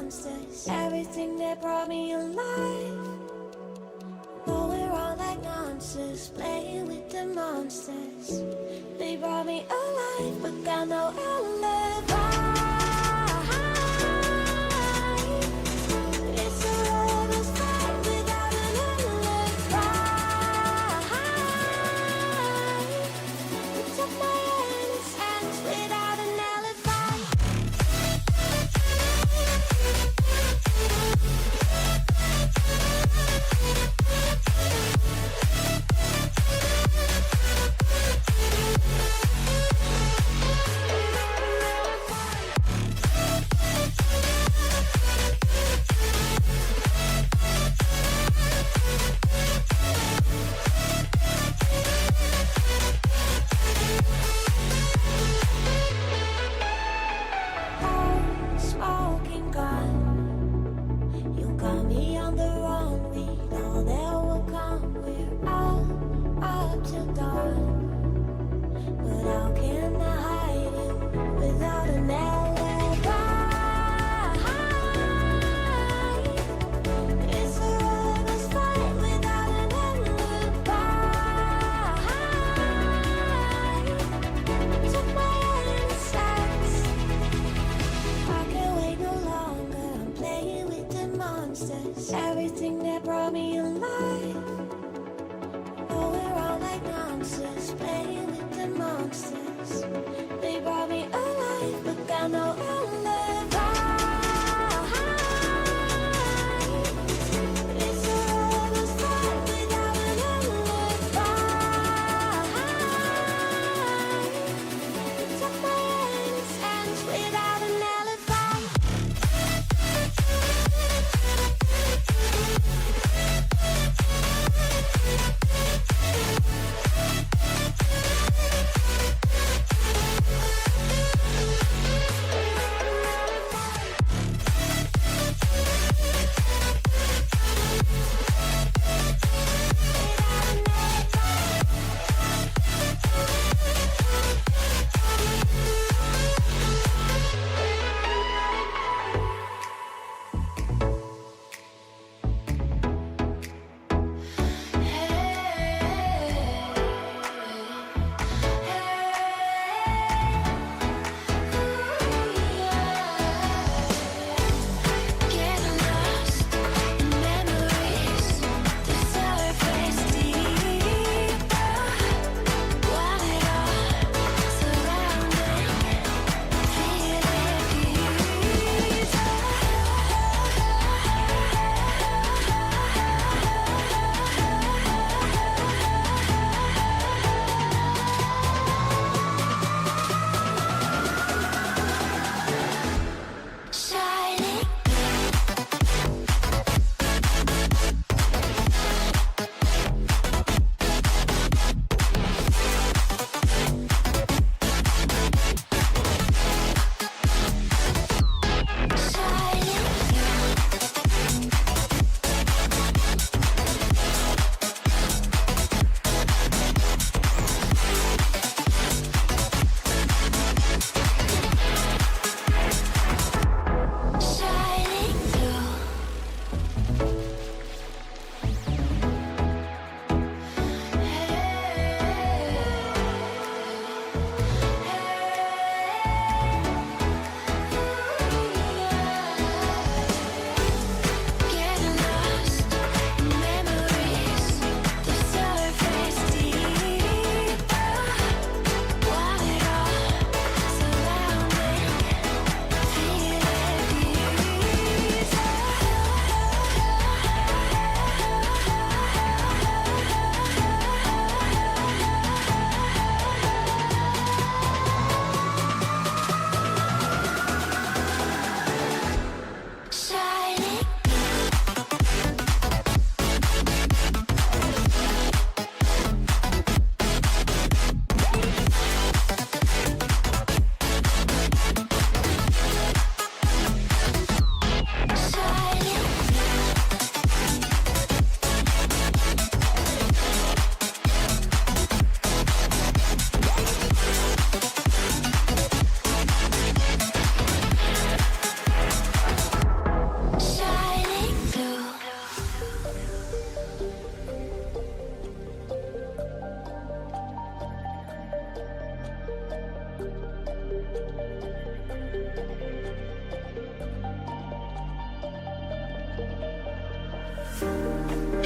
monsters. Everything that brought me alive. Though we're all like monsters, playing with the monsters. They brought me alive, but got no alibi. It's a lover's fight without an alibi. It's up my innocence without an alibi. Smoking gun, you got me on the wrong lead. All that will come, we're all up till dawn. But how can I hide you without an alibi? It's a lover's fight without an alibi. Took my innocence. I can't wait no longer. I'm playing with the monsters. Everything that brought me alive. Oh, we're all like monsters, playing with the monsters. They brought me alive, but got no alibi. It's a lover's fight without an alibi. Took my innocence without an alibi.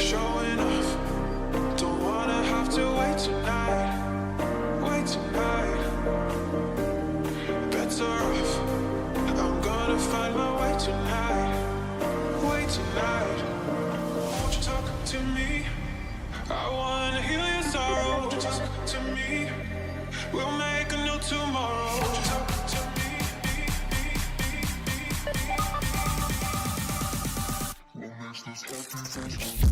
Showing off, don't wanna have to wait tonight. Wait tonight. Better off, I'm gonna find my way tonight. Wait tonight. Won't you talk to me? I wanna heal your sorrow. Won't you talk to me? We'll make a new tomorrow. Won't you talk to me? We'll make this happen.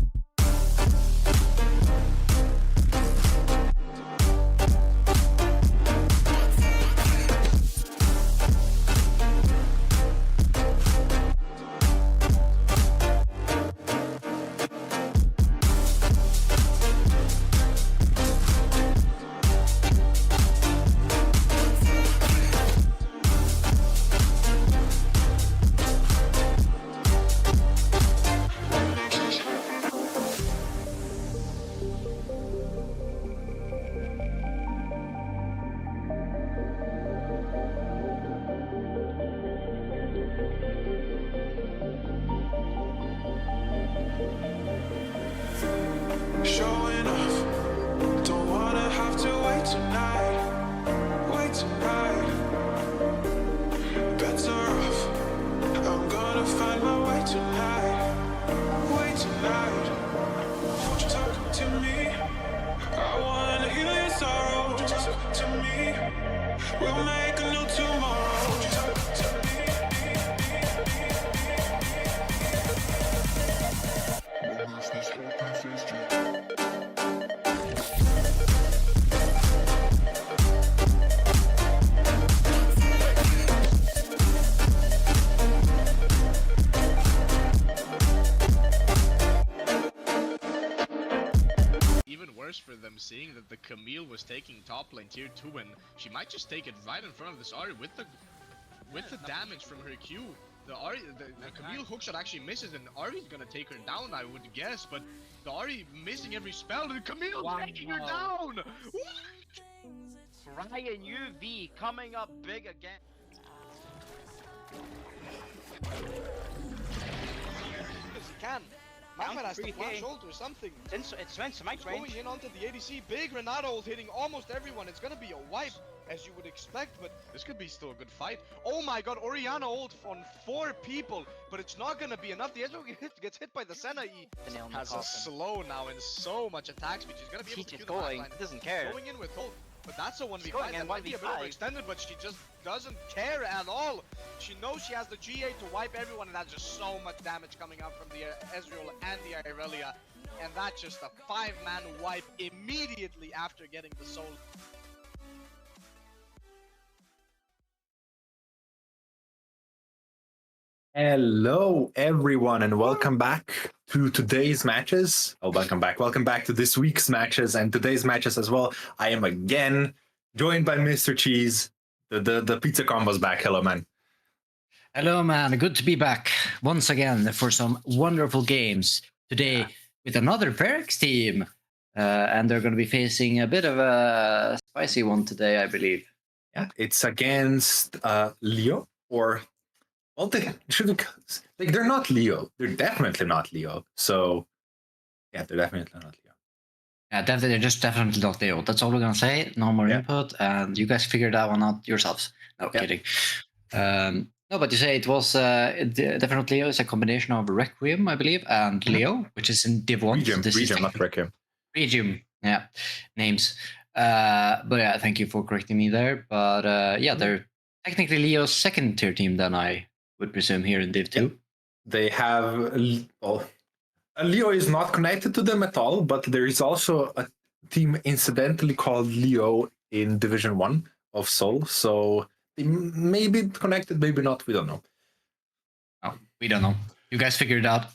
Showing off, don't wanna have to wait tonight. Wait tonight. Better off, I'm gonna find my way tonight. Wait tonight. Won't you talk to me? I wanna heal your sorrow. Won't you talk to me? We'll make a new tomorrow. Won't you talk to me? Even worse for them, seeing that the Camille was taking top lane tier 2 and she might just take it right in front of this Ahri with the damage from her Q. The Camille hookshot actually misses and Ahri's gonna take her down, I would guess, but the Ahri missing every spell and Camille taking her down! Ryan UV coming up big again. As he can. Magman has to flash ult or something. It's Sven's range. Going in onto the ADC. Big Renato ult hitting almost everyone. It's gonna be a wipe, as you would expect, but This could be still a good fight. oh my god, Orianna ult on 4 people, but it's not gonna be enough. The Ezreal gets hit by the Senna E. Has a slow now and so much attack speed. She's gonna be able to She's Q just the going. backline. Doesn't care. Going in with ult, but that's a 1v5. going in That might be a bit 1v5. overextended, but she just doesn't care at all. She knows she has the GA to wipe everyone, and that's just so much damage coming out from the Ezreal and the Irelia. And that's just a 5-man wipe immediately after getting the soul. Hello, everyone, and welcome back to today's matches. Oh, welcome back to this week's matches and today's matches as well. I am again joined by Mr. Cheese. The pizza combo's back. Hello, man. Hello, man. Good to be back once again for some wonderful games today with another Verax team. And they're going to be facing a bit of a spicy one today, I believe. Yeah, it's against Leo, or well, they should like they're not Leo. They're definitely not Leo. So yeah, they're definitely not Leo. Yeah, they're just definitely not Leo. That's all we're going to say. No more input. And you guys figure that one out yourselves. No, kidding. No, but you say it was definitely Leo. It's a combination of Requiem, I believe, and Leo, which is in Div 1. Regime, not Requiem. Regime, yeah, names. But yeah, thank you for correcting me there. But yeah, they're technically Leo's second tier team, then I would presume, here in Div 2. Yeah. They have, well, Leo is not connected to them at all, but there is also a team incidentally called Leo in Division 1 of Seoul. So they may be connected, maybe not, we don't know. Oh, we don't know. You guys figure it out.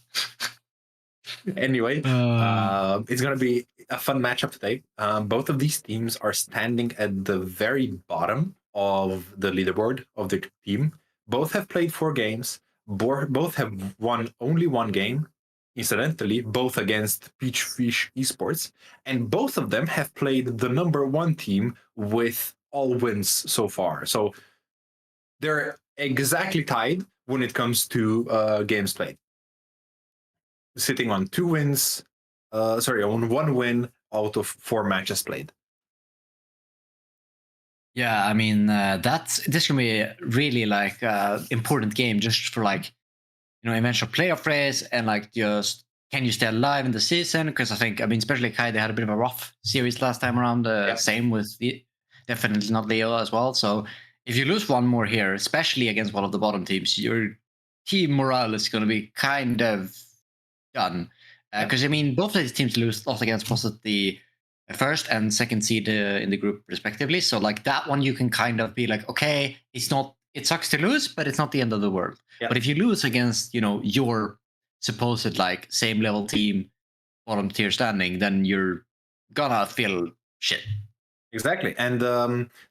Anyway, it's going to be a fun matchup today. Both of these teams are standing at the very bottom of the leaderboard of the team. Both have played 4 games. Both have won only 1 game, incidentally, both against Peachfish Esports. And both of them have played the #1 team with all wins so far. So they're exactly tied when it comes to games played. Sitting on 2 wins, on 1 win out of 4 matches played. Yeah, I mean this can be a really like important game just for like eventual playoff race and like just can you stay alive in the season? Because I think especially Kai, they had a bit of a rough series last time around. Same with definitely not Leo as well. So if you lose one more here, especially against one of the bottom teams, your team morale is going to be kind of done. Because both of these teams lost against was it the first and second seed in the group respectively. So like that one, you can kind of be like, okay, it sucks to lose, but it's not the end of the world. Yeah. But if you lose against your supposed like same level team, bottom tier standing, then you're gonna feel shit. Exactly, and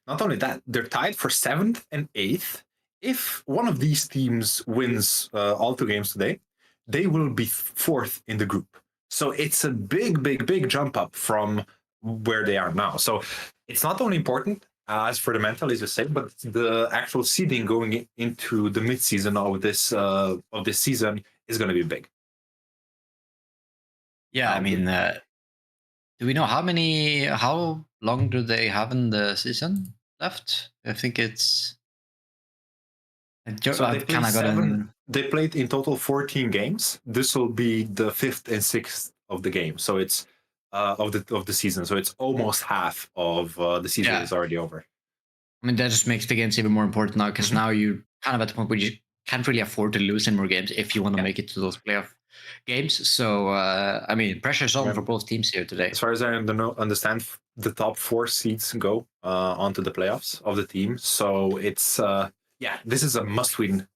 not only that, they're tied for 7th and 8th. If one of these teams wins all 2 games today, they will be 4th in the group. So it's a big jump up from where they are now. So it's not only important as for the mental, as you said, but the actual seeding going into the mid-season of this season is going to be big. Yeah, do we know how long do they have in the season left? I think it's. So they played in total 14 games. This will be the 5th and 6th of the game. So it's of the season. So it's almost half of the season is already over. That just makes the games even more important now because now you're kind of at the point where you can't really afford to lose any more games if you want to make it to those playoff games. So pressure is on for both teams here today. As far as I understand, the top 4 seeds go onto the playoffs of the team. So it's this is a must-win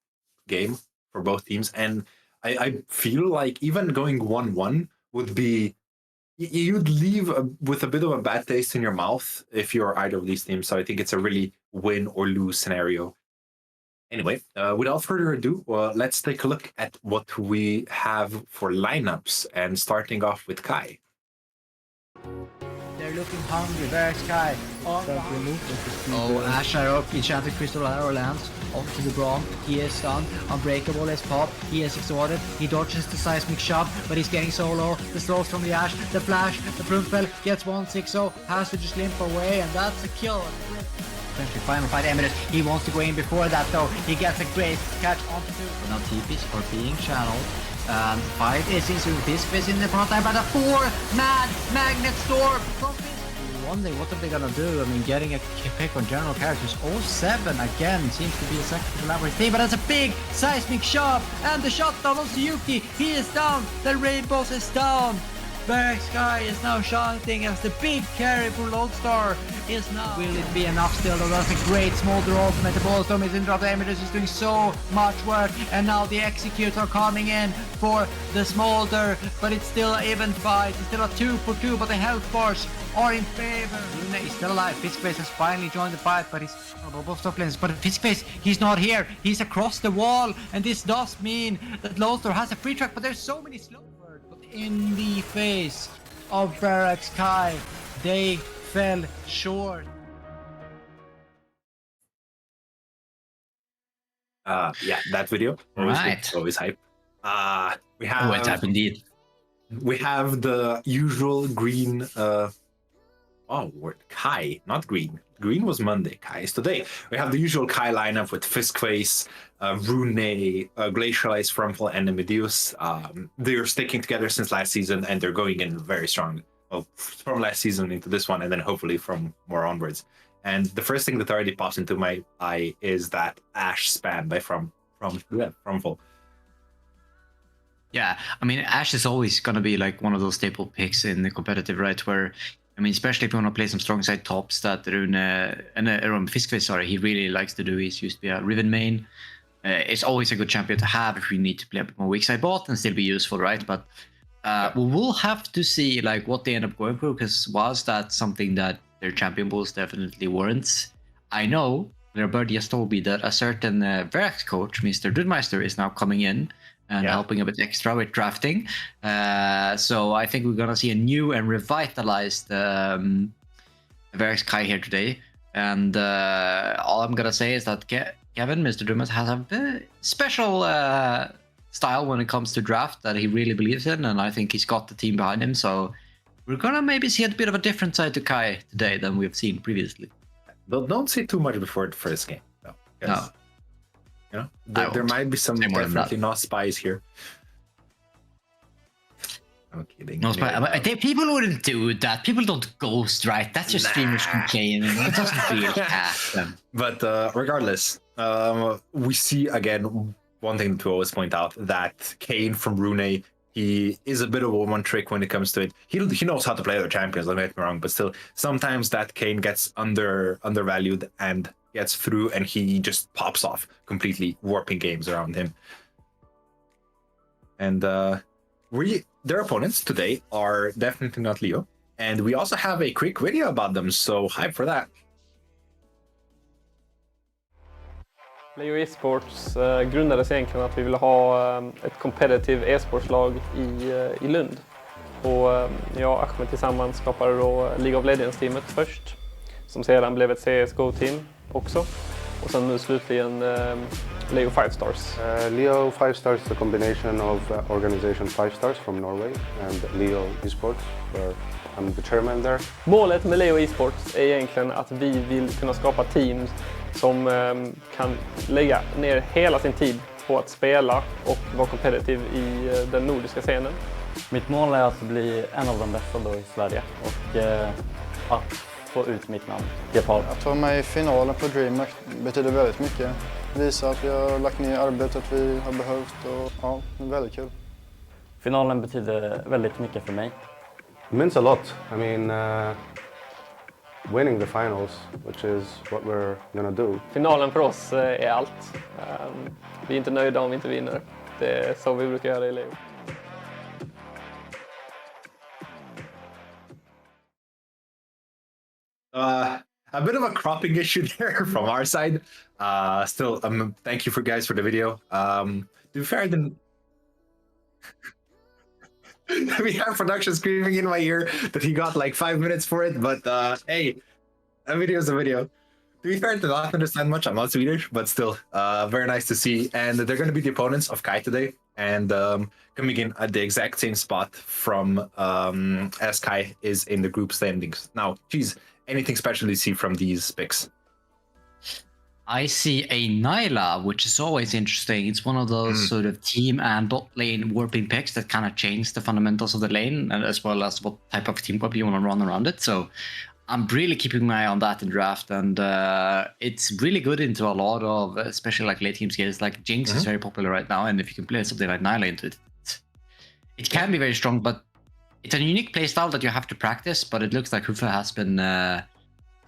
game for both teams, and I feel like even going 1-1 would be you'd leave with a bit of a bad taste in your mouth if you're either of these teams. So I think it's a really win or lose scenario. Anyway, without further ado, let's take a look at what we have for lineups, and starting off with Kai. They're looking hungry. Verax Kai. Ash Irok, Enchanted Crystal Arrow lands onto the Braum. He is stunned. Unbreakable is pop. He is exhausted. He dodges the seismic shove, but he's getting so low. The slows from the Ash, the flash, the Prumpel gets 1-6-0. Has to just limp away, and that's a kill. Essentially final fight Emirates. He wants to go in before that though. He gets a great catch onto two. Now TPs are being channeled. And 5 is in Fiskface in the front line, but a 4-man Magnet Storm from Fiskface. Wondering what are they gonna do? Getting a pick on general characters. 07 again seems to be a second elaborate thing, but that's a big seismic shot and the shutdown of Suyuki. He is down. The Rainbows is down. Verax Kai is now shouting as the big carry for Lodestar is now. Will it be enough still? That's a great smolder ultimate. The Ballstorm is in drop. Emirates is doing so much work, and now the Execute are coming in for the smolder, but it's still an even fight. It's still a 2-for-2, but the health bars are in favor. Luna is still alive. Fiskface has finally joined the fight, but he's both top lanes. But Fiskface, he's not here. He's across the wall, and this does mean that Lodestar has a free track, but there's so many slow. In the face of Verax Kai, they fell short. That video. Always hype. We have. Oh, it's hype indeed. We have the usual green. Kai, not green. Green was Monday. Kai is today. We have the usual Kai lineup with Fiskface, Rune, Glacial Ice, Frumple, and Medeus. They're sticking together since last season, and they're going in very strong. Well, from last season into this one, and then hopefully from more onwards. And the first thing that already pops into my eye is that Ash spam by Frumple. Yeah, Ash is always gonna be like one of those staple picks in the competitive, right? Where especially if you want to play some strong side tops that Rune and Fiskface, he really likes to do. He's used to be a Riven main. It's always a good champion to have if you need to play a bit more weak side bot and still be useful, right? But we will have to see what they end up going for, because whilst that's something that their champion pools definitely warrants, I know their birdie has told me that a certain Verax coach, Mr. Dudmeister, is now coming in and helping a bit extra with drafting. So I think we're going to see a new and revitalized Verax Kai here today. And all I'm going to say is that Kevin, Mr. Dumas, has a special style when it comes to draft that he really believes in, and I think he's got the team behind him. So we're gonna maybe see a bit of a different side to Kai today than we've seen previously. Well, don't say too much before the first game, though. No. You know, there might be some definitely not spies here. I'm kidding. No spy. I think people wouldn't do that. People don't ghost, right? That's just streamers complaining. It doesn't really happen. But regardless, we see again one thing to always point out, that Kane from Rune, he is a bit of a one trick when it comes to it. He knows how to play other champions, don't get me wrong, but still sometimes that Kane gets undervalued and gets through, and he just pops off, completely warping games around him. And their opponents today are definitely not Leo, and we also have a quick video about them, so hype for that. Leo Esports grundades egentligen att vi ville ha ett competitive e-sportslag i Lund. Och jag och Ahmed tillsammans skapade då League of Legends-teamet först, som sedan blev ett CSGO-team också. Och sen nu slutligen Leo 5 Stars. Leo 5 Stars is a combination of organization 5 Stars from Norway and Leo Esports, where I'm the chairman there. Målet med Leo Esports är egentligen att vi vill kunna skapa teams som kan lägga ner hela sin tid på att spela och vara competitive i den nordiska scenen. Mitt mål är att bli en av de bästa då i Sverige och att få ut mitt namn. Att vara med i finalen på DreamHack betyder väldigt mycket. Visa att vi har lagt ner arbetet vi har behövt, och ja, det är väldigt kul. Finalen betyder väldigt mycket för mig. It means a lot. I mean, winning the finals, which is what we're gonna do. Finalen för oss är allt. Vi är inte nöjda om vi inte vinner. Det är så vi brukar göra i Leo. A bit of a cropping issue there from our side. Still, thank you guys for the video. To be fair, we have production screaming in my ear that he got like 5 minutes for it, but hey, a video is a video. To be fair, to not understand much, I'm not Swedish, but still, very nice to see. And they're going to be the opponents of Kai today, and coming in at the exact same spot from as Kai is in the group standings. Now, geez, anything special you see from these picks? I see a Nyla, which is always interesting. It's one of those sort of team and bot lane warping picks that kind of change the fundamentals of the lane, and as well as what type of team warp you want to run around it. So I'm really keeping my eye on that in draft, and it's really good into a lot of, especially like late game skills. Like Jinx is very popular right now, and if you can play something like Nyla into it, it can be very strong, but it's a unique playstyle that you have to practice, but it looks like Hufa has been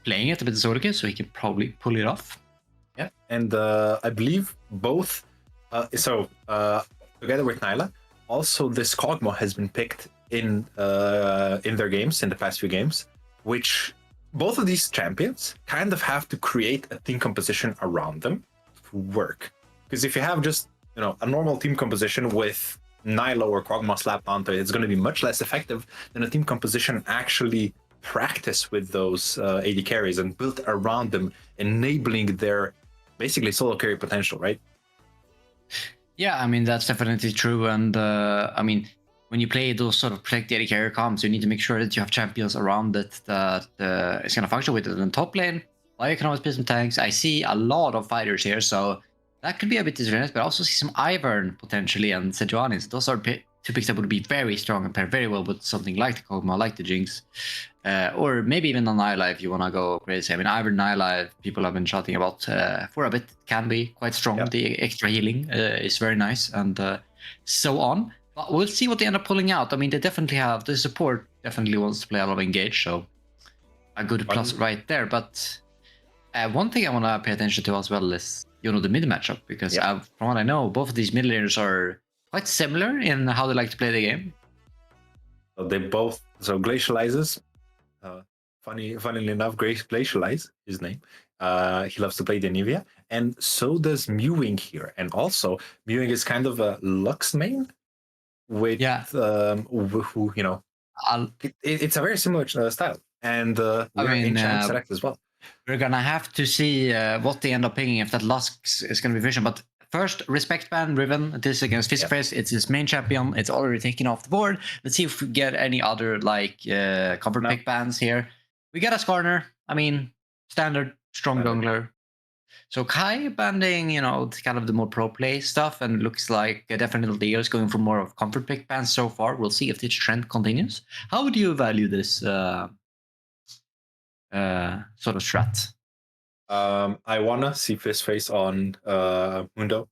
playing it a bit Zorka, so he can probably pull it off. Yeah, and I believe both, together with Nyla, also this Kog'Maw has been picked in their games, in the past few games, which both of these champions kind of have to create a team composition around them to work. Because if you have just, a normal team composition with Nyla or Kog'Maw slapped onto it, it's going to be much less effective than a team composition actually practice with those AD carries and built around them, enabling their basically solo carry potential, right? Yeah, I mean, that's definitely true. And I mean, when you play those sort of protect AD carry comps, you need to make sure that you have champions around it that is going to function with it. In top lane, well, you can always play some tanks. I see a lot of fighters here, so that could be a bit disadvantage, but I also see some Ivern potentially and Sejuanis. Those are two picks that would be very strong and pair very well with something like the Kog'Maw, like the Jinx, or maybe even the Nyla if you want to go crazy. I mean, Ivern Nyla, people have been shouting about for a bit, can be quite strong. Yep. The extra healing is very nice, and so on. But we'll see what they end up pulling out. I mean, they definitely have the support. Definitely wants to play a lot of engage, so a good plus right there. But one thing I want to pay attention to as well is the mid matchup, because from what I know, both of these mid laners are quite similar in how they like to play the game. So they both, Glacializes, funnily enough, Glacialize, his name, he loves to play the Anivia, and so does Mewing here. And also, Mewing is kind of a Lux main, with who, it's a very similar style. And in Select as well. We're gonna have to see what they end up picking, if that Lux is gonna be Vision, but first respect ban Riven. This is against Fistface. It's his main champion. It's already taken off the board. Let's see if we get any other like comfort pick bans here. We get a Skarner. I mean, standard strong jungler. So Kai banding, kind of the more pro play stuff, and looks like definitely Leo is going for more of comfort pick bans so far. We'll see if this trend continues. How would you value this sort of strat? I wanna see Fistface on Mundo.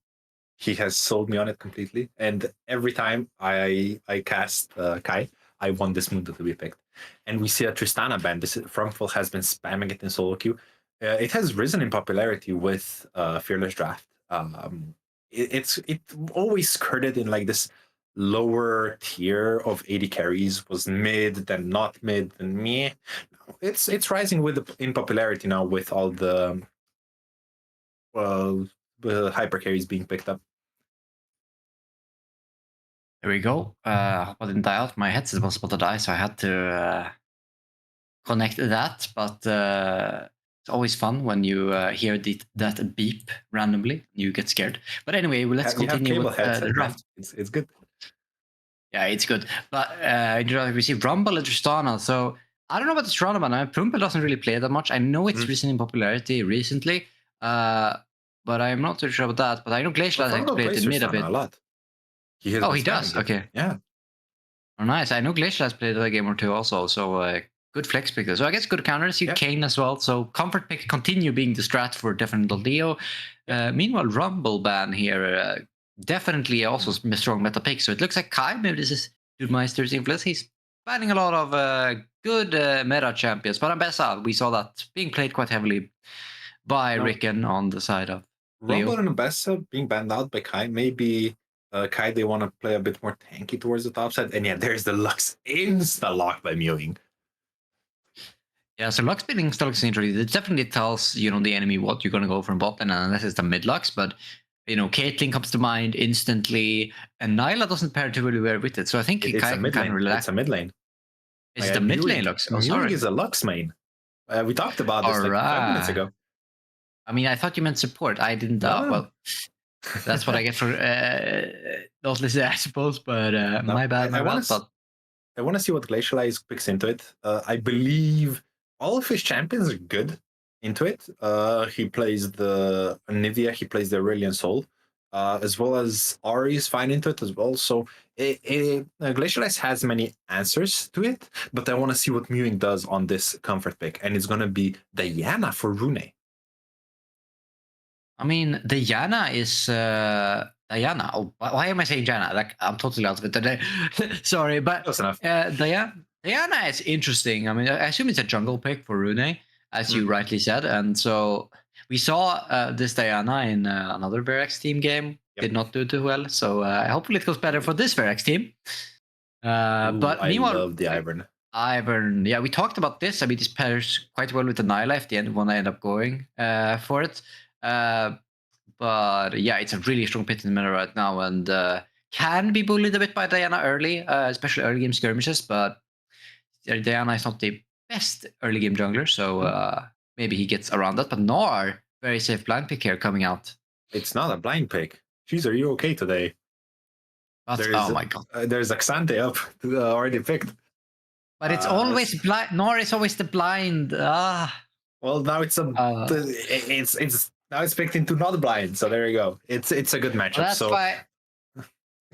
He has sold me on it completely, and every time I cast Kai, I want this Mundo to be picked. And we see a Tristana ban. This Frumful has been spamming it in solo queue. It has risen in popularity with Fearless Draft. It always skirted in like this lower tier of AD carries, was mid, then not mid, then meh. It's rising in popularity now with all the hyper carries being picked up. There we go. I didn't die out. My headset was about to die, so I had to connect that. But it's always fun when you hear that beep randomly. You get scared. But anyway, let's continue with the draft. It's good. Yeah, it's good. But we see Rumble and Tristana. So I don't know about the Tristana, but Prumpel doesn't really play that much. I know it's risen in popularity recently, but I'm not too sure about that. But I know Glacial has played in mid a bit. A lot. He does? Okay. Yeah. Oh, nice. I know Glacial has played a game or two also, so good flex pick. So I guess good counters. You Kane as well. So comfort pick continue being the strat for definitely Leo. Meanwhile, Rumble ban here definitely also a strong meta pick. So it looks like Kai, maybe this is Dudemeister's influence. He's banning a lot of good meta champions. But Ambessa, we saw that being played quite heavily by Ricken on the side of Leo. Rumble and Ambessa being banned out by Kai, maybe Kai, they want to play a bit more tanky towards the top side. And yeah, there's the Lux insta-lock by mewing. Yeah, so Lux being insta-lock introduced, it definitely tells, the enemy what you're going to go from bot lane, unless it's the mid-Lux. But, Caitlyn comes to mind instantly, and Nyla doesn't pair too really well with it. So I think it's Kai a mid lane. Relax. It's a mid lane. It's the mid lane Lux. Oh, sorry. Mewing is a Lux main. We talked about this 5 minutes ago. I mean, I thought you meant support. I didn't. Well, that's what I get for not listening, I suppose. But my bad. I want to see what Glacial Eyes picks into it. I believe all of his champions are good into it. He plays the Nivea, he plays the Aurelian Soul, as well as Ari is fine into it as well. So Glacial Eyes has many answers to it, but I want to see what mewing does on this comfort pick, and it's going to be Diana for Rune. I mean, the Yana is Diana. Oh, why am I saying Jana? Like, I'm totally out of it today. Sorry, but close enough. Diana is interesting. I mean, I assume it's a jungle pick for Rune, as you rightly said. And so we saw this Diana in another Verax team game. Yep. Did not do too well. So hopefully it goes better for this Verax team. But meanwhile, I love the Ivern. Ivern, yeah, we talked about this. I mean, this pairs quite well with the Nyla if the end when I end up going for it. But yeah, it's a really strong pit in the meta right now, and can be bullied a bit by Diana early, especially early game skirmishes. But Diana is not the best early game jungler, so maybe he gets around that. But Noir, very safe blind pick here coming out. It's not a blind pick. Jeez, are you okay today? Oh my god. There's Axante up already picked. But it's always blind. Noir is always the blind. Well, now it's now it's picked into not blind, so there you go. It's a good matchup. Well, that's why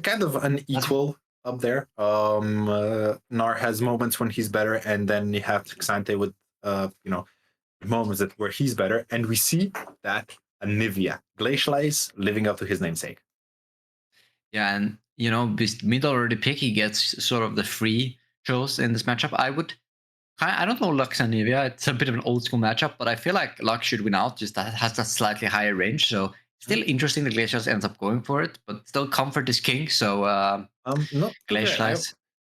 kind of an equal up there. Nar has moments when he's better, and then you have Xante with moments where he's better, and we see that Nivea Glacial Eyes living up to his namesake. Yeah, and this mid already pick, he gets sort of the free chose in this matchup. I don't know Lux and Nivea. It's a bit of an old school matchup, but I feel like Lux should win out. Just that has that slightly higher range, so still interesting. The Glacial ends up going for it, but still comfort is king. So Glacial Eyes.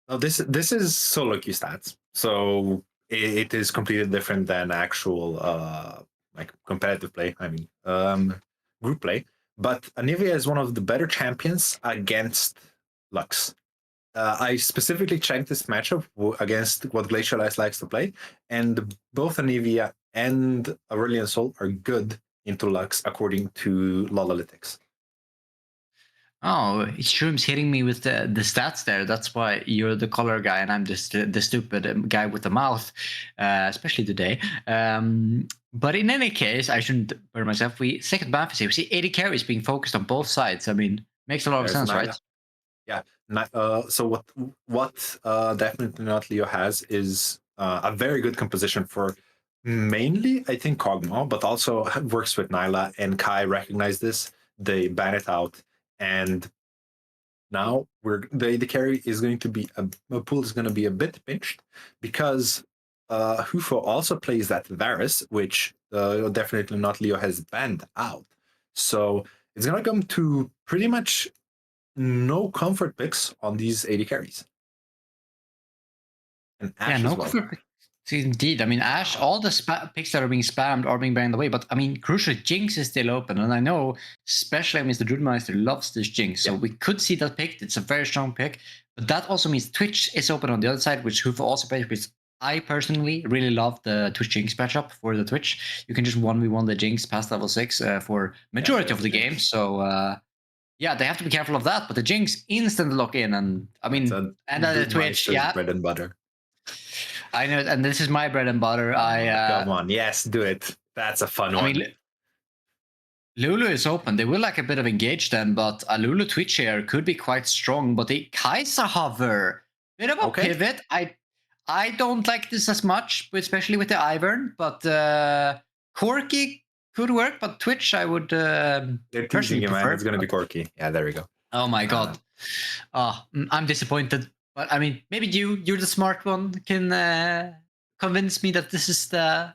No, this is solo queue stats, so it is completely different than actual competitive play. I mean, group play. But Nivea is one of the better champions against Lux. I specifically checked this matchup against what Glacial Eyes likes to play, and both Anivia and Aurelian Soul are good into Lux according to Lolalytics. Oh, Shrooms hitting me with the stats there. That's why you're the color guy and I'm just the stupid guy with the mouth, especially today. But in any case, I shouldn't burn myself. Second Banfield, we see 80 carries being focused on both sides. I mean, makes a lot of sense, right? Yeah. So what definitely not Leo has is a very good composition for mainly, I think, Kog'Maw, but also works with Nyla, and Kai recognize this. They ban it out, and now the carry is going to be a pool is going to be a bit pinched because Hufo also plays that Varus, which definitely not Leo has banned out. So it's going to come to pretty much no comfort picks on these 80 carries. And Ash no as well. comfort picks. Indeed. I mean, Ash, all the picks that are being spammed are being banned away. But I mean, crucially, Jinx is still open. And I know, especially Mr. Druidmeister loves this Jinx. So we could see that pick. It's a very strong pick. But that also means Twitch is open on the other side, which Hufo also plays, which I personally really love the Twitch Jinx matchup for the Twitch. You can just 1v1 the Jinx past level 6 for majority of the game. So yeah, they have to be careful of that. But the Jinx instant lock in, and I mean, and the Twitch, yeah, bread and butter. I know, and this is my bread and butter. Come on, yes, do it. That's a fun one. Mean, Lulu is open. They will like a bit of engage then, but a Lulu Twitch here could be quite strong. But the Kai'Sa hover, bit of a pivot. I don't like this as much, especially with the Ivern. But Corki could work, but Twitch I would They're teasing you, man. It's going to be Corki. Yeah, there we go. Oh my god. I'm disappointed. But I mean, maybe you're the smart one, can convince me that this is the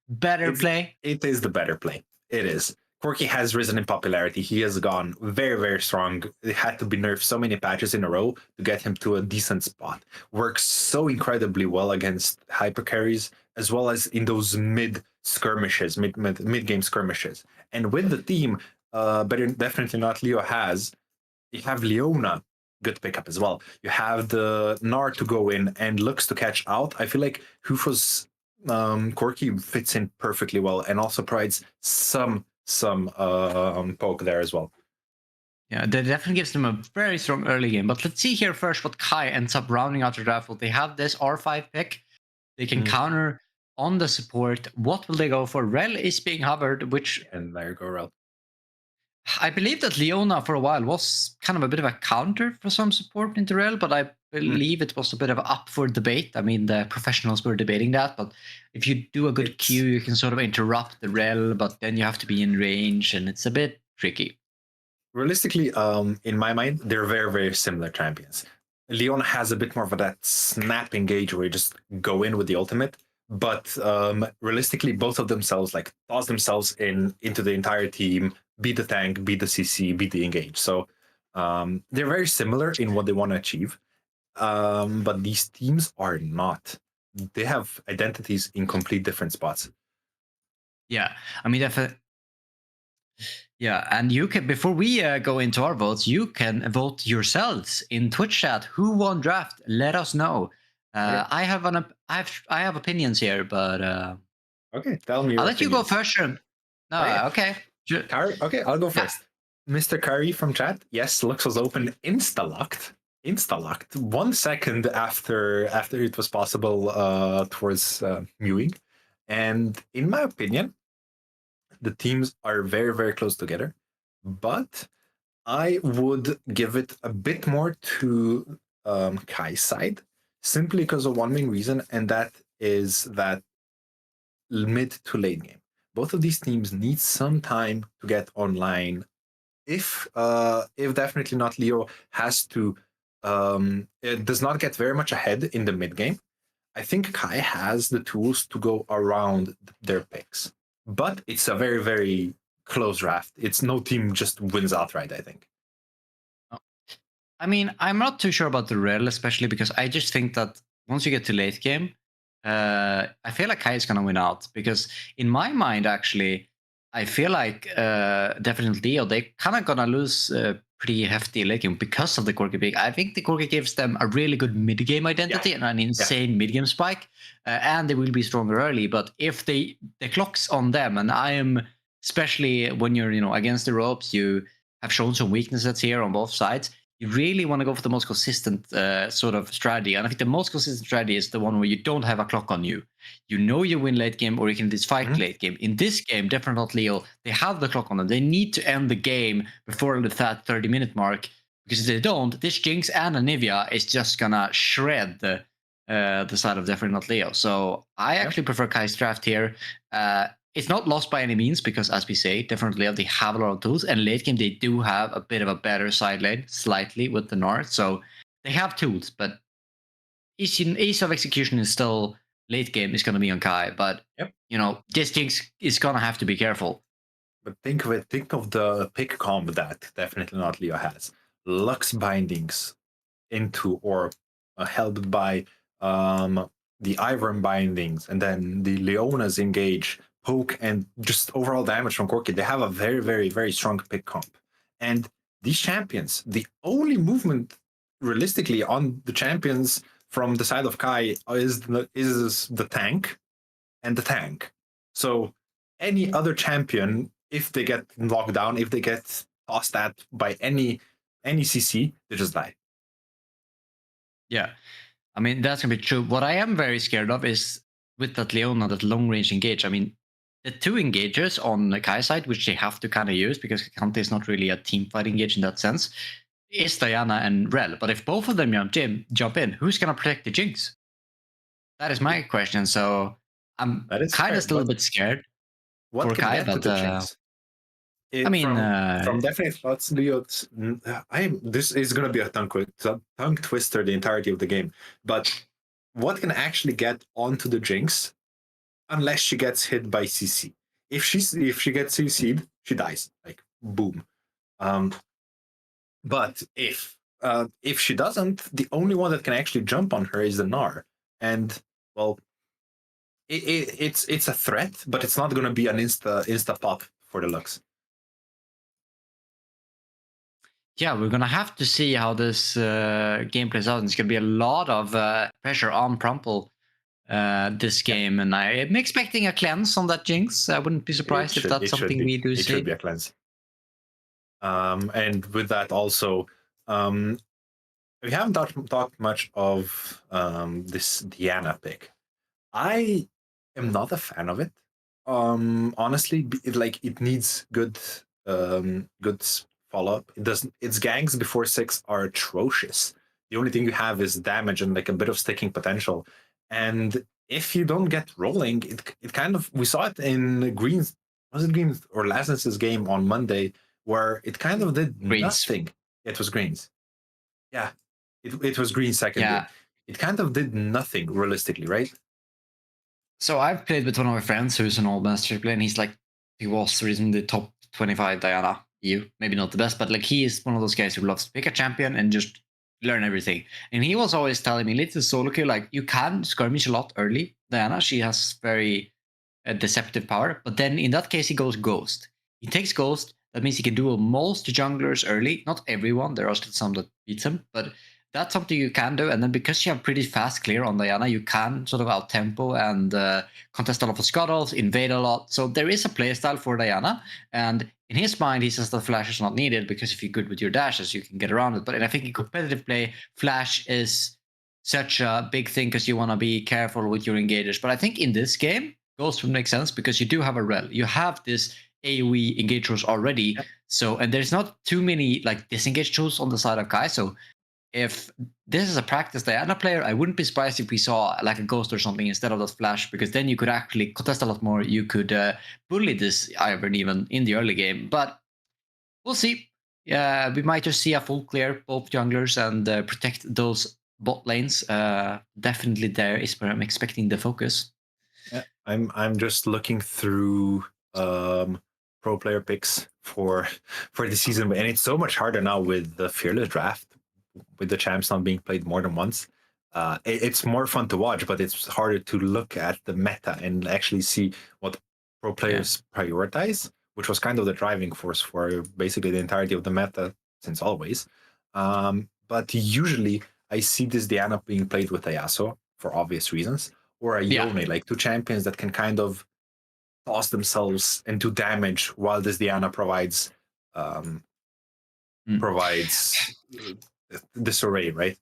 better play. It is the better play. It is. Corki has risen in popularity. He has gone very, very strong. It had to be nerfed so many patches in a row to get him to a decent spot. Works so incredibly well against hyper carries, as well as in those mid skirmishes, mid game skirmishes. And with the team, definitely not Leo has. You have Leona, good pickup as well. You have the Gnar to go in and looks to catch out. I feel like Hufo's Corki fits in perfectly well and also provides some poke there as well. Yeah, that definitely gives them a very strong early game. But let's see here first what Kai ends up rounding out the draft with. They have this R5 pick. They can counter on the support. What will they go for? Rel is being hovered, which... And there you go, Rel. I believe that Leona for a while was kind of a bit of a counter for some support into Rel, but I believe it was a bit of up for debate. I mean, the professionals were debating that, but if you do a good Q, you can sort of interrupt the Rel, but then you have to be in range, and it's a bit tricky. Realistically, in my mind, they're very, very similar champions. Leona has a bit more of that snap engage where you just go in with the ultimate, but realistically, both of themselves like toss themselves into the entire team, beat the tank, beat the CC, beat the engage. So they're very similar in what they want to achieve, but these teams are not. They have identities in complete different spots. Yeah, I mean, yeah, and you can, before we go into our votes, you can vote yourselves in Twitch chat. Who won draft? Let us know. I have opinions here, but okay, tell me. I'll let you go first, Shroom. No, okay. Kari, okay, I'll go first. Yeah. Mr. Kari from chat, yes, Lux was open insta-locked. 1 second after it was possible towards mewing. And in my opinion, the teams are very, very close together. But I would give it a bit more to Kai's side, simply because of one main reason, and that is that mid to late game. Both of these teams need some time to get online. If definitely not Leo has to, it does not get very much ahead in the mid game. I think Kai has the tools to go around their picks, but it's a very, very close draft. It's no team just wins outright, I think. I mean, I'm not too sure about the Rel, especially because I just think that once you get to late game, I feel like Kai is going to win out, because in my mind, actually, I feel like definitely Leo, they kind of going to lose pretty hefty late game because of the Corki pick. I think the Corki gives them a really good mid-game identity and an insane mid-game spike, and they will be stronger early. But if the clock's on them, and I am, especially when you're against the ropes, you have shown some weaknesses here on both sides. You really want to go for the most consistent sort of strategy. And I think the most consistent strategy is the one where you don't have a clock on you. You know you win late game or you can just fight late game. In this game, definitely not Leo. They have the clock on them. They need to end the game before the 30-minute mark. Because if they don't, this Jinx and Anivia is just going to shred the side of definitely not Leo. So I actually prefer Kai's draft here. It's not lost by any means because, as we say, definitely they have a lot of tools. And late game, they do have a bit of a better side lane, slightly, with the North. So they have tools, but ease of execution is still late game is going to be on Kai. But, you know, this Jinx is going to have to be careful. But think of it. Think of the pick comp that definitely not Leo has. Lux bindings into or held by the Ivern bindings, and then the Leona's engage, poke, and just overall damage from Corki. They have a very, very, very strong pick comp. And these champions, the only movement realistically on the champions from the side of Kai is the tank and the tank. So any other champion, if they get locked down, if they get tossed at by any CC, they just die. Yeah. I mean, that's going to be true. What I am very scared of is with that Leona, that long-range engage. I mean, the two engagers on the Kai side, which they have to kind of use because Kante is not really a team fight engage in that sense, is Diana and Rel. But if both of them jump in, who's going to protect the Jinx? That is my question. So I'm kind of still a bit scared for Kai, but the Jinx? I mean, from definite thoughts, Leo. This is going to be a tongue twister the entirety of the game. But what can actually get onto the Jinx, unless she gets hit by CC? If she gets CC'd, she dies. Like boom. But if she doesn't, the only one that can actually jump on her is the Gnar, and well, it's a threat, but it's not going to be an insta pop for the Lux. Yeah, we're gonna have to see how this game plays out. It's gonna be a lot of pressure on Prumple this game, and I am expecting a cleanse on that Jinx. I wouldn't be surprised if that's something we do see. It should be a cleanse. And with that also, we haven't talked much of this Diana pick. I am not a fan of it. Honestly, it needs good follow-up. Its ganks before 6 are atrocious. The only thing you have is damage and like a bit of sticking potential. And if you don't get rolling, it kind of, we saw it in Green's, was it Green's or Lasness's game on Monday, where it kind of did nothing. It was Green's. Yeah, it was Green's second game. It kind of did nothing realistically, right? So I've played with one of my friends who's an old master player, and he was in the top 25 Diana EU. Maybe not the best, but like he is one of those guys who loves to pick a champion and just learn everything. And he was always telling me, little solo queue, like you can skirmish a lot early. Diana, she has very deceptive power, but then in that case he goes Ghost. He takes Ghost. That means he can duel most junglers early. Not everyone. There are still some that beats him, but that's something you can do. And then because you have pretty fast clear on Diana, you can sort of out-tempo and contest a lot of scuttles, invade a lot. So there is a playstyle for Diana. And in his mind, he says that Flash is not needed because if you're good with your dashes, you can get around it. But I think in competitive play, Flash is such a big thing because you want to be careful with your engagers. But I think in this game, Ghost would make sense because you do have a Rel. You have this AoE engagers already. So, and there's not too many like disengage tools on the side of Kai. So if this is a practice Diana player, I wouldn't be surprised if we saw like a Ghost or something instead of that Flash, because then you could actually contest a lot more. You could bully this Ivern even in the early game, but we'll see. We might just see a full clear, both junglers, and protect those bot lanes. Definitely there is where I'm expecting the focus. Yeah, I'm just looking through pro player picks for the season, and it's so much harder now with the Fearless draft, with the champs not being played more than once. It's more fun to watch, but it's harder to look at the meta and actually see what pro players prioritize, which was kind of the driving force for basically the entirety of the meta since always. But usually I see this Diana being played with a Yasuo for obvious reasons, or a Yone, like two champions that can kind of toss themselves and do damage while this Diana provides provides this array, right?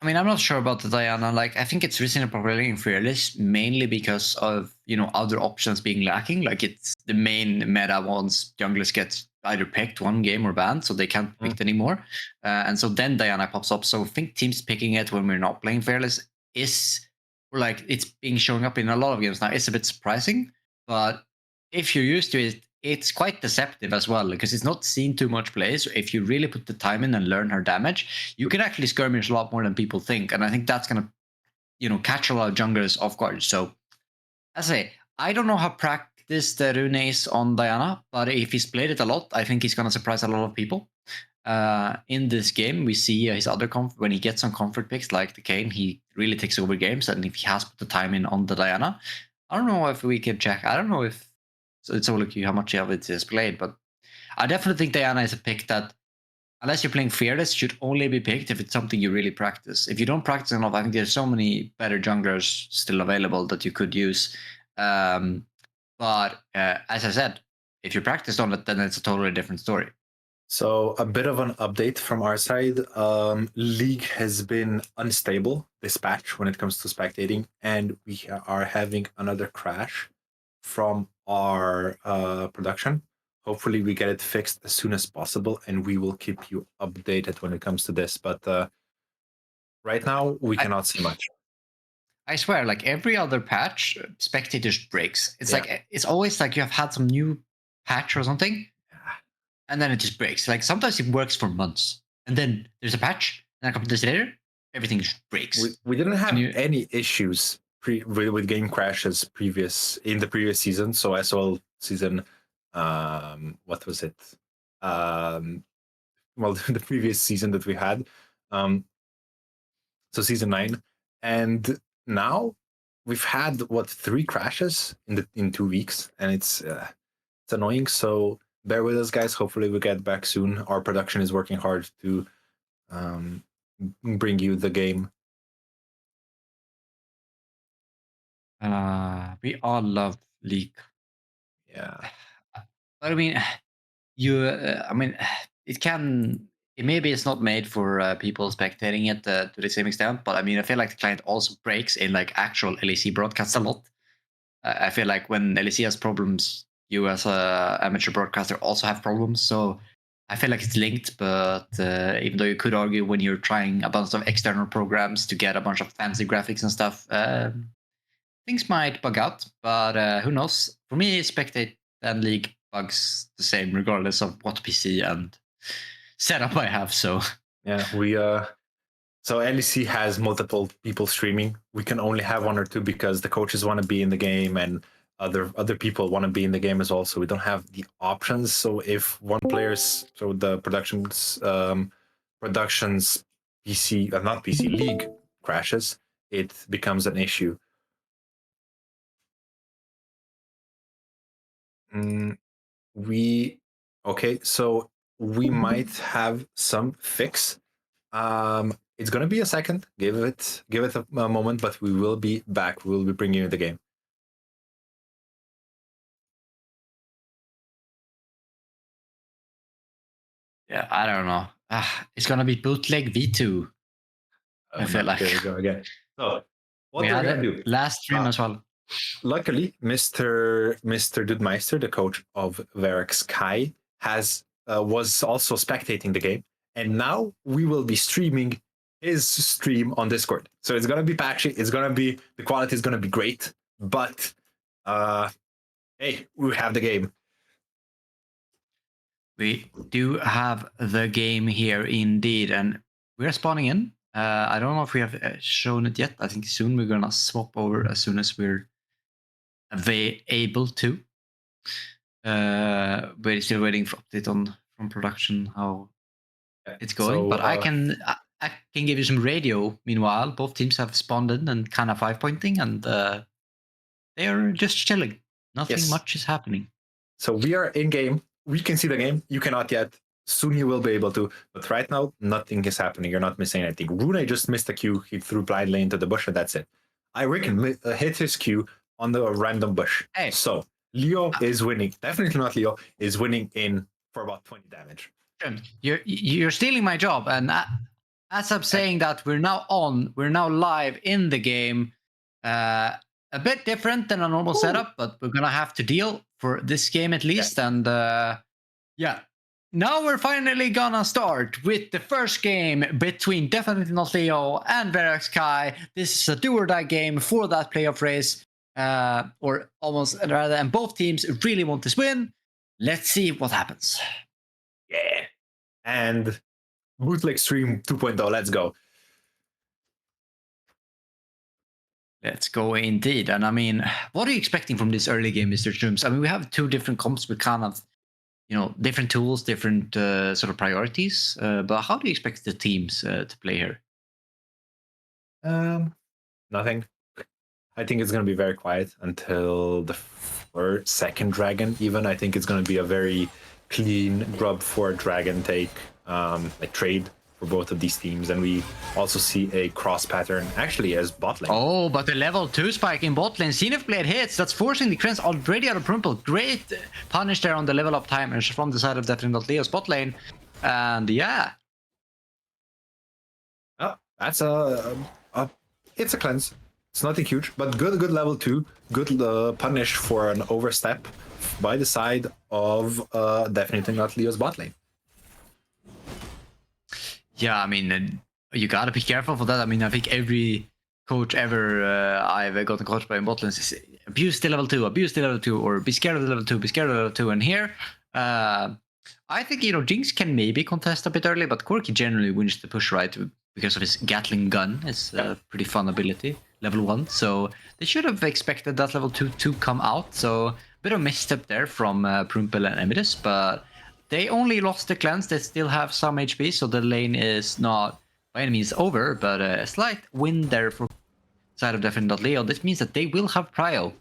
I mean, I'm not sure about the Diana. Like, I think it's risen popularity in Fearless mainly because of other options being lacking. Like, it's the main meta once junglers get either picked one game or banned, so they can't be picked anymore. And so then Diana pops up. So I think teams picking it when we're not playing Fearless is like it's being showing up in a lot of games now. It's a bit surprising, but if you're used to it, it's quite deceptive as well because it's not seen too much play. So if you really put the time in and learn her damage, you can actually skirmish a lot more than people think. And I think that's gonna, catch a lot of junglers off guard. So as I say, I don't know how practiced Rune is on Diana, but if he's played it a lot, I think he's gonna surprise a lot of people. In this game, we see his other when he gets some comfort picks like the Kane, he really takes over games. And if he has put the time in on the Diana, I don't know if we can check. I don't know if it's all like you how much of it is played, but I definitely think Diana is a pick that, unless you're playing Fearless, should only be picked if it's something you really practice. If you don't practice enough, I think there's so many better junglers still available that you could use. But as I said, if you practice on it, then it's a totally different story. So a bit of an update from our side. League has been unstable this patch when it comes to spectating, and we are having another crash from our production. Hopefully we get it fixed as soon as possible, and we will keep you updated when it comes to this. But right now, we cannot see much. I swear, like every other patch, spectators breaks. It's like it's always like you have had some new patch or something, and then it just breaks. Like sometimes it works for months, and then there's a patch, and a couple days later, everything just breaks. We didn't have any issues with game crashes in the previous season. So SOL season, what was it? Well, the previous season that we had, so season 9, and now we've had 3 crashes in 2 weeks, and it's annoying. So bear with us, guys. Hopefully we get back soon. Our production is working hard to bring you the game. We all love League. Yeah. But I mean, maybe it's not made for people spectating it to the same extent, but I mean, I feel like the client also breaks in like actual LEC broadcasts a lot. I feel like when LEC has problems, you as a amateur broadcaster also have problems. So I feel like it's linked, but even though you could argue when you're trying a bunch of external programs to get a bunch of fancy graphics and stuff, things might bug out, but who knows? For me, Spectate and League bugs the same regardless of what PC and setup I have. So yeah, so LEC has multiple people streaming. We can only have 1 or 2 because the coaches want to be in the game and other people want to be in the game as well. So we don't have the options. So if one player's, so the production's PC, not PC, League crashes, it becomes an issue. So we might have some fix. It's gonna be a second. Give it a moment, but we will be back. We will be bringing you the game. Yeah, I don't know. It's gonna be bootleg V2. I feel like. There we go again. So what we we're had gonna it do last stream as well. Luckily, Mr. Dudmeister, the coach of Verax Kai, was also spectating the game, and now we will be streaming his stream on Discord. So it's gonna be patchy. The quality is gonna be great, but hey, we have the game. We do have the game here indeed, and we're spawning in. I don't know if we have shown it yet. I think soon we're gonna swap over as soon as we're able to. We're still waiting for update from production how it's going. So, but I can give you some radio. Meanwhile, both teams have spawned in and kind of 5-pointing, and they are just chilling. Nothing much is happening. So we are in game. We can see the game. You cannot yet. Soon you will be able to. But right now, nothing is happening. You're not missing anything. Rune just missed a Q. He threw blindly into the bush, and that's it. I reckon hit his Q on the random bush. Hey. So Leo is winning. Definitely not Leo. Is winning for about 20 damage. You're stealing my job, and as I'm saying that we're now live in the game. A bit different than a normal setup, but we're gonna have to deal for this game at least. And now we're finally gonna start with the first game between Definitely Not Leo and Verax Kai. This is a do or die game for that playoff race, or almost rather, and both teams really want this win. Let's see what happens. Yeah. And Bootleg Stream 2.0, let's go. Let's go indeed. And I mean, what are you expecting from this early game, Mr. Shrooms? I mean, we have two different comps with kind of, different tools, different sort of priorities. But how do you expect the teams to play here? Nothing. I think it's going to be very quiet until the second dragon. Even I think it's going to be a very clean grub for dragon take, like trade for both of these teams. And we also see a cross pattern actually as bot lane. Oh, but the level 2 spike in bot lane. Zenith Blade hits. That's forcing the Krens already out of Prumple. Great punish there on the level up timers from the side of Definitely Not Leo's bot lane. And yeah. Oh, that's it's a cleanse. It's nothing huge, but good level 2. Good punish for an overstep by the side of Definitely Not Leo's bot lane. Yeah, I mean, you gotta be careful for that. I mean, I think every coach ever I've gotten coached by in bot lanes is abuse the level 2, abuse the level 2, or be scared of the level 2, be scared of the level 2. And here, I think, Jinx can maybe contest a bit early, but Corki generally wins the push, right? Because of his Gatling gun. It's a pretty fun ability, level 1. So they should have expected that level 2 to come out. So a bit of misstep there from Prumple and Emidus, but they only lost the cleanse. They still have some HP, so the lane is not by any means over, but a slight win there for side of Definitely Not Leo. This means that they will have prio.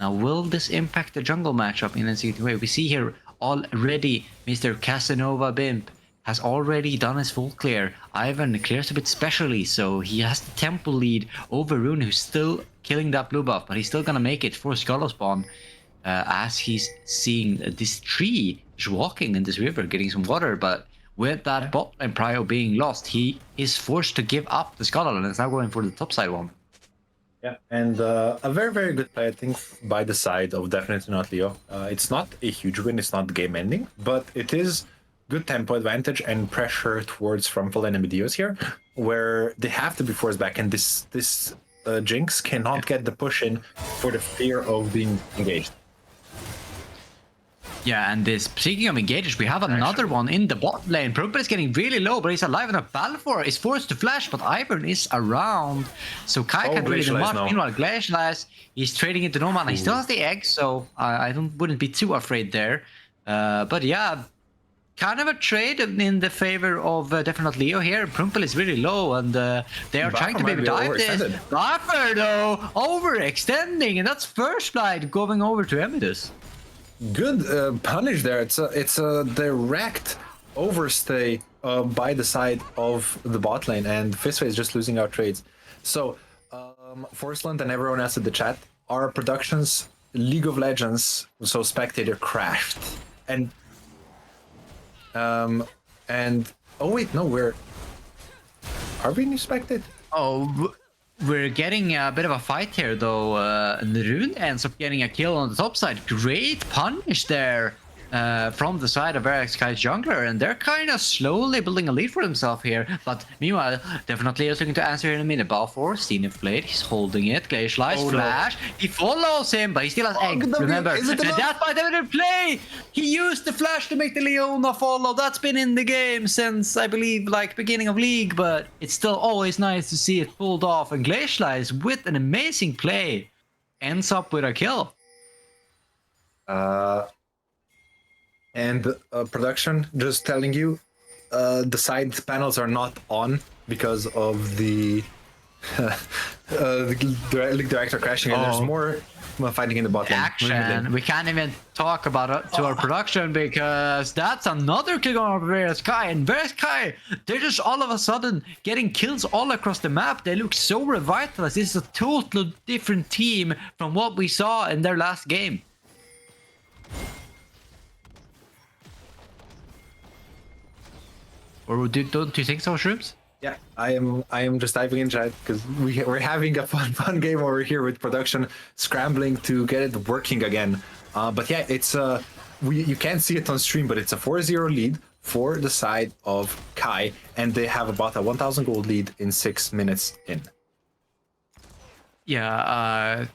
Now, will this impact the jungle matchup in a significant way? We see here already Mr. Casanova Bimp has already done his full clear. Ivan clears a bit specially, so he has the temple lead over Rune, who's still killing that blue buff, but he's still gonna make it for Skull Spawn. As he's seeing this tree just walking in this river, getting some water, but with that bot lane prio being lost, he is forced to give up the Skull and is now going for the top side one. Yeah, and a very, very good play, I think, by the side of Definitely Not Leo. It's not a huge win, it's not game ending, but it is good tempo advantage and pressure towards Frumple and Emidios here, where they have to be forced back, and this Jinx cannot get the push in for the fear of being engaged. Yeah, and speaking of engages, we have another one in the bot lane. Prumple is getting really low, but he's alive enough. Balfour is forced to flash, but Ivern is around. So Kai can't really do much. Meanwhile, Glacialize, he's trading into no mana. He still has the egg, so I wouldn't be too afraid there. But yeah, kind of a trade in the favor of Definitely Leo here. Prumple is really low, and they are trying to maybe dive this. Buffer, though, overextending, and that's first light going over to Emidus. Good punish there. It's a direct overstay by the side of the bot lane, and Fistway is just losing out trades. So, Forceland and everyone else in the chat, our productions, League of Legends, so Spectator crashed, and oh wait, no, are we new Spectator? Oh. We're getting a bit of a fight here, though. Rune ends up getting a kill on the top side. Great punish there from the side of Verax Kai's jungler, and they're kind of slowly building a lead for themselves here. But meanwhile, Definitely is looking to answer in a minute. Balfour, Zenith Blade, he's holding it. Glacialize, flash. No. He follows him, but he still has egg. Remember, and that's why they didn't play. He used the flash to make the Leona follow. That's been in the game since, I believe, like beginning of league, but it's still always nice to see it pulled off. And Glacialize, with an amazing play, ends up with a kill. And production, just telling you, the side panels are not on because of the league director crashing, and there's more fighting in the bot lane. Action. We can't even talk about it to our production because that's another kill on Verax Kai, and Verax Kai, they're just all of a sudden getting kills all across the map. They look so revitalized. This is a totally different team from what we saw in their last game. Or don't you think so, Shrooms? Yeah, I am just diving in chat because we're having a fun game over here with production scrambling to get it working again. But yeah, it's you can't see it on stream, but it's a 4-0 lead for the side of Kai, and they have about a 1,000 gold lead in 6 minutes in. Yeah,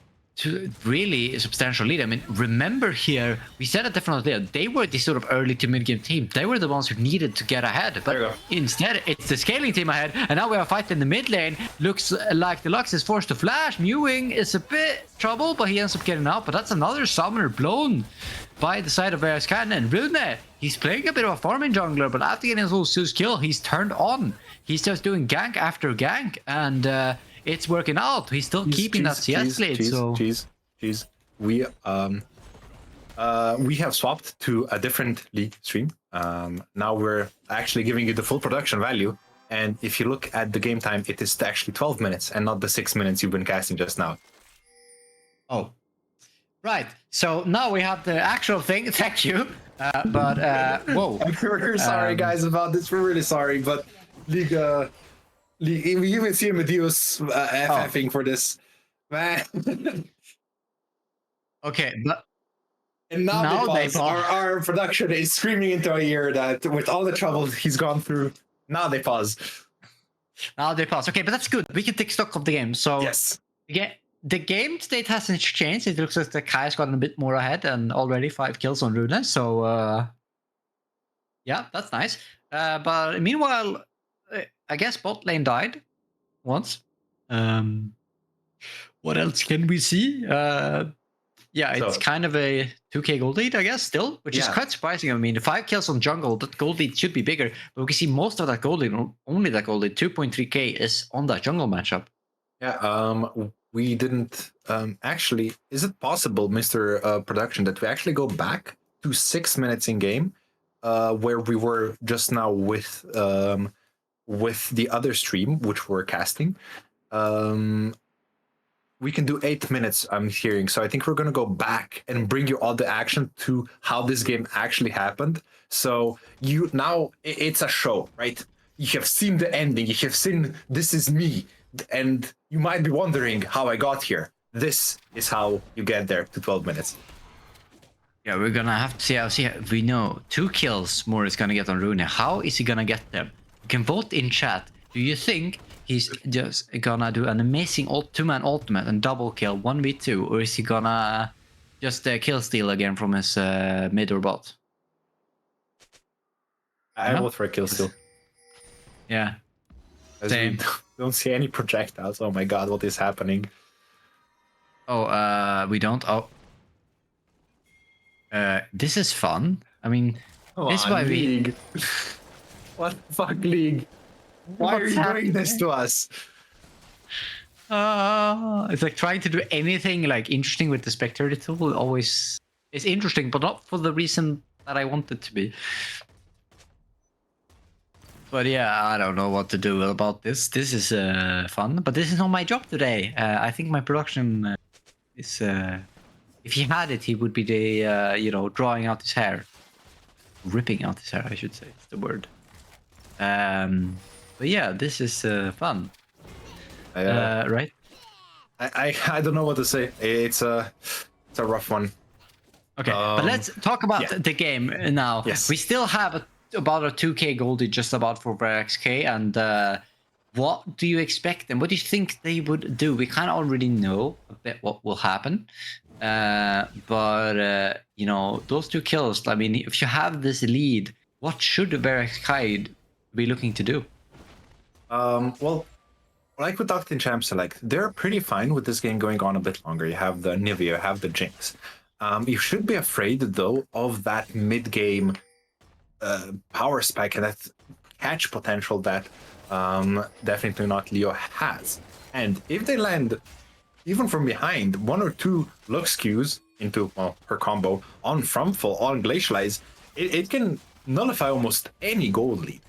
really a substantial lead. I mean, remember here, we said it definitely. They were the sort of early to mid-game team. They were the ones who needed to get ahead. But instead, it's the scaling team ahead. And now we are fighting the mid lane. Looks like Deluxe is forced to flash. Mewing is a bit trouble, but he ends up getting out. But that's another summoner blown by the side of Verax. And Rune, he's playing a bit of a farming jungler, but after getting his whole Zeus kill, he's turned on. He's just doing gank after gank. And it's working out. He's still keeping that CS lead. So we have swapped to a different league stream. Now we're actually giving you the full production value. And if you look at the game time, it is actually 12 minutes and not the 6 minutes you've been casting just now. Oh, right. So now we have the actual thing. Thank you. Whoa. We're sorry, guys, about this. We're really sorry, but League, we even see Medeus FFing for this, man. Okay, but and now our production is screaming into our ear that with all the trouble he's gone through, now they pause. Okay, but that's good. We can take stock of the game. So yes, the game state hasn't changed. It looks like the Kai's gotten a bit more ahead and already 5 kills on Rune. So yeah, that's nice. But meanwhile, I guess bot lane died once. What else can we see? Yeah, it's kind of a 2k gold lead, I guess, still, which is quite surprising. I mean, 5 kills on jungle, that gold lead should be bigger, but we can see most of that gold lead, only that gold lead, 2.3k is on that jungle matchup. Yeah, we didn't actually. Is it possible, Mr. Production, that we actually go back to 6 minutes in game, where we were just now with the other stream, which we're casting? We can do 8 minutes, I'm hearing. So I think we're going to go back and bring you all the action to how this game actually happened. So now it's a show, right? You have seen the ending. You have seen this is me. And you might be wondering how I got here. This is how you get there to 12 minutes. Yeah, we're going to have to see. We know 2 kills more is going to get on Rune. How is he going to get them? You can vote in chat. Do you think he's just gonna do an amazing 2-man ultimate and double kill 1v2, or is he gonna just kill steal again from his mid or bot? I vote for a kill steal. Yeah. Same. We don't see any projectiles. Oh my god, what is happening? Oh, we don't. Oh. This is fun. I mean, this is why League. What the fuck, League? Why are you doing this to us? It's like trying to do anything like interesting with the spectator tool always is interesting, but not for the reason that I want it to be. But yeah, I don't know what to do about this. This is fun, but this is not my job today. I think my production is. If he had it, he would be the drawing out his hair, ripping out his hair, I should say. It's the word. But yeah, this is fun. Right? I don't know what to say. It's a rough one. Okay, but let's talk about the game now. Yes. We still have about a 2k goldie just about for Verax K, and what do you expect and what do you think they would do? We kind of already know a bit what will happen. But those 2 kills, I mean, if you have this lead, what should Verax Kai be looking to do? Well, like with Octane Champs Select, they're pretty fine with this game going on a bit longer. You have the Nivea, you have the Jinx. You should be afraid, though, of that mid-game power spike and that catch potential that definitely not Leo has. And if they land, even from behind, 1 or 2 Lux Qs into her combo on Frumful, on Glacialize, it can nullify almost any gold lead.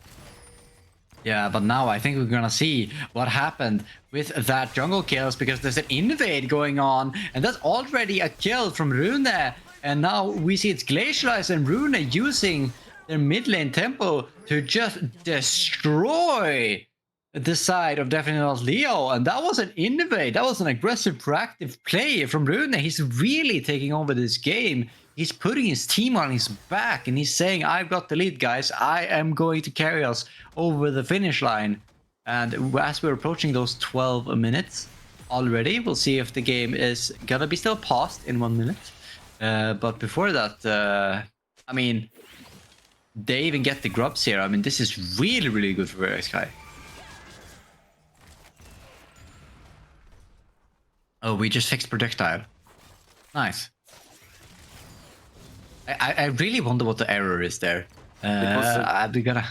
Yeah, but now I think we're gonna see what happened with that jungle kills, because there's an invade going on, and that's already a kill from Rune. And now we see it's Glacialize and Rune using their mid lane tempo to just destroy the side of definitely not Leo. And that was an innovate. That was an aggressive, proactive play from Rune. He's really taking over this game. He's putting his team on his back and he's saying, I've got the lead, guys. I am going to carry us over the finish line. And as we're approaching those 12 minutes already, we'll see if the game is gonna be still paused in 1 minute. But before that, I mean, they even get the grubs here. I mean, this is really, really good for Verax Kai. Oh, we just fixed projectile. Nice. I really wonder what the error is there. We gotta...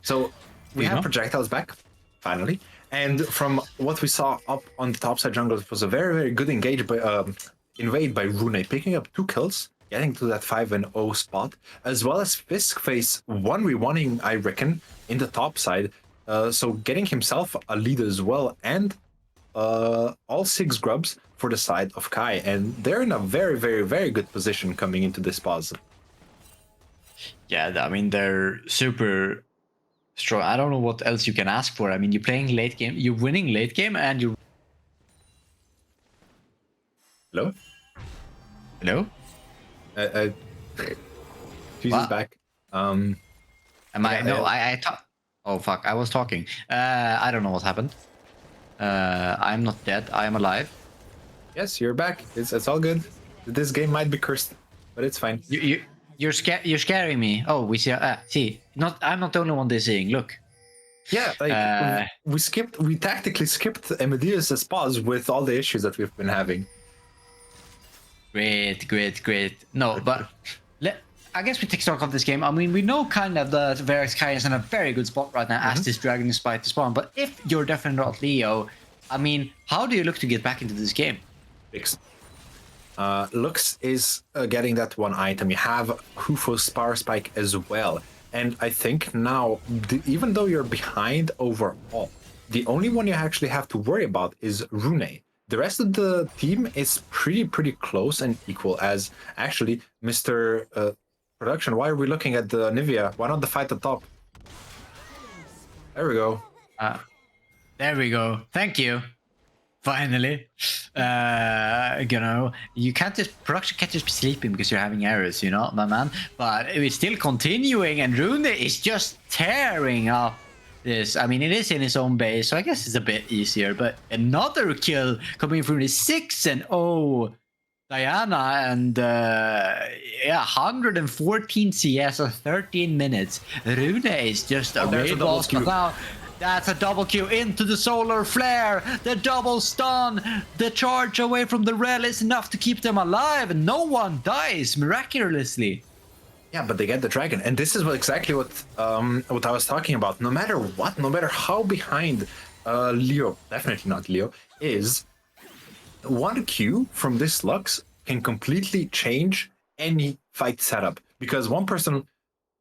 So we have projectiles back, finally. And from what we saw up on the top side jungle, it was a very, very good invade by Rune, picking up 2 kills, getting to that 5-0 spot, as well as Fiskface 1v1ing, I reckon, in the top side. So getting himself a lead as well, and all 6 grubs for the side of Kai. And they're in a very, very, very good position coming into this pause. Yeah, I mean, they're super strong. I don't know what else you can ask for. I mean, you're playing late game, you're winning late game, and you're... Hello? Hello? She's back. Am I? No, I thought... Oh, fuck, I was talking. I don't know what happened. I'm not dead, I am alive. Yes, you're back. It's all good. This game might be cursed, but it's fine. You're scaring me. Oh, we see. See, I'm not the only one they're seeing. Look. Yeah, like we tactically skipped Amadeus' pause with all the issues that we've been having. Great. No, but I guess we take stock of this game. I mean, we know kind of that Verax Kai is in a very good spot right now as this dragon is by to spawn. But if you're definitely not Leo, I mean, how do you look to get back into this game? Fix. Lux is getting that one item. You have Hufo's Power Spike as well. And I think now, even though you're behind overall, the only one you actually have to worry about is Rune. The rest of the team is pretty close and equal, as actually Mr. Production, why are we looking at the Nivea? Why not the fight at the top? There we go. There we go. Thank you. Finally. You know, production can't just be sleeping because you're having errors, you know, my man. But it's still continuing, and Rune is just tearing up this. I mean, it is in his own base, so I guess it's a bit easier. But another kill coming from the 6-0 Diana, and yeah, 114 CS in 13 minutes. Rune is just a raid boss, but now that's a double Q into the solar flare. The double stun, the charge away from the rel is enough to keep them alive. No one dies miraculously. Yeah, but they get the dragon, and this is exactly what I was talking about. No matter what, no matter how behind Leo, definitely not Leo, is, one Q from this Lux can completely change any fight setup. Because one person,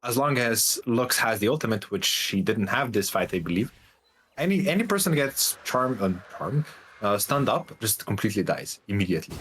as long as Lux has the ultimate, which she didn't have this fight, I believe, any person gets stunned up, just completely dies immediately.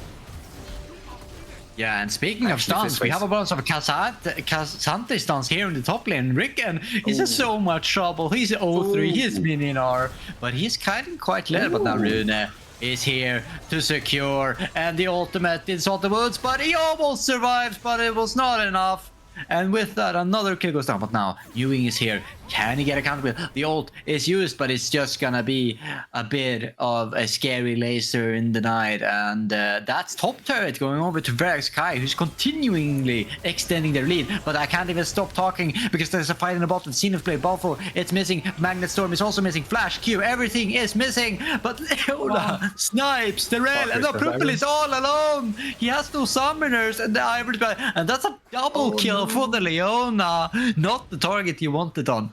Yeah, and speaking of stuns, we have a bunch of Casante stuns here in the top lane. Ricken, he's in so much trouble. He's 0-3, he's minion R, but he's kind of quite led. But now Rune is here to secure, and the ultimate in Salt the Woods, but he almost survives, but it was not enough. And with that, another kill goes down. But now Ewing is here. Can he get a counter? The ult is used, but it's just gonna be a bit of a scary laser in the night. And that's top turret going over to Verax Kai, who's continually extending their lead. But I can't even stop talking because there's a fight in the bottom. Zenith Blade, Buffalo, it's missing. Magnet Storm is also missing. Flash Q, everything is missing. But Leona snipes the rail, and the Purple is all alone. He has no summoners, and the Ivory, and that's a double kill for the Leona. Not the target you wanted on.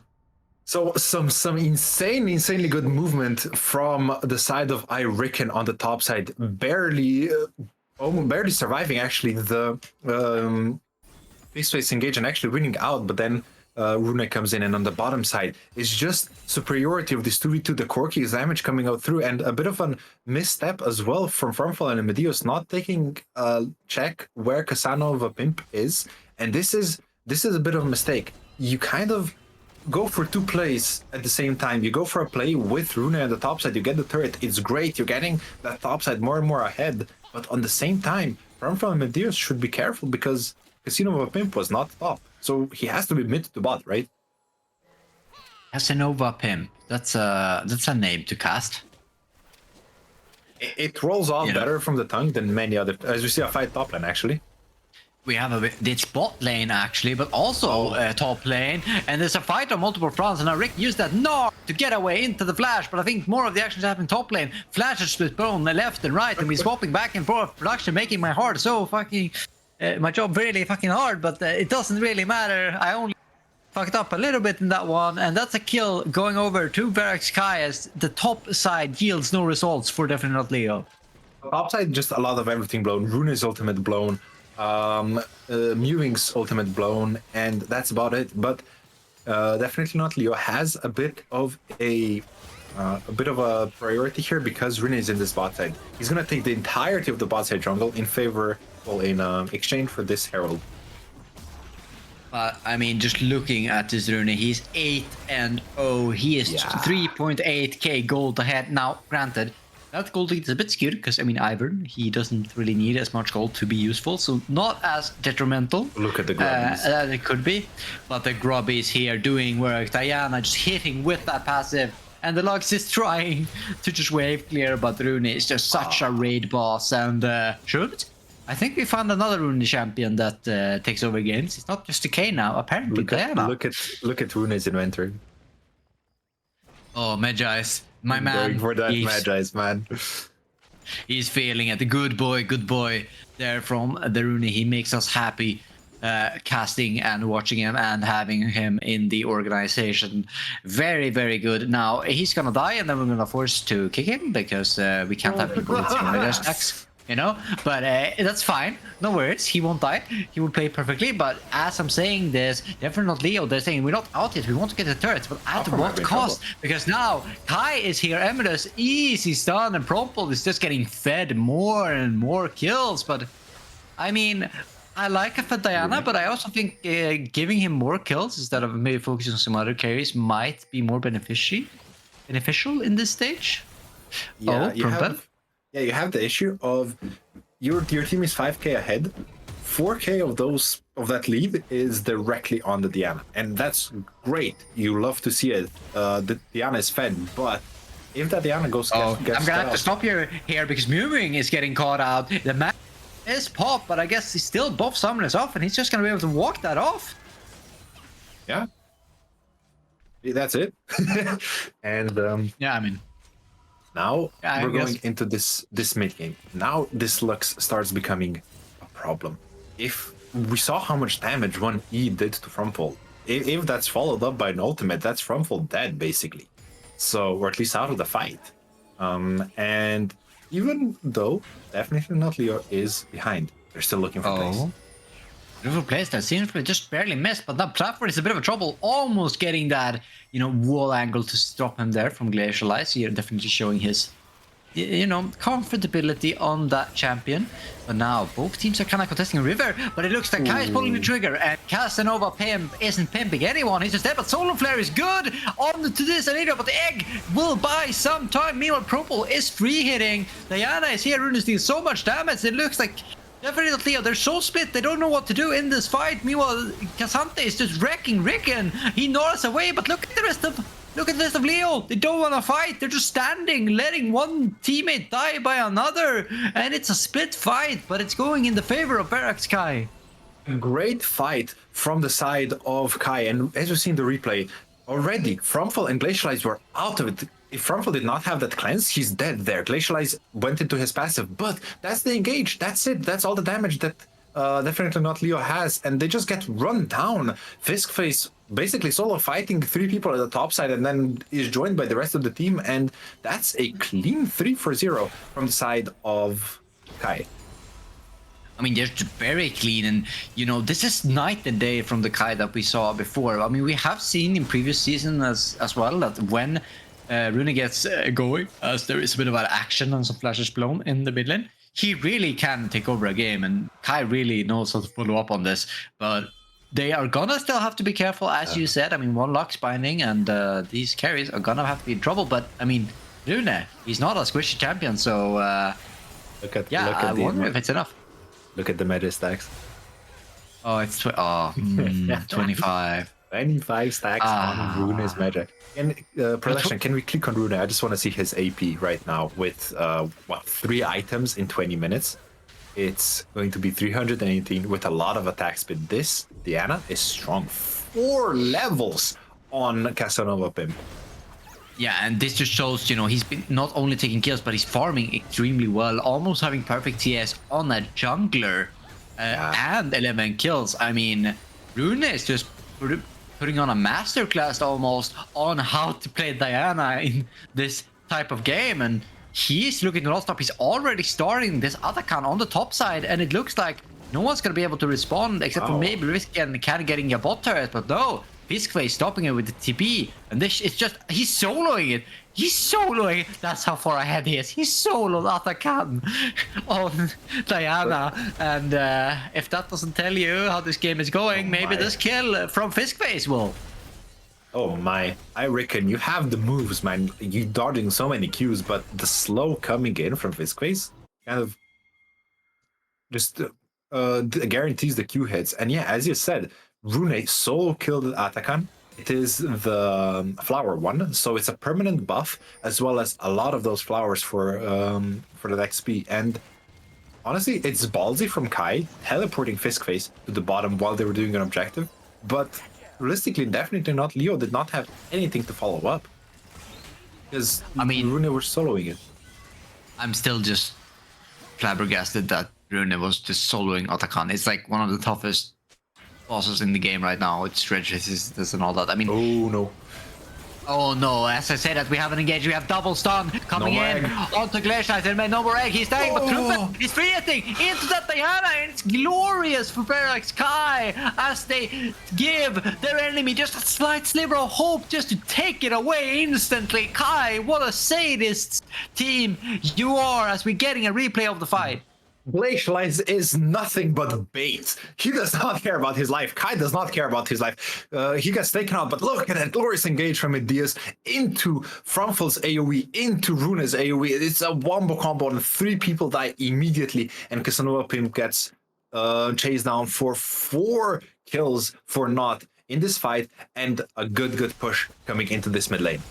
So some insanely good movement from the side of Iriken on the top side, barely surviving actually the face-to-face engage and actually winning out. But then Rune comes in, and on the bottom side is just superiority of this 2v2. The Corky's damage coming out through, and a bit of a misstep as well from Farmfall and Amadeus not taking a check where Casanova Pimp is. And this is this is a bit of a mistake. You kind of go for 2 plays at the same time. You go for a play with Rune on the top side, you get the turret, it's great, you're getting that top side more and more ahead, but on the same time, From Medeiros should be careful because Casino of a Pimp was not top, so he has to be mid to bot, right? Casanova Pimp, that's a name to cast. It rolls off better from the tongue than many other, as we see a fight top lane actually. We have it's bot lane actually, but also top lane, and there's a fight on multiple fronts. And now Rick used that Gnar to get away into the flash, but I think more of the actions happen top lane. Flash is split bone left and right, and we're swapping back and forth. Production making my heart so fucking my job really fucking hard, but it doesn't really matter. I only fucked up a little bit in that one, and that's a kill going over to Verax Kai as the top side yields no results for definitely not Leo. Top side, just a lot of everything blown. Rune's ultimate blown. Mewing's ultimate blown, and that's about it. But definitely not Leo has a bit of a priority here because Rune is in this bot side. He's gonna take the entirety of the bot side jungle in favor, well, in exchange for this Herald. I mean, just looking at this Rune, he's 8-0. He is 3.8k gold ahead. Now, granted, that gold lead is a bit skewed because, I mean, Ivern, he doesn't really need as much gold to be useful, so not as detrimental. Look at the grubbies. As it could be. But the grubbies here doing work. Diana just hitting with that passive. And the Lux is trying to just wave clear, but Rune is just such a raid boss. And Shrooms, I think we found another Rune champion that takes over games. It's not just a K now, apparently Diana. Look at Rune's inventory. Oh, Majorcheese. My man. Going for that Majorcheese, man. He's feeling it. Good boy there from the Rune. He makes us happy casting and watching him and having him in the organization. Very, very good. Now, he's gonna die and then we're gonna force to kick him because we can't have people with similar stacks. You know, but that's fine. No worries. He won't die. He will play perfectly. But as I'm saying this, definitely not Leo. They're saying we're not out yet. We want to get the turrets, but at what cost? Because now Kai is here. Emidus easy stun, and Prompol is just getting fed more and more kills. But I mean, I like it for Diana, but I also think giving him more kills instead of maybe focusing on some other carries might be more beneficial in this stage. Yeah, you have the issue of your team is 5k ahead. 4k of that lead is directly on the Diana, and that's great. You love to see it. The Diana is fed, but if that Diana gets I'm gonna have to stop here because Mewing is getting caught out. The man is pop, but I guess he's still buff summoners off, and he's just gonna be able to walk that off. Yeah, that's it. And yeah, I mean. Now we're going into this mid game. Now this Lux starts becoming a problem. If we saw how much damage one E did to Frumfall, if that's followed up by an ultimate, that's Frumfall dead basically. So, or at least out of the fight. And even though definitely not Leo is behind, they're still looking for plays. Beautiful place that seems to just barely missed, but that platform is a bit of a trouble, almost getting that, wall angle to stop him there from Glacial Ice. Here, definitely showing his, comfortability on that champion. But now both teams are kind of contesting a river, but it looks like Kai is pulling the trigger, and Casanova Pimp isn't pimping anyone. He's just dead, but Solar Flare is good on to this Anita, but the egg will buy some time. Meanwhile, Propol is free hitting. Diana is here, Rune is doing so much damage. It looks like definitely Leo, they're so split, they don't know what to do in this fight. Meanwhile, Casante is just wrecking Rickon. He gnaws away, but look at the rest of Leo. They don't want to fight. They're just standing, letting one teammate die by another. And it's a split fight, but it's going in the favor of Verax Kai. Great fight from the side of Kai. And as you see in the replay, already Frumfall and Glacial Ice were out of it. If Frumfall did not have that cleanse, he's dead there. Glacial Ice went into his passive, but that's the engage. That's it. That's all the damage that definitely not Leo has. And they just get run down. Fiskface basically solo fighting 3 people at the top side and then is joined by the rest of the team. And that's a clean 3-0 from the side of Kai. I mean, they're very clean, and this is night and day from the Kai that we saw before. I mean, we have seen in previous season as well that when Rune gets going, as there is a bit of an action and some flashes blown in the mid lane, he really can take over a game, and Kai really knows how to follow up on this. But they are gonna still have to be careful, as you said. I mean, one Lux binding and these carries are gonna have to be in trouble. But I mean, Rune, he's not a squishy champion, so Look at I wonder if it's enough. Look at the meta stacks. Oh, it's 25. 25 stacks on Rune's magic. And production, can we click on Rune? I just want to see his AP right now with 3 items in 20 minutes. It's going to be 318 with a lot of attack speed. This Diana is strong. 4 levels on Casanova Pimp. Yeah, and this just shows, he's been not only taking kills, but he's farming extremely well, almost having perfect TS on a jungler and 11 kills. I mean, Rune is just putting on a masterclass almost on how to play Diana in this type of game, and he's looking to non-stop. He's already starting this Atakan on the top side, and it looks like no one's gonna be able to respond except for maybe Risk and Can getting a bot turret, but no, Fiskface stopping it with the TP, and this is just, he's soloing it. He's soloing. That's how far ahead he is. He's soloed Atakan on Diana, and if that doesn't tell you how this game is going, maybe this kill from Fiskface will. Oh my, I reckon you have the moves, man. You dodging so many Qs, but the slow coming in from Fiskface kind of just guarantees the Q hits. And yeah, as you said, Rune solo killed Atakan. It is the flower one, so it's a permanent buff, as well as a lot of those flowers for the XP. And honestly, it's ballsy from Kai teleporting Fiskface to the bottom while they were doing an objective, but realistically, definitely not. Leo did not have anything to follow up, because Rune was soloing it. I'm still just flabbergasted that Rune was just soloing Atakan. It's like one of the toughest bosses in the game right now. It's stretch resistance and all that. I mean, oh no, as I said that we haven't engaged, we have double stun coming in onto Glacier, and no more egg, he's dying, but Trumpet is free hitting into that Diana, and it's glorious for Verax Kai as they give their enemy just a slight sliver of hope just to take it away instantly. Kai, what a sadist team you are, as we're getting a replay of the fight. Glacialize is nothing but bait. He does not care about his life. Kai does not care about his life. He gets taken out, but look at that glorious engage from Diaz into Frumfel's AoE, into Rune's AoE. It's a wombo combo, and 3 people die immediately, and Casanova Pimp gets chased down for 4 kills for naught in this fight, and a good push coming into this mid lane.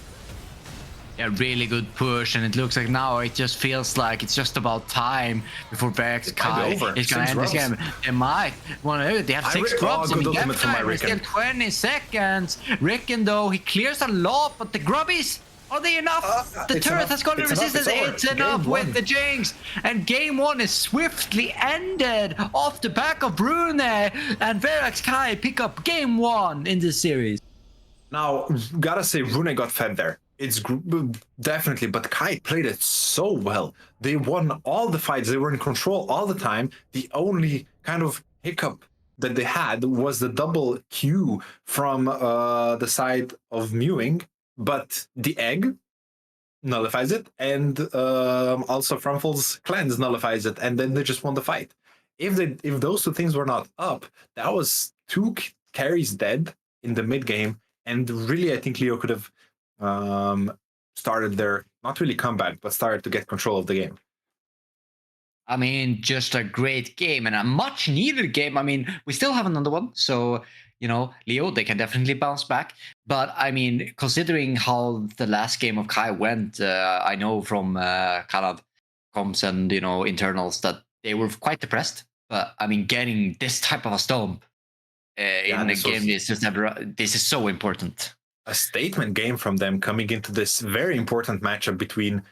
A really good push, and it looks like now it just feels like it's just about time before Verax Kai is gonna end this game. They might want to. They have 6 grubs. It's still 20 seconds. Ricken though, he clears a lot, but the grubbies, are they enough? The turret has got the resistance. It's enough with the Jinx, and game 1 is swiftly ended off the back of Rune, and Verax Kai pick up game 1 in this series. Now, gotta say, Rune got fed there. It's definitely, but Kai played it so well. They won all the fights. They were in control all the time. The only kind of hiccup that they had was the double Q from the side of Mewing, but the egg nullifies it, and also Frumfel's cleanse nullifies it, and then they just won the fight. If those 2 things were not up, that was 2 carries dead in the mid game, and really, I think Leo could have started their, not really comeback, but started to get control of the game. I mean, just a great game and a much needed game. I mean, we still have another one, so Leo, they can definitely bounce back. But I mean, considering how the last game of Kai went, I know from kind of comms and internals that they were quite depressed. But I mean, getting this type of a stomp in a game is just this is so important. A statement game from them coming into this very important matchup between,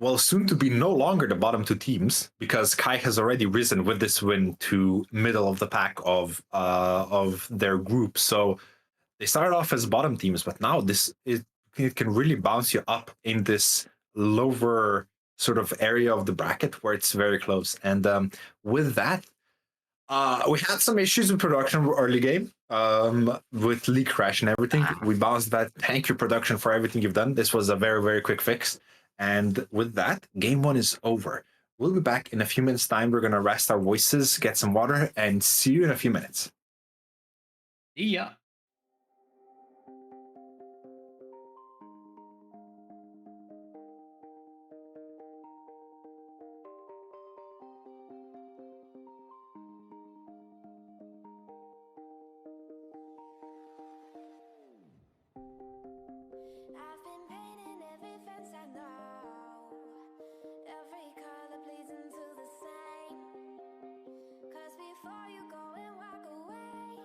well, soon to be no longer the bottom 2 teams, because Kai has already risen with this win to middle of the pack of their group. So they started off as bottom teams, but now it can really bounce you up in this lower sort of area of the bracket where it's very close. And with that, we had some issues with production early game, with leak crash and everything. We bounced that. Thank you, production, for everything you've done. This was a very, very quick fix. And with that, game 1 is over. We'll be back in a few minutes' time. We're going to rest our voices, get some water, and see you in a few minutes. See ya. I've been painting every fence I know, every color bleeds into the same. 'Cause before you go and walk away,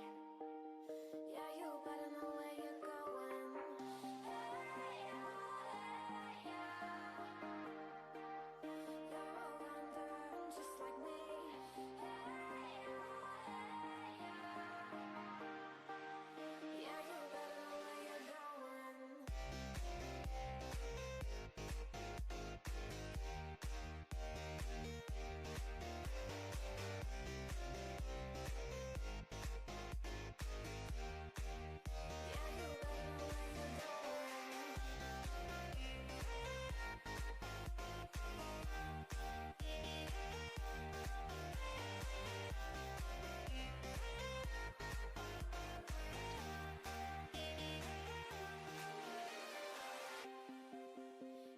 yeah, you better know where you're going. Hey, yeah, you're a wanderer just like me. Hey, yeah, you better know where you're going.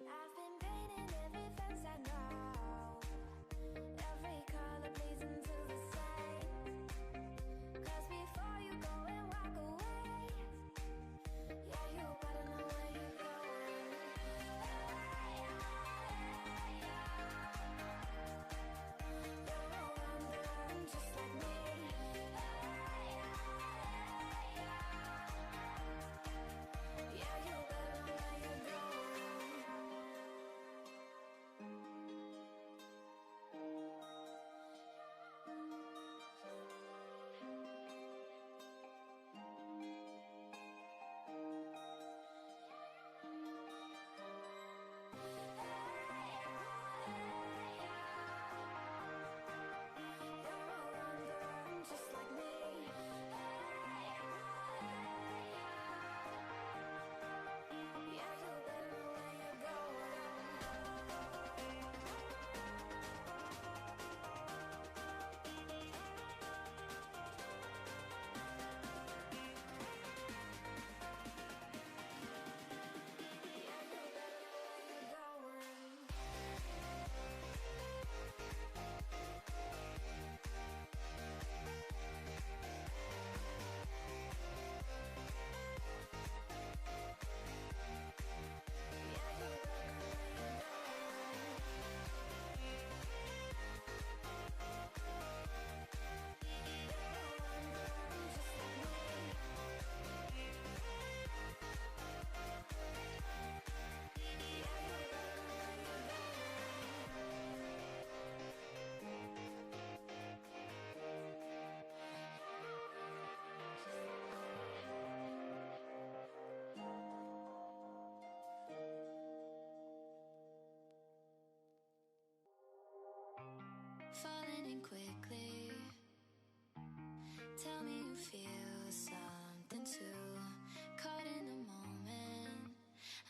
I've been painting every fence I know, every color bleeds into the same. 'Cause before you go and walk away, yeah, you better know where you're going. Hey, you're a wanderer just like me. Hey, yeah, you better know where you're going. Just like me. Yeah, you better know where you're falling in quickly. Tell me you feel something too. Caught in the moment,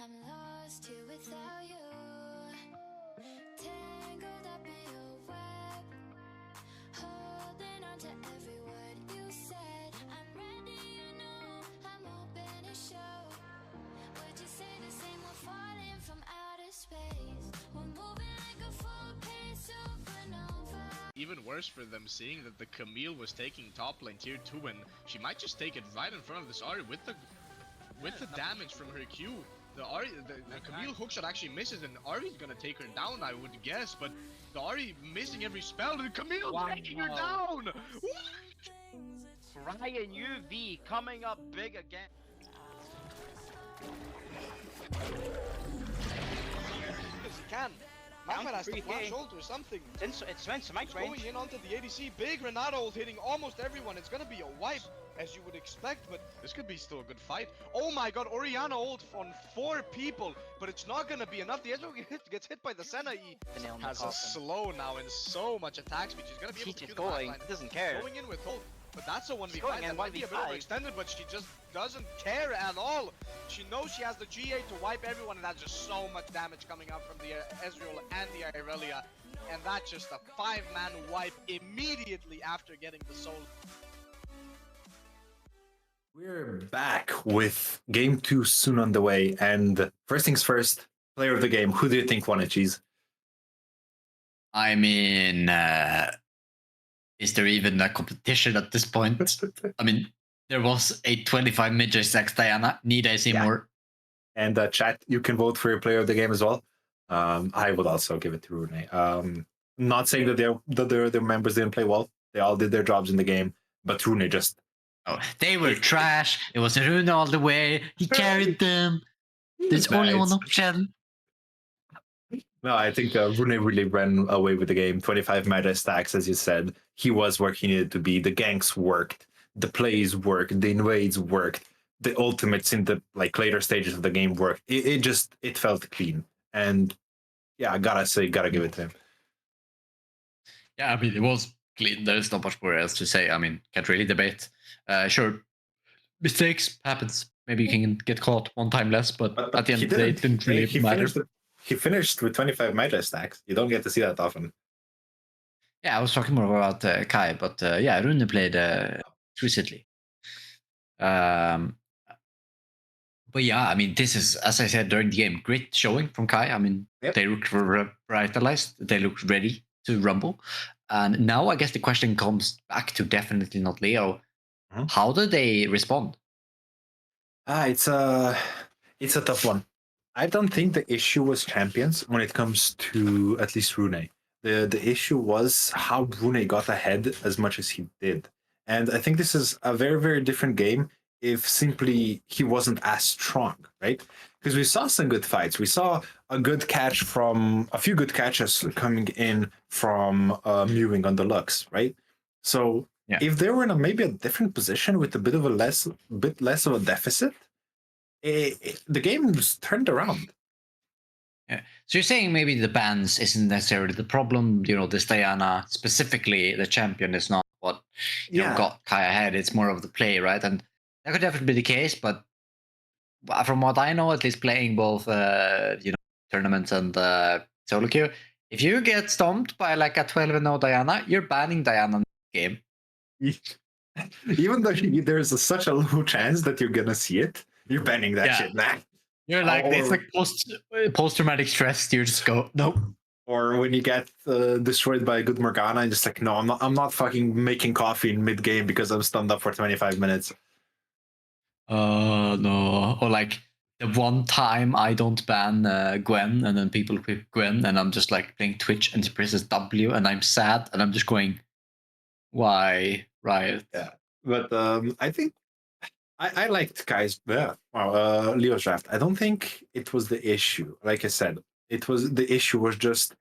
I'm lost here without you. Tangled up in your web, holding on to every word you said. I'm ready, you know, I'm open to show. Would you say the same? We're falling from outer space. We're moving like a full-paced supernova. Even worse for them seeing that the Camille was taking top lane tier 2 and she might just take it right in front of this Ahri with the damage from her Q. The Camille hookshot actually misses and Ahri's gonna take her down, I would guess, but the Ahri missing every spell and Camille taking her down! What? Ryan UV coming up big again. Yes, he can. Magma has to flash ult or something. It's Sven's might Going in onto the ADC. Big Renato ult hitting almost everyone. It's gonna be a wipe, as you would expect, but this could be still a good fight. Oh my god, Orianna ult on 4 people, but it's not gonna be enough. The Ezreal gets hit by the Senna. He has a slow now and so much attack speed. She's gonna be able to keep going. He doesn't care. Going in with ult. But that's a 1v5. Going That in might be a bit 1v5. overextended, but she just doesn't care at all. She knows she has the GA to wipe everyone, and that's just so much damage coming out from the Ezreal and the Irelia. And that's just a 5-man wipe immediately after getting the soul. We're back with game 2 soon on the way. And first things first, player of the game. Who do you think won it, Cheese? I mean, is there even a competition at this point? I mean, there was a 25 mid-range Sex Diana. Need I see more? And chat, you can vote for your player of the game as well. I would also give it to Rune. Not saying that the members didn't play well. They all did their jobs in the game. But Rune just... Oh, they were trash. It was Rune all the way. He carried them. There's only one option. No, I think Rune really ran away with the game. 25 meta stacks, as you said. He was where he needed to be. The ganks worked. The plays worked. The invades worked. The ultimates in the later stages of the game worked. It felt clean. And yeah, I gotta give it to him. Yeah, I mean, it was clean. There's not much more else to say. I mean, can't really debate. Sure, mistakes happens. Maybe you can get caught one time less, but at the end of the day, it didn't really matter. He finished with 25 meta stacks. You don't get to see that often. Yeah, I was talking more about Kai, but yeah, Rune played exquisitely. But yeah, I mean, this is, as I said during the game, great showing from Kai. I mean, they looked revitalized. They looked ready to rumble. And now I guess the question comes back to definitely not Leo. How do they respond? It's a tough one. I don't think the issue was champions when it comes to at least Rune. The issue was how Rune got ahead as much as he did. And I think this is a very, very different game if simply he wasn't as strong, right? Because we saw some good fights. We saw a few good catches coming in from Mewing on the Lux, right? So if they were in maybe a different position with a bit less of a deficit, the game's turned around. Yeah. So you're saying maybe the bans isn't necessarily the problem. You know, this Diana specifically, the champion, is not what got Kai ahead. It's more of the play, right? And that could definitely be the case. But from what I know, at least playing both, tournaments and solo queue, if you get stomped by like a 12-0 Diana, you're banning Diana in the game. Even though there's such a low chance that you're gonna see it, you're banning that shit. Nah. You're like, it's like post-traumatic stress. You just go, nope. Or when you get destroyed by a good Morgana, and just like, no, I'm not fucking making coffee in mid game because I'm stunned up for 25 minutes. No. Or like the one time I don't ban Gwen, and then people pick Gwen, and I'm just like playing Twitch, and he presses W, and I'm sad, and I'm just going, why, Riot? Yeah, but I think I liked Leo's draft. I don't think it was the issue. Like I said, the issue was just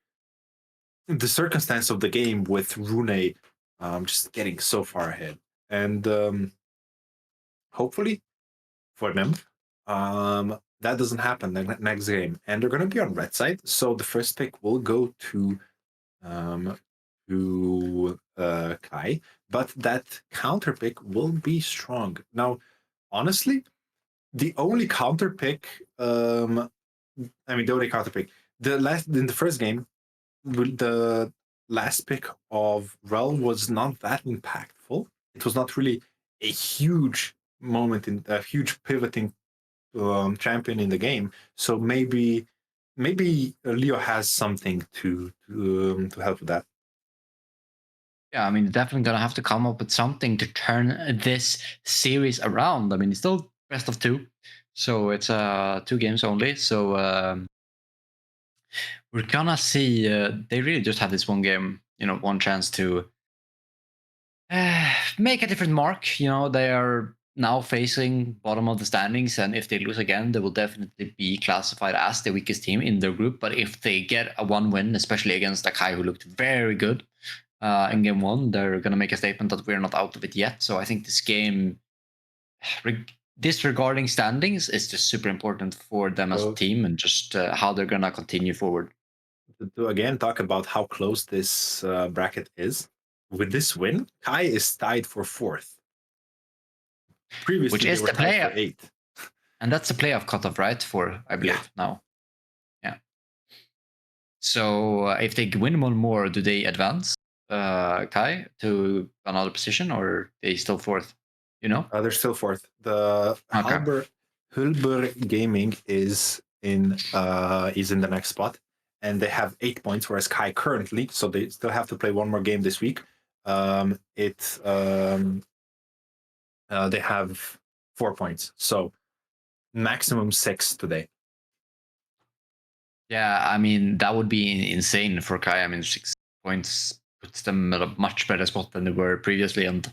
the circumstance of the game with Rune just getting so far ahead. And hopefully for them, that doesn't happen the next game. And they're going to be on red side. So the first pick will go to Kai, but that counter pick will be strong. Now, honestly, the only counter pick, in the first game, the last pick of Rel was not that impactful. It was not really a huge moment a huge pivoting champion in the game. So maybe Leo has something to help with that. Yeah, I mean, definitely gonna have to come up with something to turn this series around. I mean, it's still best of 2, so it's 2 games only. So we're gonna see. They really just have this one game, one chance to make a different mark. They are now facing bottom of the standings, and if they lose again, they will definitely be classified as the weakest team in their group. But if they get a 1 win, especially against Akai, who looked very good in game 1, they're going to make a statement that we're not out of it yet. So I think this game, disregarding standings, is just super important for them as a team, and just how they're going to continue forward. To again talk about how close this bracket is, with this win, Kai is tied for 4th. Previously, which is they were the tied for 8th. And that's the playoff cutoff, right? For, I believe, now. Yeah. So if they win 1 more, do they advance Kai to another position, or are they still 4th? you know? They're still fourth. The Okay. Hulber Gaming is in the next spot, and they have 8 points, whereas Kai currently, so they still have to play one more game this week. They have 4 points, so maximum 6 today. Yeah, I mean, that would be insane for Kai. I mean, 6 points puts them at a much better spot than they were previously. And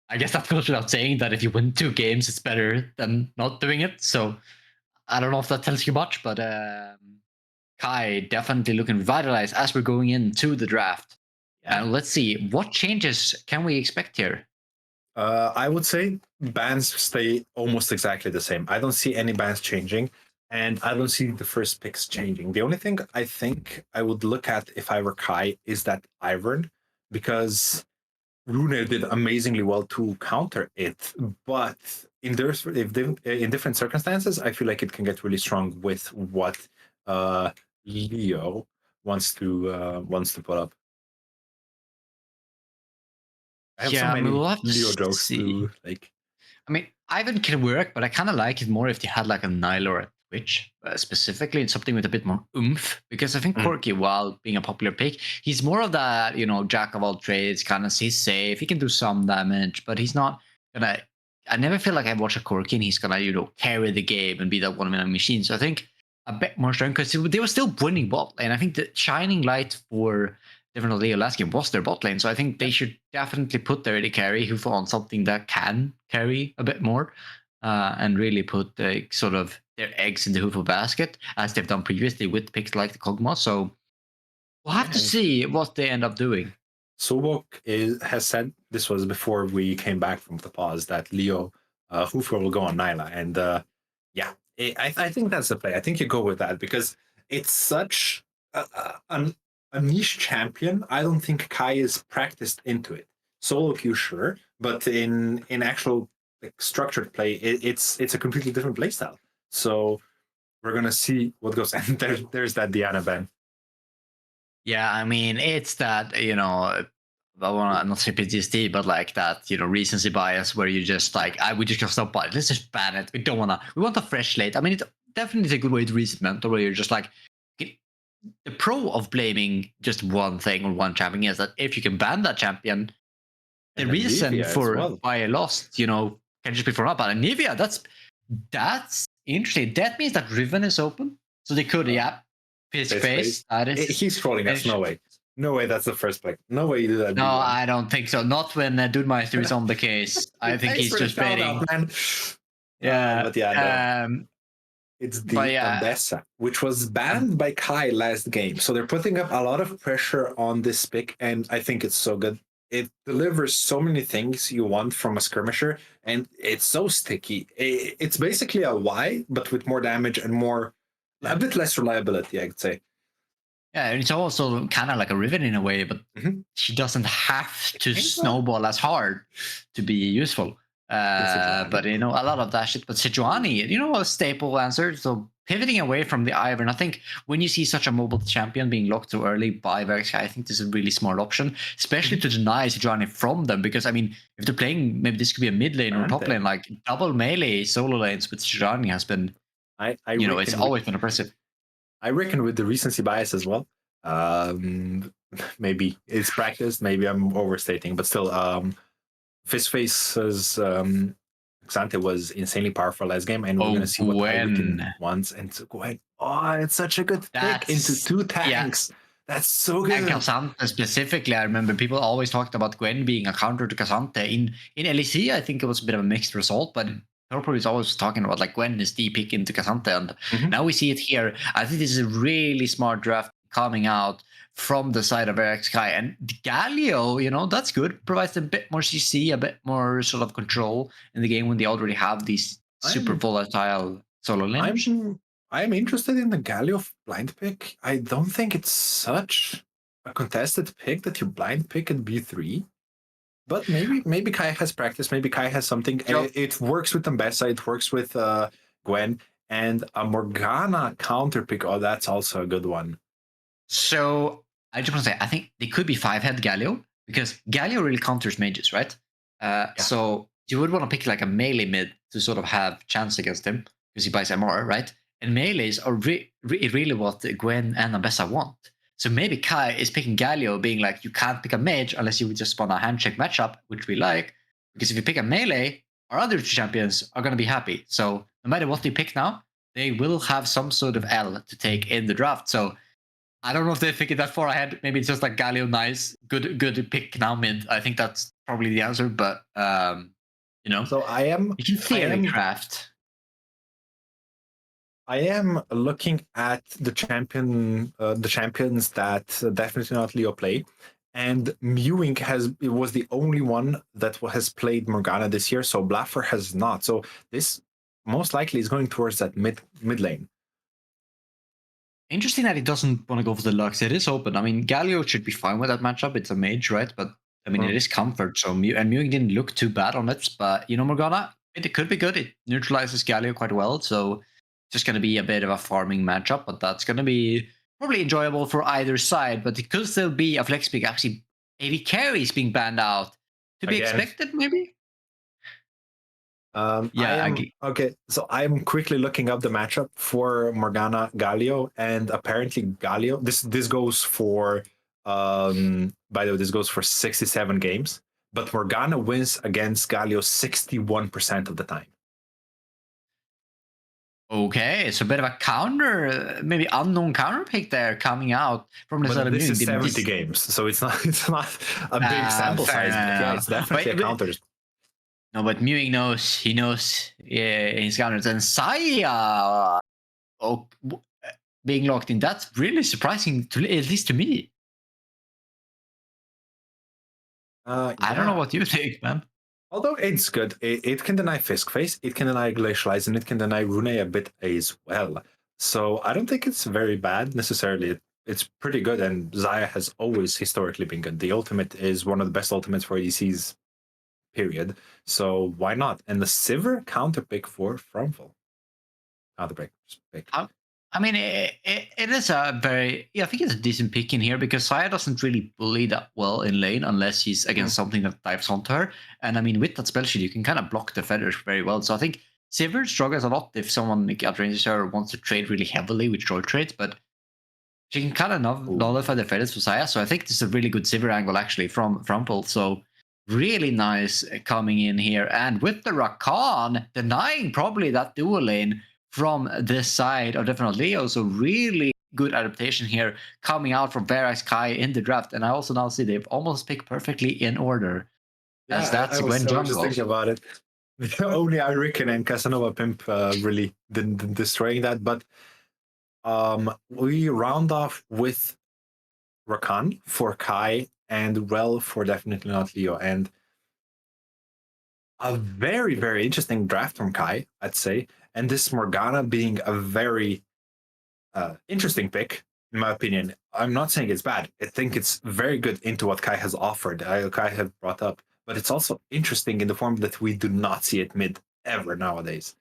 I guess that goes without saying that if you win 2 games, it's better than not doing it. So I don't know if that tells you much, but Kai definitely looking revitalized as we're going into the draft. Yeah. And let's see, what changes can we expect here? I would say bans stay almost exactly the same. I don't see any bans changing, and I don't see the first picks changing. The only thing I think I would look at if I were Kai is that Ivern, because Rune did amazingly well to counter it, but in different circumstances, I feel like it can get really strong with what Leo wants to put up. I have so many Leo jokes to like. I mean, Ivan can work, but I kind of like it more if they had like a Nile or a Twitch, specifically, and something with a bit more oomph. Because I think Corky, while being a popular pick, he's more of that, jack of all trades, kind of he's safe. He can do some damage, but he's not gonna. I never feel like I watch a Corky and he's gonna, carry the game and be that one-man machine. So I think a bit more strong because they were still winning bot lane. I think the shining light for different Leo last game was their bot lane. So I think they should definitely put their AD carry Hufo on something that can carry a bit more and really put sort of their eggs in the Hufo basket as they've done previously with picks like the Kog'Maw. So we'll have to see what they end up doing. Sobok has said, this was before we came back from the pause, that Leo Hufo will go on Nyla. And I think that's the play. I think you go with that because it's such a niche champion. I don't think Kai is practiced into it. Solo queue, sure, but in actual structured play, it's a completely different playstyle. So we're gonna see what goes. And there's that Diana ban. Yeah, I mean, it's that, I want to not say PTSD, but like that, recency bias where you just like, we just stop by. Let's just ban it. We want a fresh slate. I mean, it definitely is a good way to reset mental where you're just like, the pro of blaming just one thing or one champion is that if you can ban that champion, the reason for why I lost, can just be for not ban. And Nivea, that's interesting. That means that Riven is open. So they could, face. He's trolling us. No way. No way that's the first pick. No way you do that. No, I don't think so. Not when Dudemeister is on the case. I think he's just baiting. Yeah. But yeah, no. It's the Ambessa, which was banned by Kai last game. So they're putting up a lot of pressure on this pick, and I think it's so good. It delivers so many things you want from a skirmisher, and it's so sticky. It's basically a Y, but with more damage and a bit less reliability, I'd say. Yeah, and it's also kind of like a Riven in a way, but she doesn't have to snowball as hard to be useful. But a lot of that shit. But Sejuani, a staple answer. So pivoting away from the Ivern, I think when you see such a mobile champion being locked too early by Verax, I think this is a really smart option, especially to deny Sejuani from them. Because I mean, if they're playing, maybe this could be a mid lane or top lane, like double melee solo lanes with Sejuani has been. It's always been impressive. I reckon with the recency bias as well. Maybe it's practiced. Maybe I'm overstating, but still, Fistface's Xante was insanely powerful last game, and we're going to see what Gwen wants. And Gwen, it's such a good pick into 2 tanks. Yeah. That's so good. And Cassante specifically, I remember people always talked about Gwen being a counter to Cassante. In LEC, I think it was a bit of a mixed result, but Purple is always talking about like Gwen is the pick into Cassante, and now we see it here. I think this is a really smart draft coming out from the side of Verax Kai. And Galio, that's good. Provides a bit more CC, a bit more sort of control in the game when they already have these super volatile solo lanes. I'm interested in the Galio blind pick. I don't think it's such a contested pick that you blind pick at B3. But maybe Kai has practice. Maybe Kai has something. It works with Ambessa. It works with Gwen. And a Morgana counter pick. Oh, that's also a good one. So I just want to say, I think they could be 5-head Galio because Galio really counters mages, right? So you would want to pick like a melee mid to sort of have chance against him because he buys MR, right? And melees are really what Gwen and Ambessa want. So maybe Kai is picking Galio, being like, you can't pick a mage unless you would just spawn a handshake matchup, which we like. Because if you pick a melee, our other two champions are going to be happy. So no matter what they pick now, they will have some sort of L to take in the draft. So I don't know if they figured that far ahead. Maybe it's just like Galio, nice, good pick now mid. I think that's probably the answer. But you know, So you can theory craft. I am looking at the champions that definitely not Leo play, and Mewing was the only one that has played Morgana this year. So Blaffer has not. So this most likely is going towards that mid lane. Interesting that he doesn't want to go for the Lux. It is open. I mean, Galio should be fine with that matchup. It's a mage, right? But I mean, it is comfort. So Mewing didn't look too bad on it. But you know, Morgana, it could be good. It neutralizes Galio quite well. So it's just going to be a bit of a farming matchup. But that's going to be probably enjoyable for either side. But it could still be a flex pick. Actually, AD carries being banned out. To be expected, maybe? Okay, so I'm quickly looking up the matchup for Morgana Galio, and apparently Galio. This goes for by the way, this goes for 67 games, but Morgana wins against Galio 61% of the time. Okay, it's a bit of a counter, maybe unknown counter pick there coming out from the side of This Mewing. is 70 games, so it's not a big sample size. But yeah, it's definitely a counter. No, but Mewing knows. He knows his counters. And Saya being locked in, that's really surprising, at least to me. I don't know what you think, man. Although it's good. It can deny Fisk Face, it can deny Glacialize, and it can deny Rune a bit as well. So I don't think it's very bad necessarily. It's pretty good, and Xayah has always historically been good. The ultimate is one of the best ultimates for ADCs, period. So why not? And the Sivir counter pick for Fromful. Counter pick. I mean, it is a very, I think it's a decent pick in here because Saya doesn't really bully that well in lane unless he's against something that dives onto her. And I mean, with that spell sheet, you can kind of block the feathers very well. So I think Sivir struggles a lot if someone outranges her or wants to trade really heavily with short trades, but she can kind of nullify the feathers for Saya. So I think this is a really good Sivir angle actually from Fromful. So really nice coming in here. And with the Rakan denying probably that dual lane from this side of definitely Leo. So really good adaptation here coming out from Verax Kai in the draft. And I also now see they've almost picked perfectly in order. Yeah, as that's I was Gwen just thinking about it. Only Iriken and Casanova Pimp really didn't destroying that. But we round off with Rakan for Kai and Rel for definitely not Leo. And a very, very interesting draft from Kai, I'd say. And this Morgana being a very interesting pick, in my opinion. I'm not saying it's bad. I think it's very good into what Kai has offered, Kai has brought up. But it's also interesting in the form that we do not see it mid ever nowadays.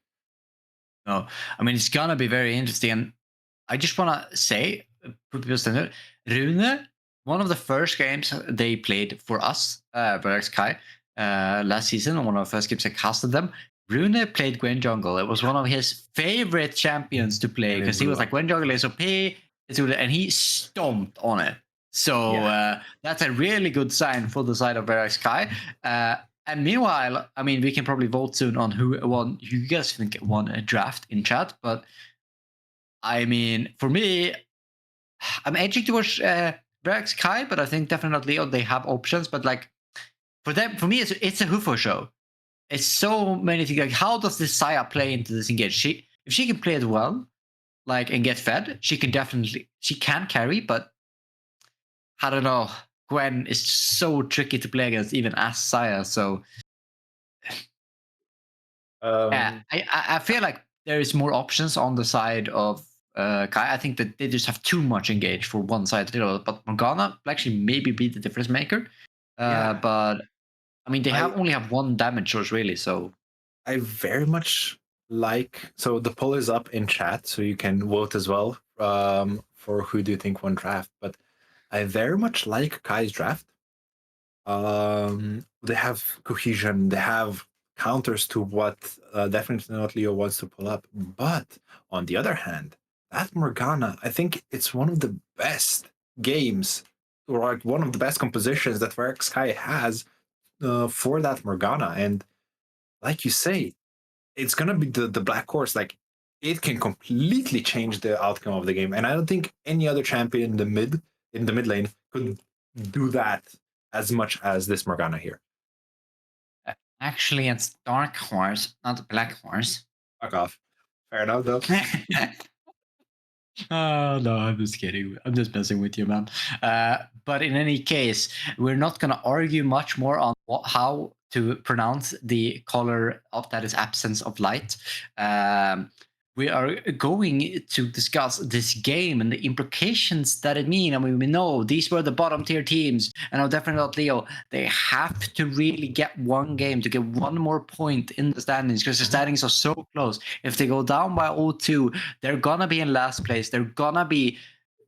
No, I mean, it's going to be very interesting. And I just want to say, Rune, one of the first games they played for us, Verax Kai, last season, one of the first games I casted them, Rune played Gwen Jungle. It was one of his favorite champions to play because he was like, Gwen Jungle is OP, and he stomped on it. So that's a really good sign for the side of Verax Kai. And meanwhile, I mean, we can probably vote soon on who you guys think won a draft in chat. But I mean, for me, I'm edging towards Verax Kai, but I think definitely they have options. But like for me, it's a Hufo show. It's so many things. Like, how does this Saya play into this engage? If she can play it well, like and get fed, she can carry. But I don't know. Gwen is so tricky to play against, even as Saya. So I feel like there is more options on the side of Kai. I think that they just have too much engage for one side. But Morgana will actually maybe be the difference maker. But I mean, they only have one damage source, really. So I very much like. So the poll is up in chat, so you can vote as well for who do you think won draft. But I very much like Kai's draft. They have cohesion. They have counters to what definitely not Leo wants to pull up. But on the other hand, that Morgana, I think it's one of the best games, or like one of the best compositions that Verax Sky has for that Morgana. And like you say, it's gonna be the black horse. Like, it can completely change the outcome of the game. And I don't think any other champion in the mid lane could do that as much as this Morgana here. Actually, it's Dark Horse, not Black Horse. Fuck off. Fair enough, though. Oh, no, I'm just kidding. I'm just messing with you, man. But in any case, we're not going to argue much more on how to pronounce the color of that is absence of light. We are going to discuss this game and the implications that it means. I mean, we know these were the bottom tier teams, and I'm definitely not Leo. They have to really get one game to get one more point in the standings, because the standings are so close. If they go down by 0-2, they're gonna be in last place. They're gonna be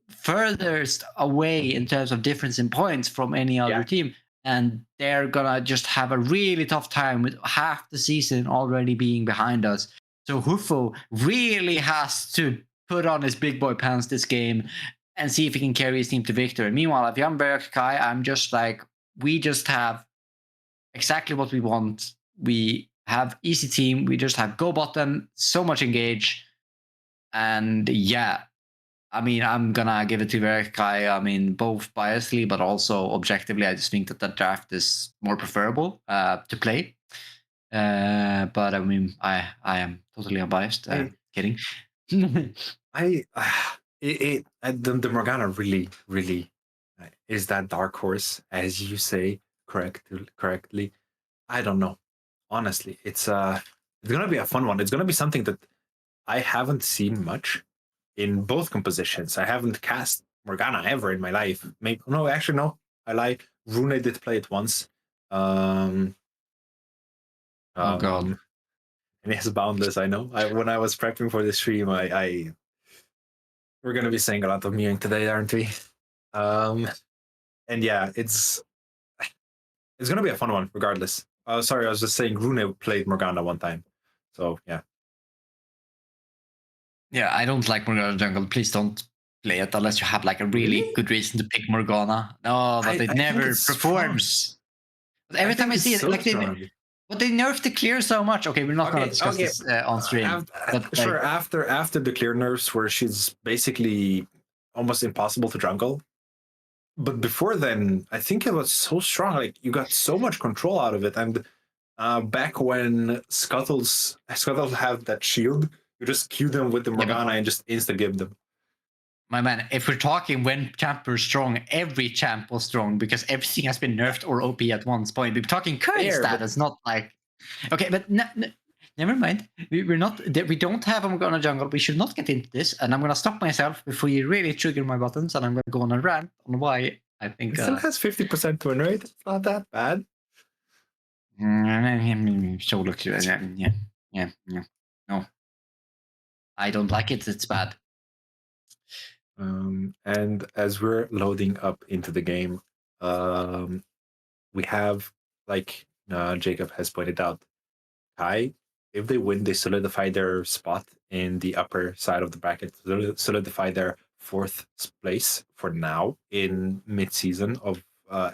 furthest away in terms of difference in points from any other team. And they're gonna just have a really tough time with half the season already being behind us. So Hufo really has to put on his big boy pants this game and see if he can carry his team to victory. Meanwhile, if I'm Verax Kai, I'm just like, we just have exactly what we want. We have easy team. We just have go button, so much engage. And yeah, I mean, I'm gonna give it to Verax Kai. I mean, both biasly, but also objectively, I just think that the draft is more preferable to play. But I mean, I am totally unbiased. Kidding. The Morgana really is that dark horse, as you say correctly. I don't know. Honestly, it's gonna be a fun one. It's gonna be something that I haven't seen much in both compositions. I haven't cast Morgana ever in my life. Maybe no, actually no. I lie. Rune did play it once. Oh god. And it's boundless. I know. When I was prepping for the stream, we're gonna be saying a lot of mewing today, aren't we? And yeah, it's gonna be a fun one, regardless. Sorry, I was just saying Rune played Morgana one time, so yeah. Yeah, I don't like Morgana jungle. Please don't play it unless you have like a really good reason to pick Morgana. No, but it never performs. But every time I see it, so like they nerfed the clear so much. Okay, we're not going to discuss this on stream. Sure, after the clear nerfs, where she's basically almost impossible to jungle. But before then, I think it was so strong. Like, you got so much control out of it. And back when Scuttles have that shield, you just queue them with the Morgana and just insta-give them. My man, if we're talking when champ were strong, every champ was strong because everything has been nerfed or OP at one point. We're talking current status, not like... Okay, but never mind. We don't have a Morgana jungle. We should not get into this, and I'm going to stop myself before you really trigger my buttons, and I'm going to go on a rant on why I think... It still has 50% win rate. It's not that bad. So look, yeah. No. I don't like it. It's bad. And as we're loading up into the game, we have, like Jacob has pointed out, Kai, if they win, they solidify their spot in the upper side of the bracket, solidify their 4th place for now in mid-season of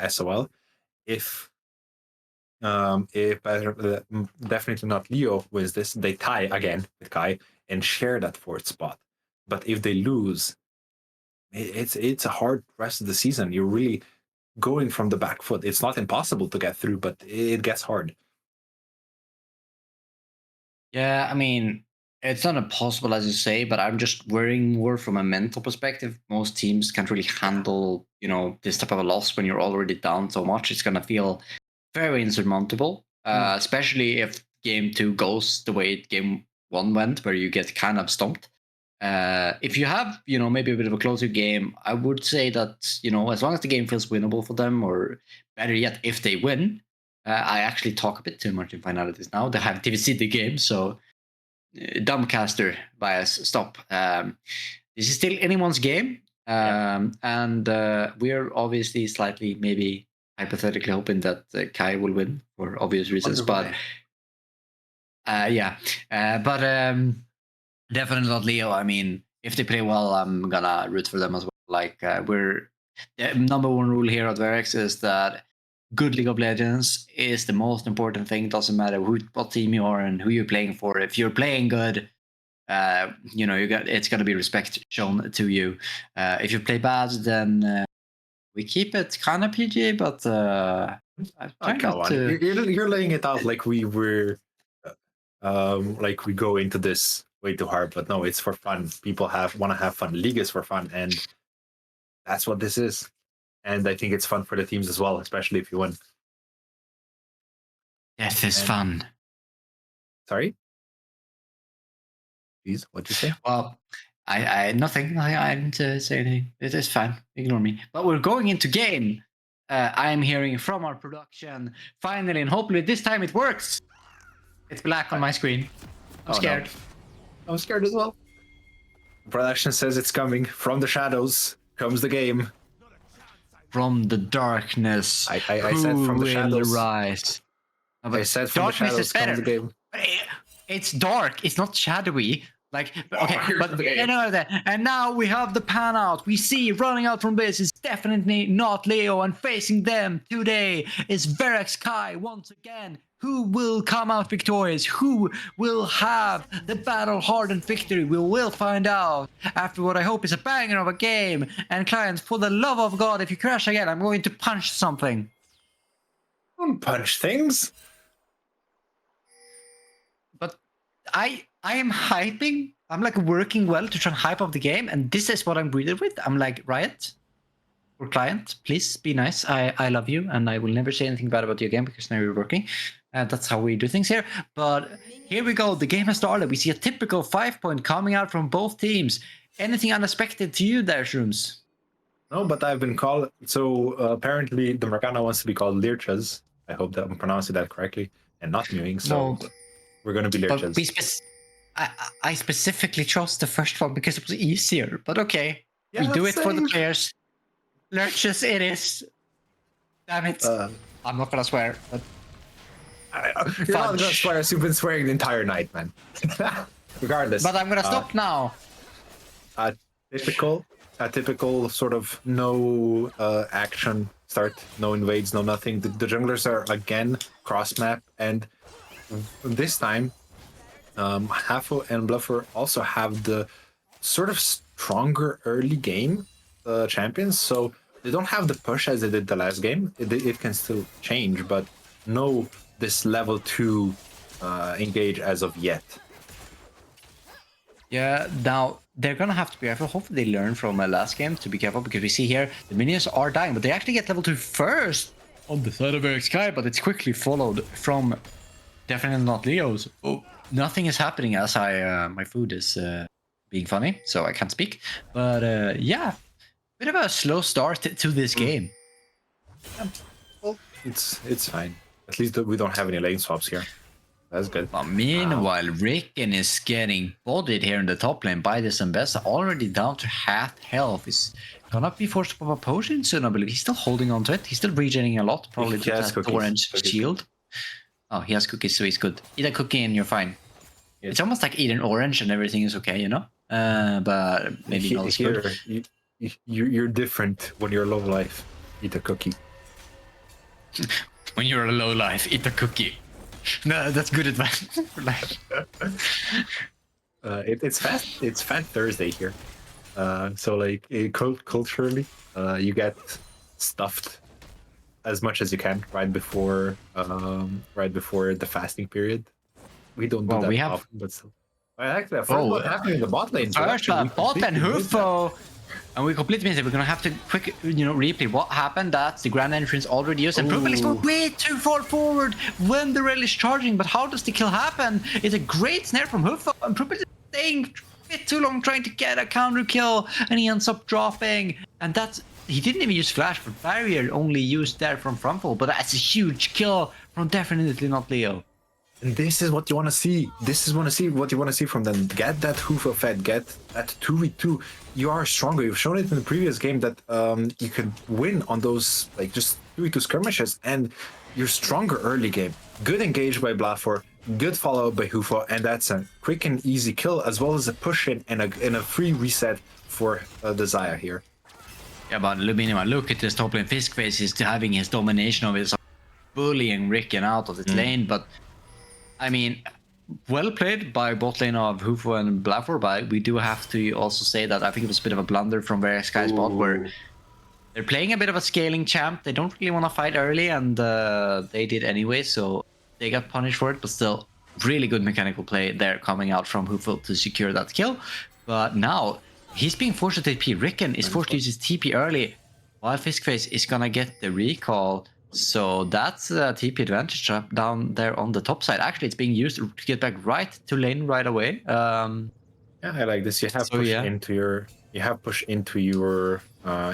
SOL. If definitely not Leo wins this, they tie again with Kai and share that 4th spot. But if they lose, it's a hard rest of the season. You're really going from the back foot. It's not impossible to get through, but it gets hard. Yeah, I mean, it's not impossible, as you say, but I'm just worrying more from a mental perspective. Most teams can't really handle, this type of a loss when you're already down so much. It's going to feel very insurmountable, especially if game 2 goes the way game 1 went, where you get kind of stomped. If you have, maybe a bit of a closer game, I would say that, as long as the game feels winnable for them, or better yet, if they win, I actually talk a bit too much in finalities now. They have TVC the game, so dumbcaster bias, stop. This is still anyone's game, and we're obviously slightly, maybe hypothetically hoping that Kai will win for obvious reasons, but But definitely not Leo. I mean, if they play well, I'm gonna root for them as well. Like the number one rule here at Verax is that good League of Legends is the most important thing. Doesn't matter what team you are and who you're playing for. If you're playing good, it's gonna be respect shown to you. If you play bad, then we keep it kind of PG, but I try not to. You're laying it out like we were, like we go into this way too hard. But no, it's for fun. People want to have fun. League is for fun, and that's what this is. And I think it's fun for the teams as well, especially if you win. Death is fun. Sorry? Please, what'd you say? Well, nothing. I didn't say anything. It is fine. Ignore me. But we're going into game. I'm hearing from our production finally, and hopefully this time it works. It's black on my screen. I'm scared. No. I'm scared as well. Production says it's coming. From the shadows comes the game. From the darkness, I said from the shadows. Rise. No, I said from the shadows comes the game. It's dark. It's not shadowy. Like, okay, but you know that. And now we have the pan out. We see running out from this is definitely not Leo, and facing them today is Verax Kai once again. Who will come out victorious? Who will have the battle-hardened victory? We will find out after what I hope is a banger of a game. And clients, for the love of God, if you crash again, I'm going to punch something. Don't punch things. But I am hyping. I'm like working well to try and hype up the game, and this is what I'm greeted with. I'm like, Riot or client, please be nice. I love you, and I will never say anything bad about you again because now you're working. That's how we do things here. But here we go. The game has started. We see a typical 5-point coming out from both teams. Anything unexpected to you there, Shrooms? No, but I've been called. So apparently the Morgana wants to be called Lirchas. I hope that I'm pronouncing that correctly and not mewing. So we're going to be Lirchas. I specifically chose the first one because it was easier. But okay, yeah, we do it for the players. Lirchas it is. Damn it. I'm not going to swear, but... You're not going to swear as you've been swearing the entire night, man. Regardless. But I'm going to stop now. A typical sort of no action start, no invades, no nothing. The junglers are again cross map, and this time Hafo and Bluffer also have the sort of stronger early game champions, so they don't have the push as they did the last game. It can still change, but no this level 2 engage as of yet. Yeah, now they're gonna have to be careful. Hopefully they learn from last game to be careful, because we see here the minions are dying, but they actually get level 2 first on the side of Verax Kai, but it's quickly followed from definitely not Leo's. Oh, nothing is happening as my food is being funny, so I can't speak. But yeah, bit of a slow start to this game. Well, it's fine. At least we don't have any lane swaps here. That's good. But meanwhile, Ricken is getting bodied here in the top lane by the Zambesa, already down to half health. He's gonna be forced to pop a potion soon, I believe. He's still holding on to it. He's still regenerating a lot, probably to that orange shield. Oh, he has cookies, so he's good. Eat a cookie and you're fine. Yes. It's almost like eating orange and everything is okay, you know? But maybe not as good. You're different when you're low life. Eat a cookie. When you're a low life, eat a cookie. No, that's good advice for life. It's Fat Thursday here. So like culturally, you get stuffed as much as you can right before the fasting period. We don't do that often, but still. Actually, what's happening in the bot lane? First, bot and Hufo. And we completely missed it. We're gonna have to quick, replay what happened. That's the grand entrance already used, and Prupel is going way too far forward when the rally is charging. But how does the kill happen? It's a great snare from Hufo, and Prupel is staying a bit too long trying to get a counter kill, and he ends up dropping. And he didn't even use flash, but barrier only used there from Frontfall. But that's a huge kill from definitely not Leo. And this is what you want to see. This is what you want to see from them. Get that Hufo fed. Get that 2v2. You are stronger. You've shown it in the previous game that you can win on those like just 2v2 skirmishes, and you're stronger early game. Good engage by Blafor. Good follow by Hufo, and that's a quick and easy kill, as well as a push in and a free reset for the Zaya here. Yeah, but Luminium, look at this top lane. Fiskface is having his domination of his bullying Ricken out of the lane, but I mean, well played by bot lane of Hufo and Blackford, but we do have to also say that I think it was a bit of a blunder from Verax Sky's bot, where they're playing a bit of a scaling champ. They don't really want to fight early, and they did anyway, so they got punished for it, but still, really good mechanical play there coming out from Hufo to secure that kill. But now, he's being forced to TP. Ricken is forced to use his TP early, while Fiskface is gonna get the recall. So that's a TP advantage down there on the top side. Actually, it's being used to get back right to lane right away. Yeah, I like this. You have push into your,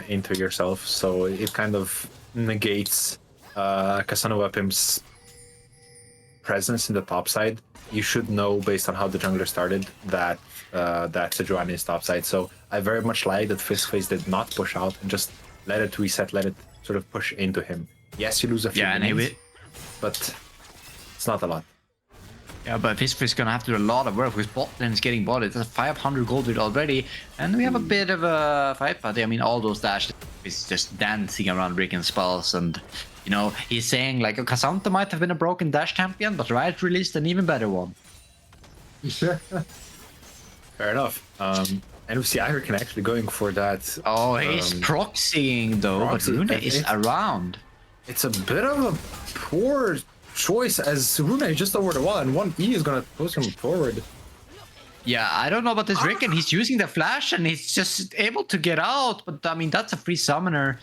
into yourself. So it kind of negates Casanova Pimp's presence in the top side. You should know based on how the jungler started that that Sejuani is top side. So I very much like that Fiskface did not push out and just let it reset, let it sort of push into him. Yes, you lose a few minutes, but it's not a lot. Yeah, but Fiskface is gonna have to do a lot of work with bot lane is getting botted. It's 500 gold lead already, and we have a bit of a fight. But I mean, all those dashes is just dancing around Ricken spells, and you know he's saying like Cassandra might have been a broken dash champion, but Riot released an even better one. Fair enough. And we see Irican actually going for that. Oh, he's proxying though, but Rune is around. It's a bit of a poor choice as Rune is just over the wall, and 1E is gonna push him forward. Yeah, I don't know about this Ricken. He's using the flash and he's just able to get out. But I mean, that's a free summoner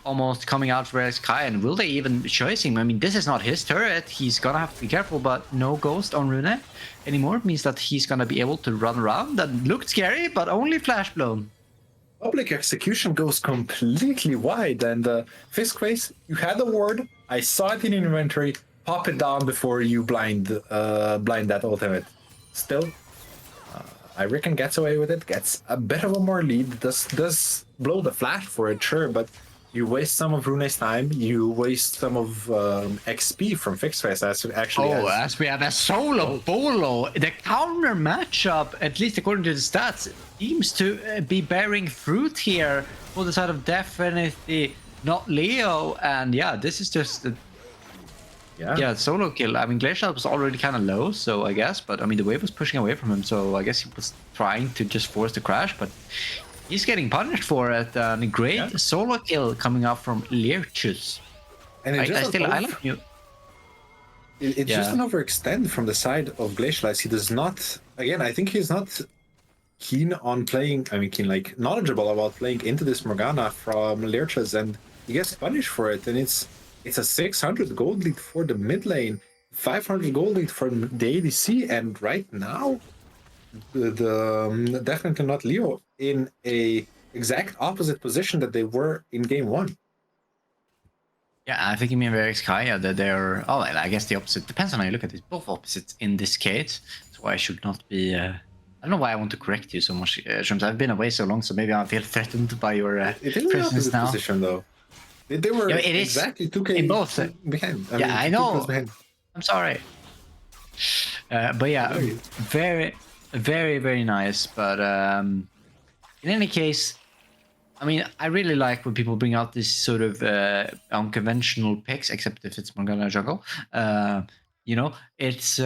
almost coming out for Kai. And will they even choice him? I mean, this is not his turret. He's gonna have to be careful, but no ghost on Rune anymore means that he's gonna be able to run around. That looked scary, but only flash blown. Public execution goes completely wide, and Fiskface, you had the ward. I saw it in inventory. Pop it down before you blind that ultimate. Still, Ricken gets away with it. Gets a bit of a more lead. Does blow the flash for it, sure, but you waste some of Rune's time. You waste some of XP from Fiskface as actually. Oh, as we have a solo bolo. The counter matchup, at least according to the stats, seems to be bearing fruit here for the side of definitely not Leo. And yeah, this is just yeah, solo kill. I mean, Glacial was already kind of low, so I guess, but I mean, the wave was pushing away from him, so I guess he was trying to just force the crash, but he's getting punished for it. And a great solo kill coming up from MajorCheese. And I like you. It's just an overextend from the side of Glacial. He does not. Again, I think he's not keen on playing. I mean, knowledgeable about playing into this Morgana from MajorCheese, and he gets punished for it. And it's a 600 gold lead for the mid lane, 500 gold lead from the ADC, and right now, the definitely not Leo in a exact opposite position that they were in game 1. Yeah, I think you mean Verax Kaya, that they're... Oh, I guess the opposite. Depends on how you look at it. Both opposites in this case. So I should not be... I don't know why I want to correct you so much, Shrooms. I've been away so long, so maybe I feel threatened by your it is presence now. Position, though. They were exactly 2k in both. Behind. I know. I'm sorry. But yeah, very, very, very nice. But in any case, I mean, I really like when people bring out this sort of unconventional picks, except if it's Morgana jungle. You know, it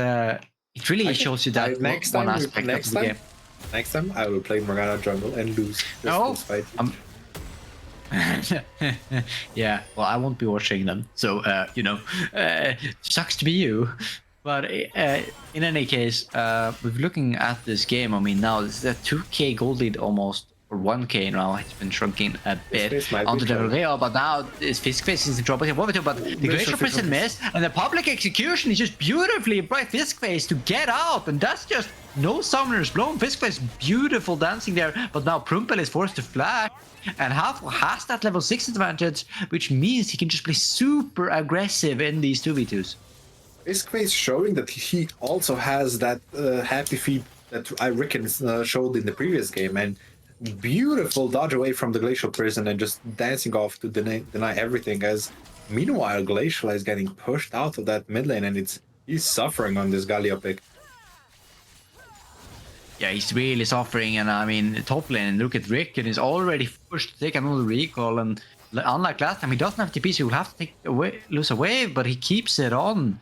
really shows you that next one time, aspect of the game. Next time, I will play Morgana jungle and lose this fight. Yeah, well, I won't be watching them, so you know, sucks to be you. But in any case, we're looking at this game. I mean, now this is a 2k gold lead almost, or 1k now. It's been shrinking a bit on the Devil Rail, but now Fiskface is in trouble here. But the Glacial Prison miss, and the public execution is just beautifully by Fiskface to get out, and that's just no summoners blown. Fiskface beautiful dancing there, but now Prumpel is forced to flash. And Half has that level 6 advantage, which means he can just play super aggressive in these 2v2s. Fiskface showing that he also has that happy feat that Ricken showed in the previous game, and beautiful dodge away from the Glacial Prison and just dancing off to deny everything, as meanwhile Glacial is getting pushed out of that mid lane, and it's He's suffering on this Galio pick. Yeah, he's really suffering, and I mean, top lane, look at Rick, and he's already forced to take another recall, and unlike last time, he doesn't have TP, so he'll have to lose a wave, but he keeps it on.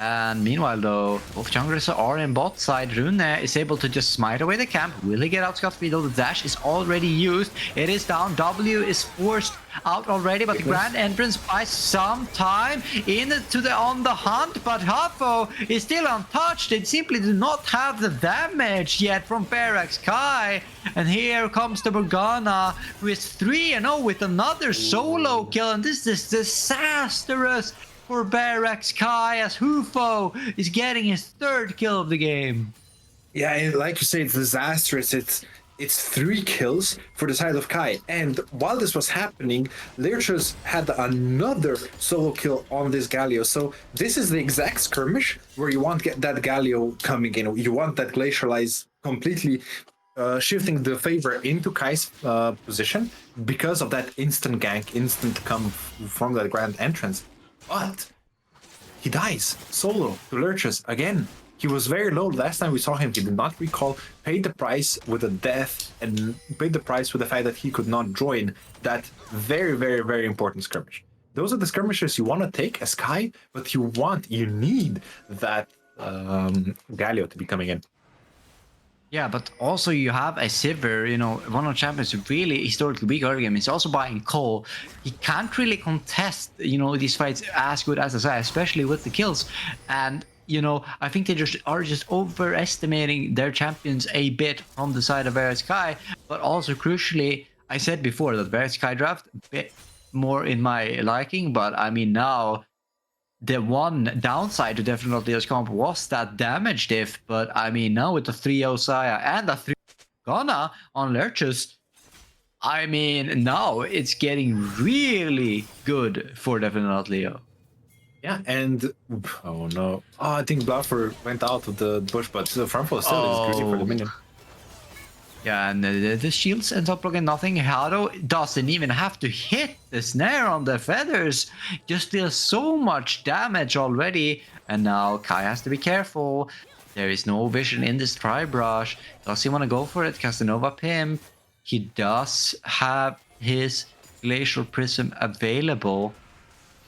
And meanwhile, though, both junglers are in bot side. Rune is able to just smite away the camp. Will he get out scot-free, though? The dash is already used. It is down. W is forced out already, but the grand entrance buys some time on the hunt. But Huffo is still untouched. They simply do not have the damage yet from Verax Kai. And here comes the Morgana, who is 3-0 with another solo kill. And this is disastrous for Verax Kai, as Hufo is getting his 3rd kill of the game. Yeah, like you say, it's disastrous. It's 3 kills for the side of Kai. And while this was happening, Lyrchus had another solo kill on this Galio. So this is the exact skirmish where you want that Galio coming in. You want that Glacial Eyes completely shifting the favor into Kai's position because of that instant gank, instant come from that grand entrance. But he dies solo to Lurchus again. He was very low last time we saw him. He did not recall, paid the price with a death, and paid the price with the fact that he could not join that very, very, very important skirmish. Those are the skirmishes you want to take as Kai, but you need that Galio to be coming in. Yeah, but also you have a Sivir, you know, one of the champions really historically weak early game. He's also buying Cole. He can't really contest, you know, these fights as good as I, especially with the kills. And, you know, I think they are just overestimating their champions a bit from the side of Verax Kai. But also crucially, I said before that Verax Kai draft a bit more in my liking, but I mean now the one downside to definitely this comp was that damage diff, but I mean now with the 3-0 Saya and the 3 Ghana on Lurchus, I mean now it's getting really good for definitely Leo. Yeah, and oh no, I think Bluffer went out of the bush, but the front foot still is crazy for the minion. Yeah, and the shields ends up blocking nothing. Hado doesn't even have to hit the snare on the feathers. Just deals so much damage already. And now Kai has to be careful. There is no vision in this Tri-Brush. Does he want to go for it? Casanova Pimp. He does have his Glacial Prism available,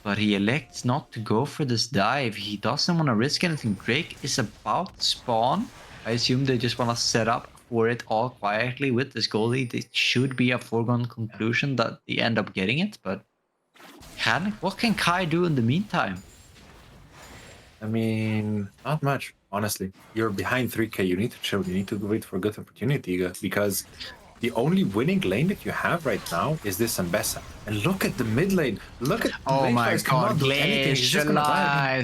but he elects not to go for this dive. He doesn't want to risk anything. Drake is about to spawn. I assume they just want to set up for it all quietly with this goalie. It should be a foregone conclusion that they end up getting it, but what can Kai do in the meantime? I mean, not much, honestly. You're behind 3k, you need to chill, you need to wait for a good opportunity, because the only winning lane that you have right now is this Ambessa. And look at the mid lane, look at oh my god, Glacial.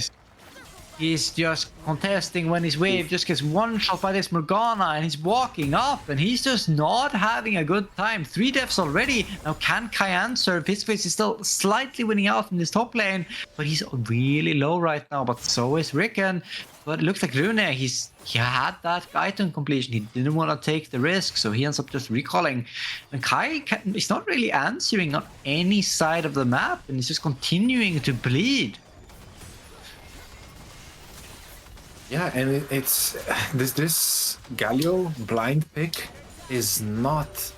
He's just contesting when his wave just gets one shot by this Morgana, and he's walking up, and he's just not having a good time. 3 deaths already. Now can Kai answer? Fizzface is still slightly winning out in this top lane, but he's really low right now, but so is Rickon. But it looks like Rune, he had that item completion. He didn't want to take the risk, so he ends up just recalling. And Kai is not really answering on any side of the map, and he's just continuing to bleed. Yeah, and it's this Galio blind pick is not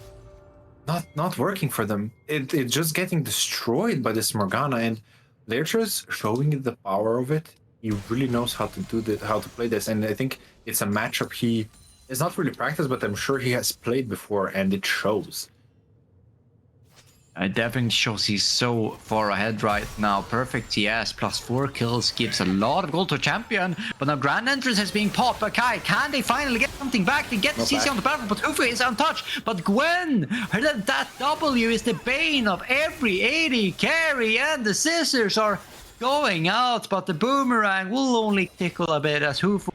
working for them. It's just getting destroyed by this Morgana, and Lyrchus showing the power of it. He really knows how to play this, and I think it's a matchup he is not really practiced, but I'm sure he has played before, and it shows. It definitely shows he's so far ahead right now. Perfect TS plus 4 kills gives a lot of gold to champion. But now Grand Entrance is being popped by Kai. Can they finally get something back? They get the CC on the battlefield, but Hufu is untouched. But Gwen, that W is the bane of every AD carry, and the scissors are going out. But the boomerang will only tickle a bit as Hufu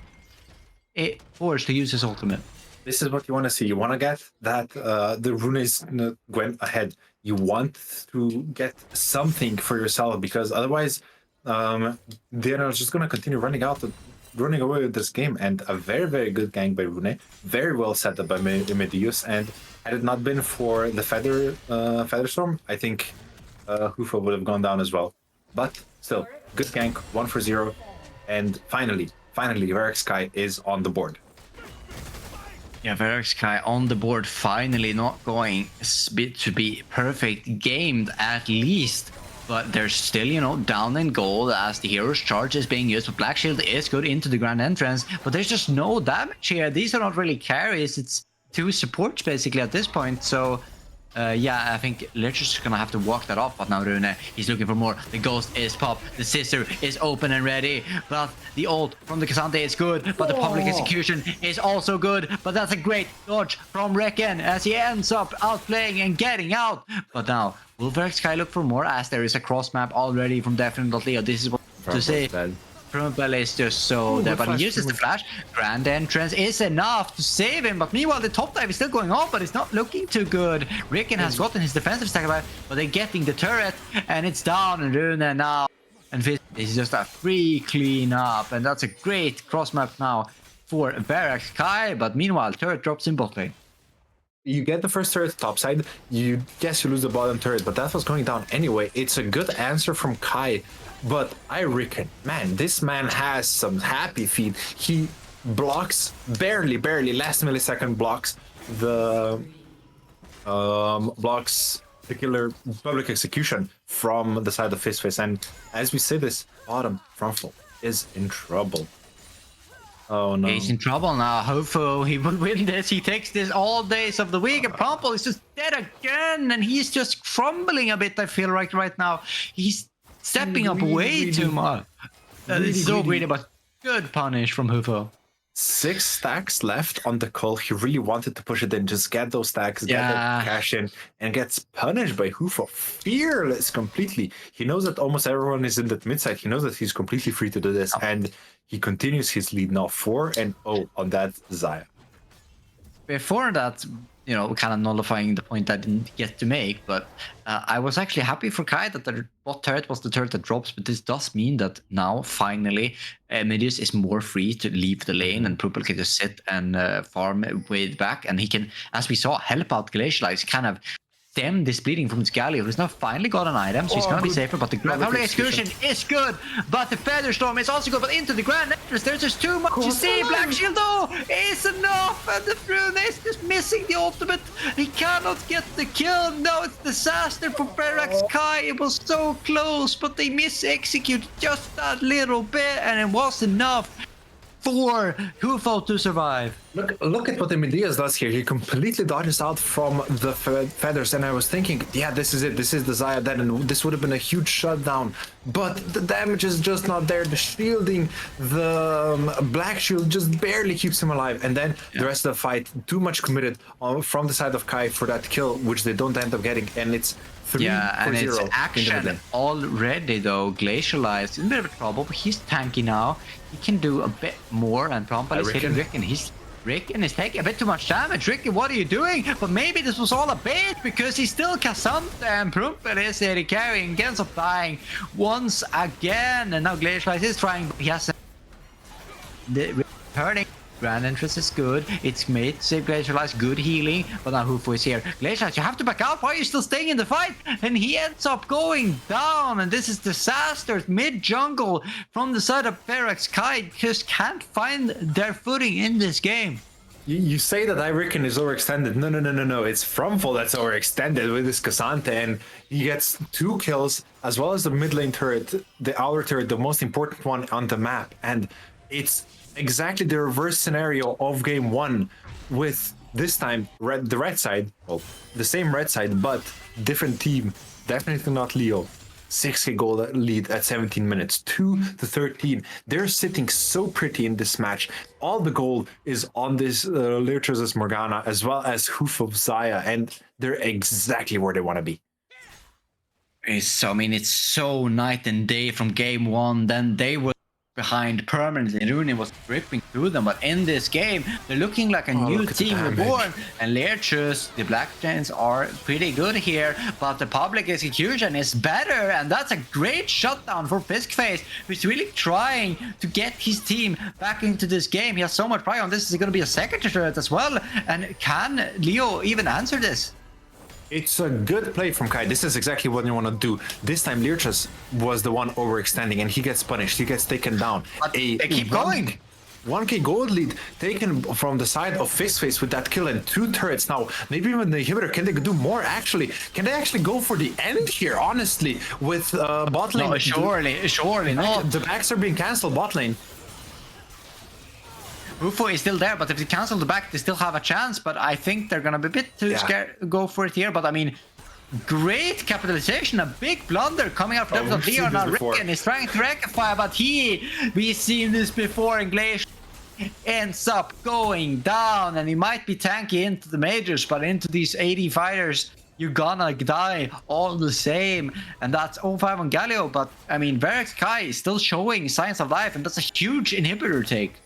is forced to use his ultimate. This is what you want to see. You want to get that the Rune's Gwen ahead. You want to get something for yourself, because otherwise they're just going to continue running away with this game. And a very, very good gank by Rune. Very well set up by Medeiros. And had it not been for the Feather Storm, I think Hufa would have gone down as well. But still, good gank, 1 for 0. And finally, Verax Kai is on the board. Yeah, Verax Kai on the board, finally not going to be perfect gamed at least. But they're still, you know, down in gold as the hero's charge is being used. But Black Shield is good into the grand entrance. But there's just no damage here. These are not really carries. It's 2 supports basically at this point. So yeah, I think Lich is gonna have to walk that off. But now Rune, he's looking for more. The ghost is pop. The scissor is open and ready. But the ult from the Cassante is good. But the public execution is also good. But that's a great dodge from Reckon as he ends up outplaying and getting out. But now, will Verax Kai look for more as there is a cross map already from Definitely? This is what to say. Prumpel is just so there, but he uses the flash. Grand entrance is enough to save him, but meanwhile the top dive is still going on, but it's not looking too good. Ricken has gotten his defensive stack back, but they're getting the turret, and it's down, and Rune now. And this is just a free clean up, and that's a great cross map now for Verax Kai, but meanwhile turret drops in bot lane. You get the first turret top side, you guess you lose the bottom turret, but that was going down anyway. It's a good answer from Kai, but I reckon, man, this man has some happy feet. He blocks, barely, last millisecond blocks the killer public execution from the side of Fistface. And as we say this, bottom frontful is in trouble. Oh no. He's in trouble now. Hopefully he will win this. He takes this all days of the week, and Prompel is just dead again, and he's just crumbling a bit, I feel like right now. He's stepping up way too much. That is so greedy, but good punish from Hufo. 6 stacks left on the call. He really wanted to push it in, just get those stacks, get the cash in, and gets punished by Hufo. Fearless completely. He knows that almost everyone is in that mid side. He knows that he's completely free to do this, and he continues his lead now 4-0 on that Xayah. Before that, you know, kind of nullifying the point I didn't get to make, but I was actually happy for Kai that the bot turret was the turret that drops, but this does mean that now, finally, Medius is more free to leave the lane, and Purple can just sit and farm way back, and he can, as we saw, help out Glacialize, kind of stem this bleeding from Galio, who's now finally got an item, so he's gonna be safer, but the public execution is good, but the Feather Storm is also good, but into the grand entrance, there's just too much to see. Black Shield though is enough, and the Rune is just missing the ultimate. He cannot get the kill. No, it's disaster for Verax Kai. It was so close, but they mis-executed just that little bit, and it was enough for Hufo to survive. Look at what Emidias does here. He completely dodges out from the feathers, and I was thinking, yeah, this is it. This is the Xayah dead, and this would have been a huge shutdown. But the damage is just not there. The shielding, the black shield just barely keeps him alive. And then the rest of the fight, too much committed from the side of Kai for that kill, which they don't end up getting. And it's 3-0. And it's action already though. Glacialized in a bit of trouble, but he's tanky now. He can do a bit more, and Prompel is hitting Ricken. Ricken is taking a bit too much damage. Ricken, what are you doing? But maybe this was all a bait, because he's still Cassante, and Prumpel is here carrying, ends up dying once again. And now Glacialized is trying, but he has returning. Grand entrance is good. It's made save Glacialized, good healing, but now Hufo is here. Glacialized, you have to back out. Why are you still staying in the fight? And he ends up going down, and this is disaster. Mid jungle from the side of Verax Kai just can't find their footing in this game. You say that I reckon is overextended. No. It's Frumful that's overextended with this Cassante, and he gets 2 kills as well as the mid lane turret, the outer turret, the most important one on the map, and it's exactly the reverse scenario of game 1, with this time the red side, well, the same red side but different team, definitely not Leo. 6k goal lead at 17 minutes, 2-13. They're sitting so pretty in this match. All the goal is on this Leertras Morgana as well as Hoof of Xayah, and they're exactly where they want to be. So, I mean, it's so night and day from game 1. Then they were behind permanently. Rune was ripping through them, but in this game they're looking like a new team reborn. And Leertras, the Black Giants, are pretty good here, but the public execution is better, and that's a great shutdown for Fiskface, who's really trying to get his team back into this game. He has so much pride on this. Is going to be a second turret as well, and can Leo even answer this? It's a good play from Kai. This is exactly what you want to do. This time, Learchus was the one overextending, and he gets punished. He gets taken down. But they keep going. 1k gold lead taken from the side of Fistface with that kill and 2 turrets. Now, maybe even the inhibitor, can they do more actually? Can they actually go for the end here, honestly, with bot lane? No, surely not. The backs are being cancelled bot lane. UFO is still there, but if they cancel the back, they still have a chance. But I think they're gonna be a bit too scared to go for it here. But I mean, great capitalization, a big blunder coming out from Leon. Now Ricken is trying to rectify, but we've seen this before, and Glacier ends up going down, and he might be tanky into the majors, but into these 80 fighters, you're gonna die all the same. And that's 0-5 on Galio. But I mean, Verax Kai is still showing signs of life, and that's a huge inhibitor take.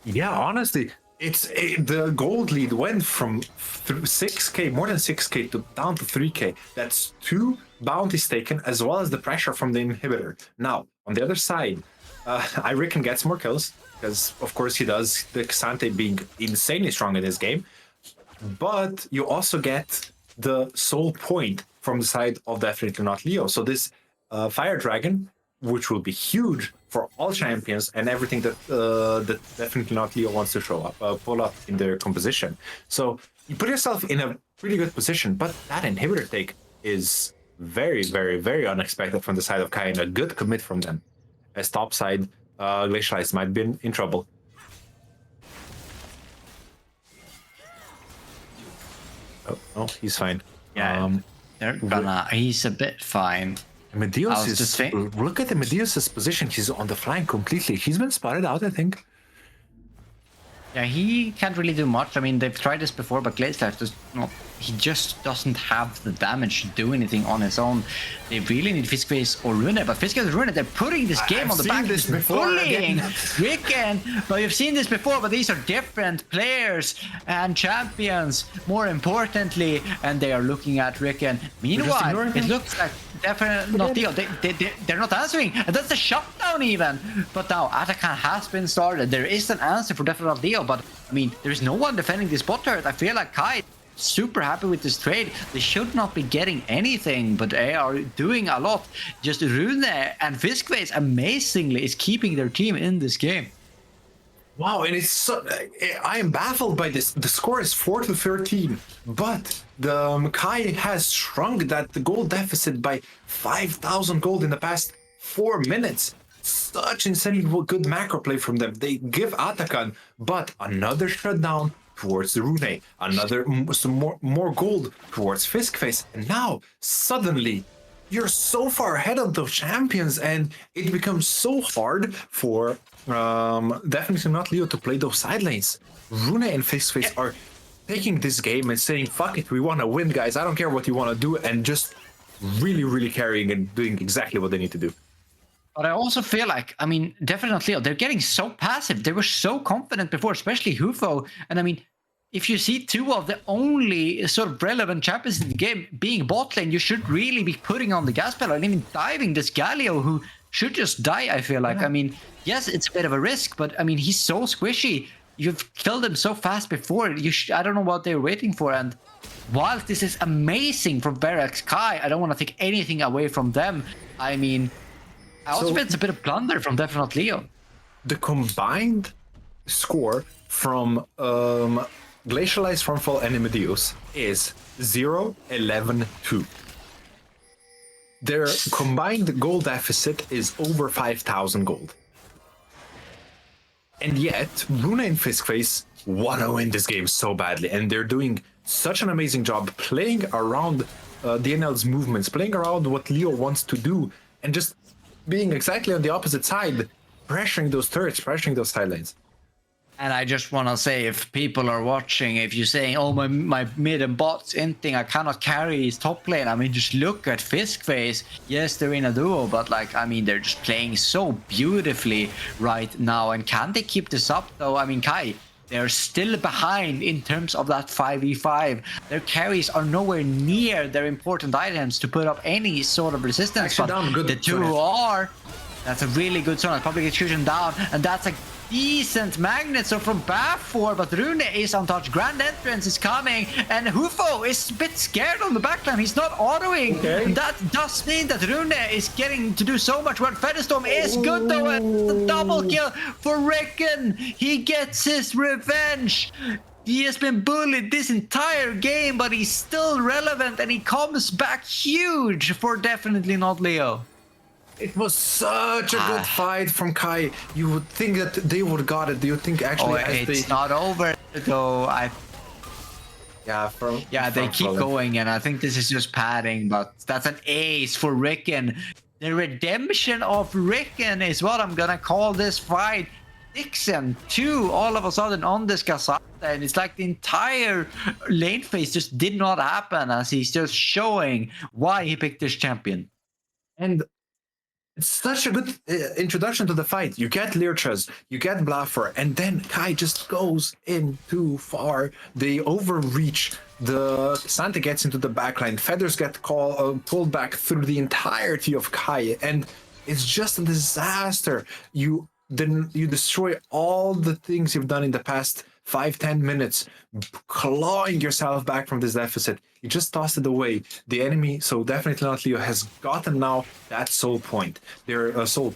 Yeah, honestly, the gold lead went from 6k, more than 6k, down to 3k. That's 2 bounties taken, as well as the pressure from the inhibitor. Now, on the other side, I reckon gets more kills, because of course he does, the Xante being insanely strong in this game. But you also get the soul point from the side of Definitely Not Leo. So this Fire Dragon, which will be huge for all champions and everything that that Definitely Not Leo wants to show up, pull up in their composition. So you put yourself in a pretty good position, but that inhibitor take is very, very, very unexpected from the side of Kai, and a good commit from them. As top side, Glacialized might be in trouble. Oh, he's fine. Yeah, he's a bit fine. Medeus is, look at the Medeus' position. He's on the flank completely. He's been spotted out, I think. Yeah, he can't really do much. I mean, they've tried this before, but Glacialized does not. He just doesn't have the damage to do anything on his own. They really need Fiskface or Rune, but Fiskface and Rune, they're putting this game on the back. This before, bullying Ricken. But you've seen this before, but these are different players and champions, more importantly, and they are looking at Ricken. Meanwhile, it looks like Definitely Not Leo. They're not answering, and that's a shutdown even. But now Atakan has been started. There is an answer for Definitely Not Leo, but I mean, there's no one defending this bot turret. I feel like Kai super happy with this trade. They should not be getting anything, but they are doing a lot. Just Rune and Fiskface amazingly is keeping their team in this game. Wow, and it's so, I am baffled by this. The score is 4-13, but the Kai has shrunk the gold deficit by 5,000 gold in the past 4 minutes. Such insanely good macro play from them. They give Atakan, but another shutdown towards the Rune, another some more gold towards Fiskface, and now suddenly you're so far ahead of those champions, and it becomes so hard for Definitely Not Leo to play those side lanes. Rune and Fiskface are taking this game and saying, fuck it, we want to win, guys, I don't care what you want to do, and just really, really carrying and doing exactly what they need to do. But I also feel like, I mean, Definitely Leo, they're getting so passive. They were so confident before, especially Hufo. And I mean, if you see 2 of the only sort of relevant champions in the game being bot lane, you should really be putting on the gas pedal and even diving this Galio, who should just die, I feel like. I mean, yes, it's a bit of a risk, but I mean, he's so squishy. You've killed him so fast before. I don't know what they were waiting for. And whilst this is amazing from Verax Kai, I don't want to take anything away from them. I mean, I also think it's a bit of blunder from Definitely Leo. The combined score from Glacialized, Frontfall, and Medeus is 0-11-2. Their combined gold deficit is over 5,000 gold. And yet, Rune and Fiskface want to win this game so badly, and they're doing such an amazing job playing around DNL's movements, playing around what Leo wants to do, and just being exactly on the opposite side, pressuring those turrets, pressuring those side lanes. And I just want to say, if people are watching, if you're saying, oh, my mid and bot's inting, I cannot carry his top lane. I mean, just look at Fiskface. Yes, they're in a duo, but like, I mean, they're just playing so beautifully right now. And can they keep this up, though? I mean, Kai, they're still behind in terms of that 5v5. Their carries are nowhere near their important items to put up any sort of resistance. Actually, but the 2 are. That's a really good zone. Public execution down, and that's a decent magnets are from Bafor, but Rune is untouched. Grand Entrance is coming, and Hufo is a bit scared on the backline. He's not autoing. Okay. That does mean that Rune is getting to do so much work. Featherstorm is good though, and the double kill for Rickon. He gets his revenge. He has been bullied this entire game, but he's still relevant, and he comes back huge for Definitely Not Leo. It was such a good fight from Kai. You would think that they would got it. Do you think actually It's not over though. They keep going, and I think this is just padding, but that's an ace for Rickon. The redemption of Rickon is what I'm gonna call this fight. 6-2 all of a sudden on this Casata, and it's like the entire lane phase just did not happen, as he's just showing why he picked this champion. And it's such a good introduction to the fight. You get Learchas, you get Blaffer, and then Kai just goes in too far. They overreach. The Santa gets into the backline. Feathers get pulled back through the entirety of Kai, and it's just a disaster. You destroy all the things you've done in the past 5-10 minutes, clawing yourself back from this deficit. You just tossed it away. The enemy, so Definitely Not Leo, has gotten now that soul point. They're soul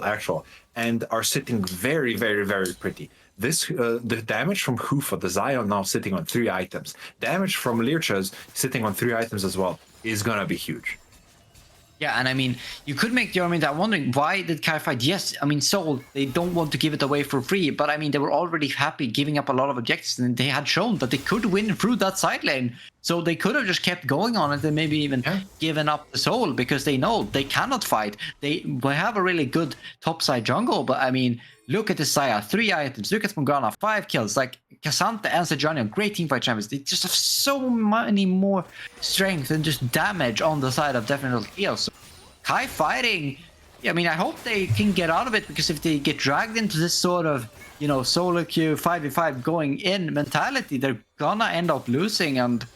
actual, and are sitting very, very, very pretty. This the damage from Hoofa, the Zion, now sitting on 3 items. Damage from Learchas sitting on 3 items as well is gonna be huge. Yeah, and I mean, you could make the argument that wondering, why did Kai fight? Yes, I mean, Soul, they don't want to give it away for free, but I mean, they were already happy giving up a lot of objectives, and they had shown that they could win through that side lane. So they could have just kept going on it and maybe even given up the Soul, because they know they cannot fight. They have a really good topside jungle, but I mean, look at the Saya, 3 items. Look at Morgana, 5 kills. Like, Cassandra and Sejuani, great teamfight champions. They just have so many more strength and just damage on the side of Definitely Leo. So Kai fighting, I mean, I hope they can get out of it, because if they get dragged into this sort of, you know, solo queue 5v5 going in mentality, they're gonna end up losing, and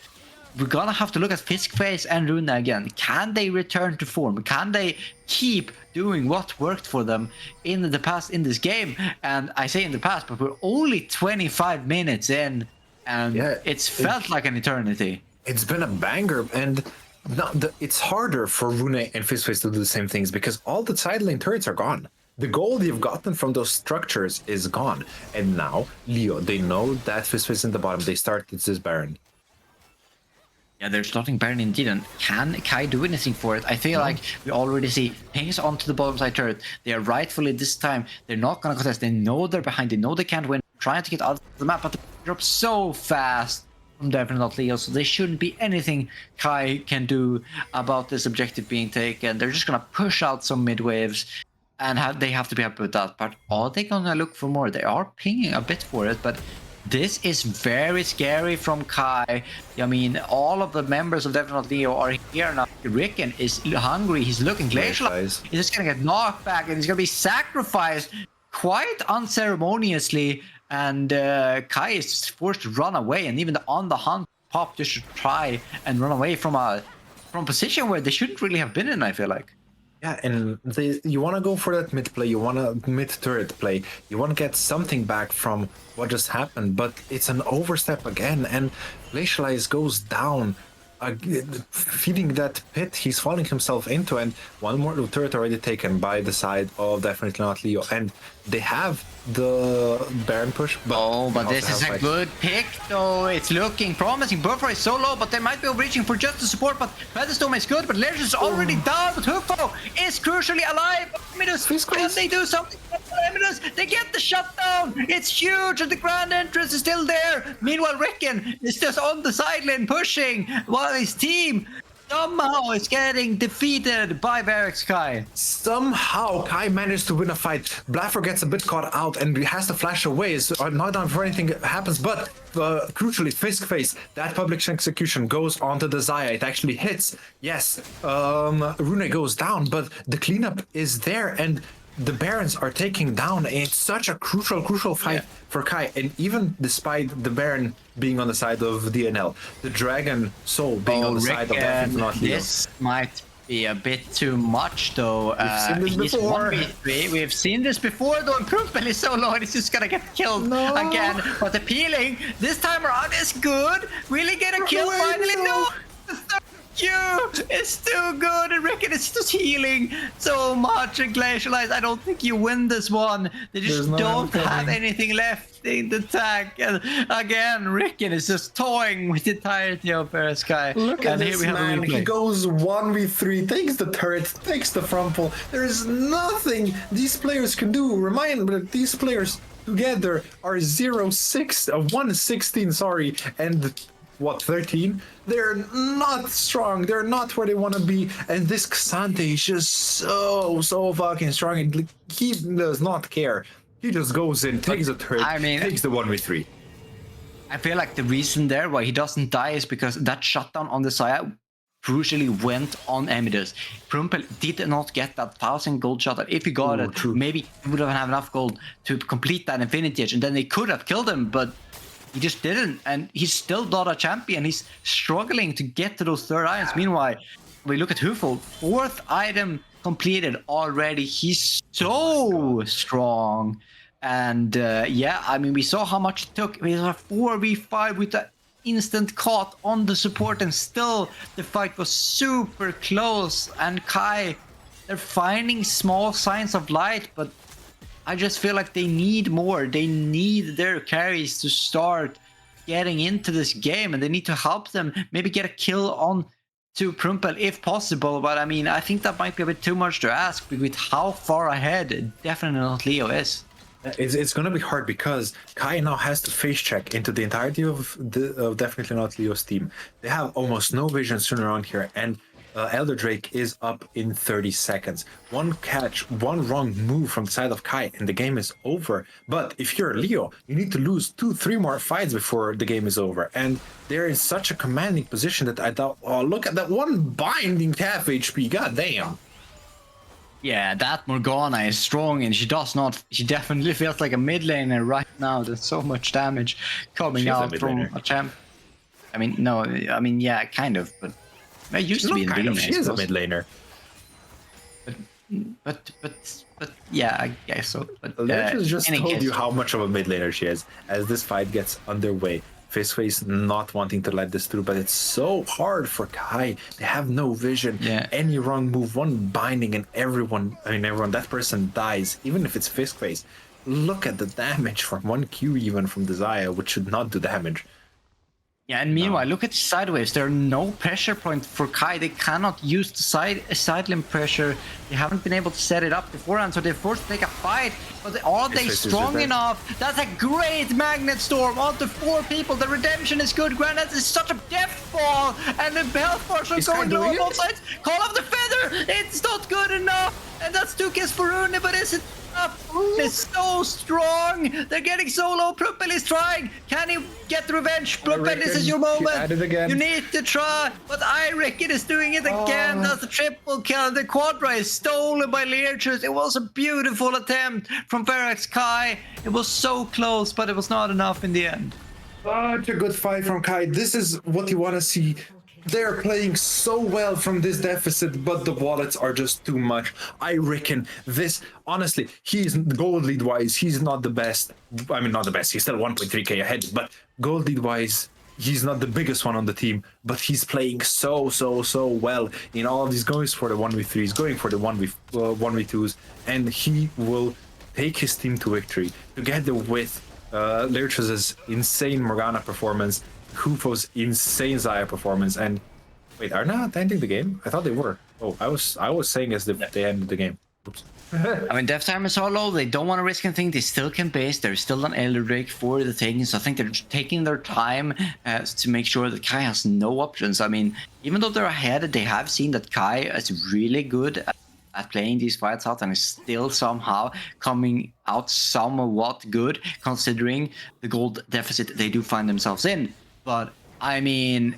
we're gonna have to look at Fiskface and Runa again. Can they return to form? Can they keep doing what worked for them in the past in this game? And I say in the past, but we're only 25 minutes in, and it's felt like an eternity. It's been a banger, and it's harder for Rune and Fiskface to do the same things, because all the side lane turrets are gone. The gold you've gotten from those structures is gone. And now, Leo, they know that Fiskface in the bottom. They start this Baron. Yeah, they're starting Baron indeed, and can Kai do anything for it? I feel like we already see pings onto the bottom side turret. They are rightfully this time, they're not gonna contest. They know they're behind, they know they can't win, trying to get out of the map, but they drop so fast from Definitely Not Leo, so there shouldn't be anything Kai can do about this objective being taken. They're just gonna push out some mid waves, and they have to be happy with that. But are they gonna look for more? They are pinging a bit for it, but this is very scary from Kai. I mean, all of the members of Definitely Leo are here now. Rickon is hungry. He's looking glacial. He's just gonna get knocked back, and he's gonna be sacrificed quite unceremoniously. And Kai is forced to run away, and even the on the hunt pop just to try and run away from a position where they shouldn't really have been in, I feel like. Yeah, and you want to go for that mid play, you want to mid turret play, you want to get something back from what just happened, but it's an overstep again, and Glacialize goes down, feeding that pit he's falling himself into, and one more turret already taken by the side of Definitely Not Leo, and they have the Baron push. But this is a good pick, though. It's looking promising. Buffer is so low, but they might be reaching for just the support. But Featherstorm is good, but Lerge is already down. But Hufo is crucially alive. Can they do something? They get the shutdown. It's huge, and the Grand Entrance is still there. Meanwhile, Rickon is just on the sideline pushing, while his team somehow is getting defeated by Verax Kai. Somehow Kai managed to win a fight. Blaffer gets a bit caught out and has to flash away. So not done before anything happens, but crucially, Fiskface, that public execution goes onto the Zaya. It actually hits. Yes, Rune goes down, but the cleanup is there, and the Barons are taking down. It's such a crucial fight for Kai, and even despite the Baron being on the side of DNL, the Dragon Soul being on the side of Definitely Not Leo. This might be a bit too much, though. We've seen this before. 1v3. We've seen this before, though. And Prumpel is so low, and he's just gonna get killed again. But the peeling this time around is good. Will he get a kill finally? No! It's too good, and Rickon is just healing so much, and Glacialize, I don't think you win this one. They just don't have anything left in the tank. And again, Rickon is just toying with the entirety of Sky. Look at this man, he replay. goes 1v3, takes the turret, takes the front pole. There is nothing these players can do. Remember that these players together are 0-6, 1-16, sorry, and what, 13? They're not strong. They're not where they want to be. And this Xante is just so fucking strong. And he does not care. He just goes in, takes a turret, takes the 1v3. I feel like the reason there why he doesn't die is because that shutdown on the Saya crucially went on Emidus. Prumpel did not get that 1,000 gold shot. If he got it, maybe he would have enough gold to complete that Infinity Edge, and then they could have killed him, but he just didn't, and he's still not a champion. He's struggling to get to those third items. Meanwhile, we look at Hufel, 4th item completed already. He's so strong. And yeah, I mean, we saw how much it took. We saw 4v5 with the instant caught on the support, and still the fight was super close. And Kai, they're finding small signs of light, but I just feel like they need more. They need their carries to start getting into this game, and they need to help them maybe get a kill on to Prumpel if possible. But I mean, I think that might be a bit too much to ask with how far ahead definitely not Leo is. It's going to be hard because Kai now has to face check into the entirety of definitely not Leo's team. They have almost no vision soon around here, and Elder Drake is up in 30 seconds. One catch, one wrong move from the side of Kai, and the game is over. But if you're Leo, you need to lose 2-3 more fights before the game is over. And they're in such a commanding position that I thought, oh, look at that one binding half HP, goddamn. Yeah, that Morgana is strong, and she definitely feels like a mid laner right now. There's so much damage coming out from a champ. I mean, no, I mean, yeah, kind of, but it used to be in the beginning. She is a mid laner. But yeah, I guess so. But Legends just told you how much of a mid laner she is as this fight gets underway. Fistface not wanting to let this through, but it's so hard for Kai. They have no vision. Yeah. Any wrong move, one binding, and that person dies, even if it's Fistface. Look at the damage from 1Q even from the Xayah, which should not do damage. Yeah, and meanwhile, look at the sideways. There are no pressure points for Kai. They cannot use the side limb pressure. They haven't been able to set it up beforehand, so they're forced to take a fight. But are they strong enough? That's a great magnet storm onto 4 people. The redemption is good. Granite is such a death fall, and the health bars are going low on both sides. Call off the feather. It's not good enough, and that's 2 kills for Rune, but is it enough? It's so strong. They're getting so low. Prumpel is trying. Can he get revenge? Prumpel, this is your moment. You need to try. But I reckon is doing it again. That's a triple kill. The Quadra is stolen by Learchus. It was a beautiful attempt from Verax Kai. It was so close, but it was not enough in the end. Such a good fight from Kai. This is what you want to see. They're playing so well from this deficit, but the wallets are just too much. I reckon this, honestly, he's gold lead wise, he's not the best. I mean, not the best. He's still 1.3k ahead, but gold lead wise, he's not the biggest one on the team, but he's playing so well in all of these, going for the 1v3s, going for the 1v2s, and he will take his team to victory together with Learchus's insane Morgana performance, Hufo's insane Xayah performance, and wait, are not ending the game? I thought they were. Oh, I was saying as if they ended the game. Oops. I mean, death time is so low, they don't want to risk anything. They still can base. There's still an Elder Drake for the taking, so I think they're taking their time to make sure that Kai has no options. I mean, even though they're ahead, they have seen that Kai is really good at playing these fights out and is still somehow coming out somewhat good, considering the gold deficit they do find themselves in. But I mean,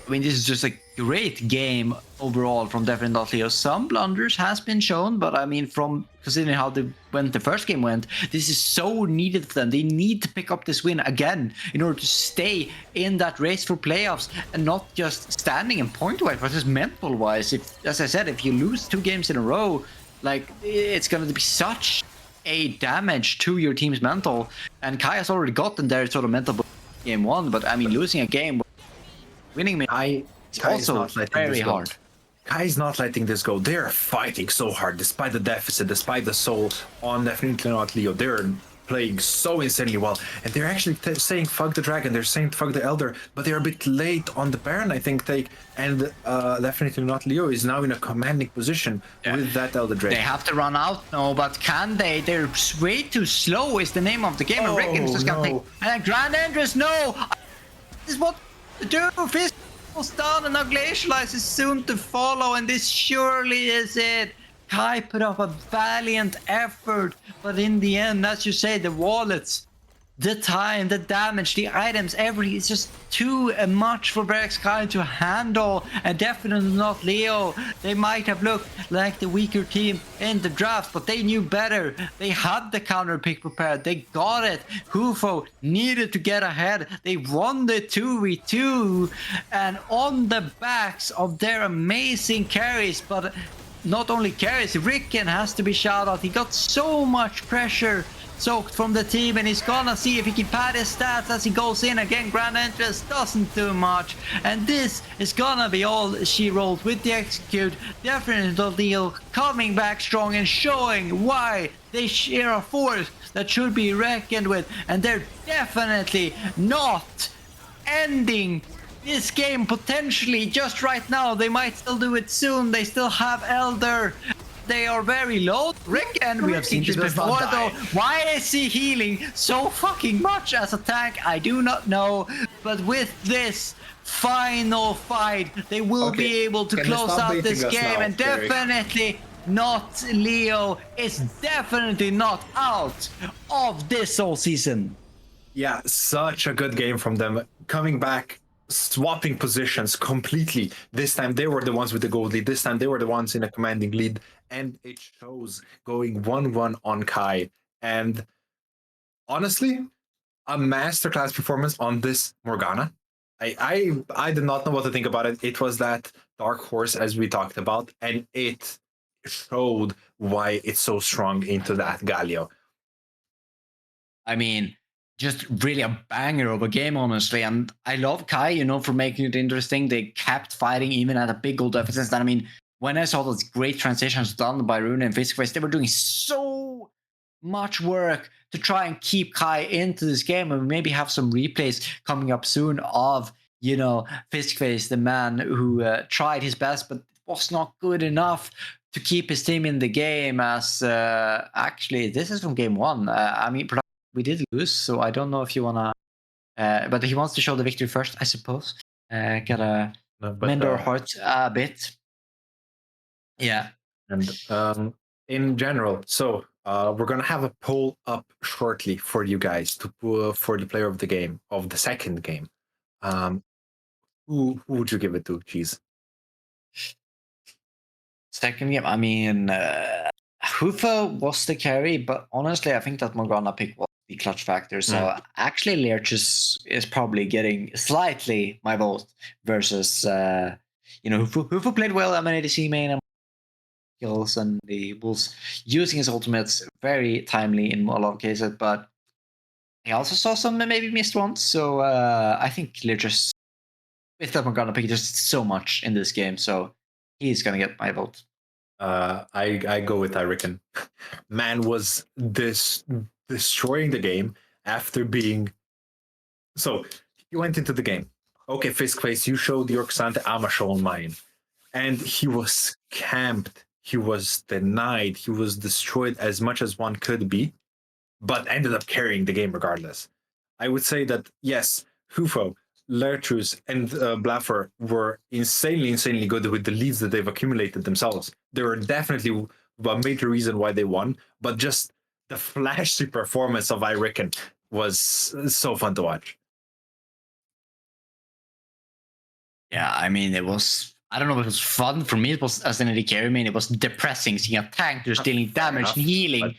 this is just like great game overall from definitely Leo. Some blunders has been shown, but I mean, from considering how the first game went, this is so needed for them. They need to pick up this win again in order to stay in that race for playoffs and not just standing in point-wise, but just mental-wise. If, as I said, if you lose 2 games in a row, like, it's going to be such a damage to your team's mental. And Kai has already gotten their sort of mental game 1, but I mean, losing a game, winning me, it's also very hard. Kai's not letting this go. They're fighting so hard, despite the deficit, despite the soul on definitely not Leo. They're playing so insanely well, and they're actually saying fuck the dragon. They're saying fuck the elder, but they're a bit late on the Baron, I think. And definitely not Leo is now in a commanding position with that elder dragon. They have to run out, no, but can they? They're way too slow. Is the name of the game. And Rick is just gonna take and Grand Entrance. No, this is what to do. Fist down, and now Glacialize is soon to follow, and this surely is it. Kai put up a valiant effort, but in the end, as you say, the wallets, the time, the damage, the items, it's just too much for Verax Kai to handle, and definitely not Leo. They might have looked like the weaker team in the draft, but they knew better. They had the counter pick prepared. They got it. Hufo needed to get ahead. They won the 2v2, and on the backs of their amazing carries, but not only carries, Ricken has to be shouted out. He got so much pressure soaked from the team, and he's gonna see if he can pad his stats as he goes in. Again, Grand Entrance doesn't do much, and this is gonna be all she rolled with the execute. Definitely Leo coming back strong and showing why they share a force that should be reckoned with, and they're definitely not ending this game potentially just right now. They might still do it soon. They still have Elder. They are very low. Rick, and we have seen this before though. Why is he healing so fucking much as a tank? I do not know. But with this final fight, they will be able to close out this game, and definitely not Leo is definitely not out of this whole season. Yeah, such a good game from them. Coming back, swapping positions completely. This time they were the ones with the gold lead. This time they were the ones in a commanding lead. And it shows, going 1-1 on Kai. And honestly, a masterclass performance on this Morgana. I did not know what to think about it. It was that dark horse as we talked about, and it showed why it's so strong into that Galio. I mean, just really a banger of a game, honestly. And I love Kai, you know, for making it interesting. They kept fighting even at a big goal deficit. And I mean, when I saw those great transitions done by Rune and Fiskface, they were doing so much work to try and keep Kai into this game. And maybe have some replays coming up soon of, you know, Fiskface, the man who tried his best, but was not good enough to keep his team in the game. As actually, this is from game 1. I mean, we did lose, so I don't know if you wanna. But he wants to show the victory first, I suppose. Gotta mend our hearts a bit. Yeah. And in general, so we're gonna have a poll up shortly for you guys to for the player of the game, of the second game. Who would you give it to, Cheese? Second game, I mean, Hufo was the carry, but honestly, I think that Morgana pick was the clutch factor. So actually, Lurchus is probably getting slightly my vote versus, you know, Hufo played well. I'm an ADC main and skills, and he was using his ultimates very timely in a lot of cases, but he also saw some maybe missed ones. So I think Lurchus, with that Morgana pick, just so much in this game. So he's gonna get my vote. I go with Ricken. Man was destroying the game after being. So he went into the game. Okay, Fiskface, you showed your Xante, I'ma show mine. And he was camped. He was denied. He was destroyed as much as one could be, but ended up carrying the game regardless. I would say that, yes, Hufo, Lertrus, and Blaffer were insanely good with the leads that they've accumulated themselves. They were definitely a major reason why they won, but just the flashy performance of Ricken was so fun to watch. Yeah, I mean, it was. I don't know if it was fun. For me, it was as an AD carry main, it was depressing seeing a tank just dealing damage and healing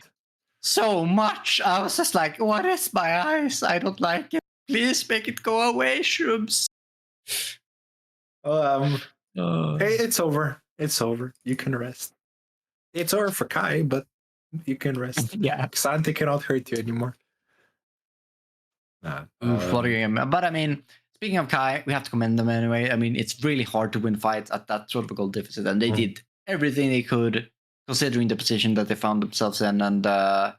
so much. I was just like, what is my eyes? I don't like it. Please make it go away, Shrooms. Hey, it's over. It's over. You can rest. It's over for Kai, but you can rest. Yeah. Xante cannot hurt you anymore. What a game. But I mean, speaking of Kai, we have to commend them anyway. I mean, it's really hard to win fights at that sort of a goal deficit, and they did everything they could, considering the position that they found themselves in. And I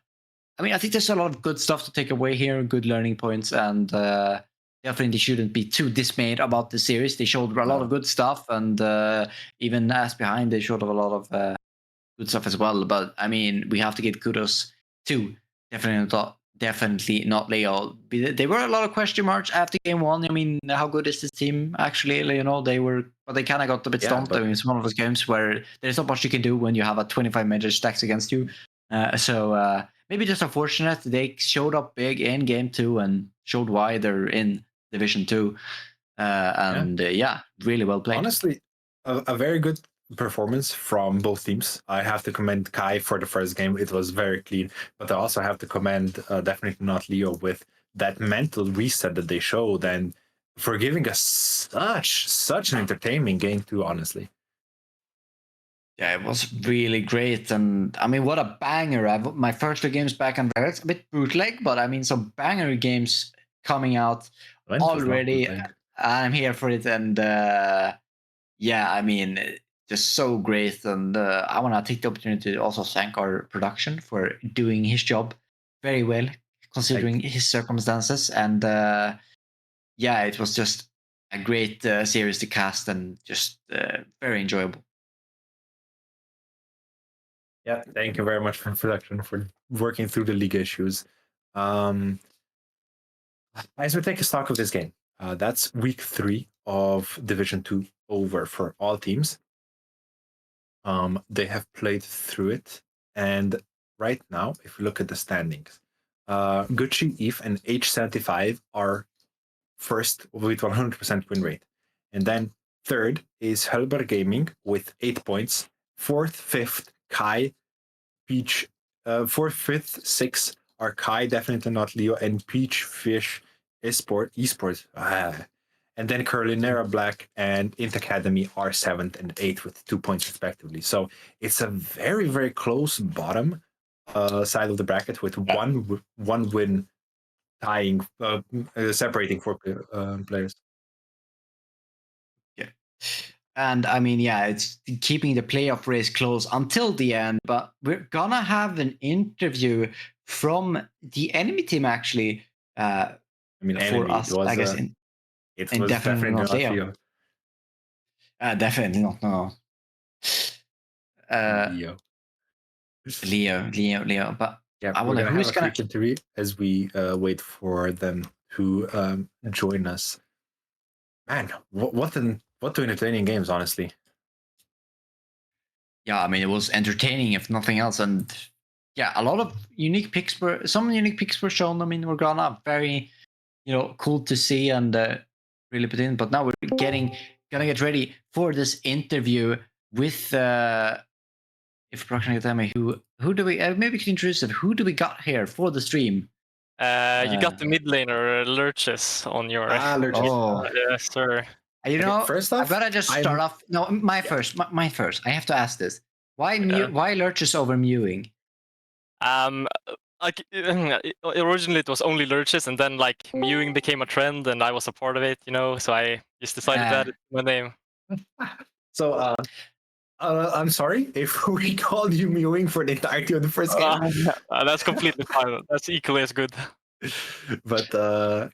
mean, I think there's a lot of good stuff to take away here, good learning points, and definitely shouldn't be too dismayed about the series. They showed a lot of good stuff, and even as behind, they showed a lot of good stuff as well. But I mean, we have to give kudos to definitely not Leo. There were a lot of question marks after game one. I mean, how good is this team actually? You know, but they kind of got a bit stomped. I mean, it's one of those games where there's not much you can do when you have a 25 major stacks against you. So maybe just unfortunate. They showed up big in game 2 and showed why they're in Division 2. Really well played. Honestly, a very good performance from both teams. I have to commend Kai for the first game. It was very clean, but I also have to commend definitely not Leo with that mental reset that they showed and for giving us such an entertaining game too, honestly. Yeah, it was really great. And I mean, what a banger. My first 2 games back on Verax, a bit bootleg, but I mean, some banger games coming out already. I'm here for it. And yeah, I mean, just so great. And I want to take the opportunity to also thank our production for doing his job very well, considering his circumstances. And yeah, it was just a great series to cast and just very enjoyable. Yeah, thank you very much for production for working through the league issues. As we take a stock of this game, that's week 3 of Division 2 over for all teams. They have played through it, and right now, if we look at the standings, Gucci, Eve, and H75 are first with 100% win rate, and then third is Helber Gaming with 8 points. Fourth, fifth, Kai, Peach. Fourth, fifth, sixth are Kai, definitely not Leo, and Peach, Fish, Esports. And then Curlinera, Black, and Int Academy are 7th and 8th with 2 points respectively. So it's a very, very close bottom side of the bracket with one win tying, separating 4 players. Yeah. And I mean, yeah, it's keeping the playoff race close until the end. But we're gonna have an interview from the enemy team, actually. I mean, for enemy, us, I guess. It was definitely not Leo. Definitely not. No. Leo. But yeah, I wonder who's gonna have a quick interview as we wait for them to join us. Man, what an entertaining games, honestly. Yeah, I mean, it was entertaining if nothing else, and yeah, a lot of unique picks were shown. I mean, we're gonna very, cool to see and really put in. But now we're gonna get ready for this interview with if Production Academy. Who do we maybe can introduce it? Who do we got here for the stream? You got the mid laner Lurches on your. Lurches. Oh, yes, sir. First off, I gotta just start off. No, my first. I have to ask this: why why Lurches over mewing? Like originally it was only Lurches, and then like mewing became a trend, and I was a part of it, So I just decided that it's my name. So I'm sorry if we called you mewing for the entirety of the first game. That's completely fine. That's equally as good. But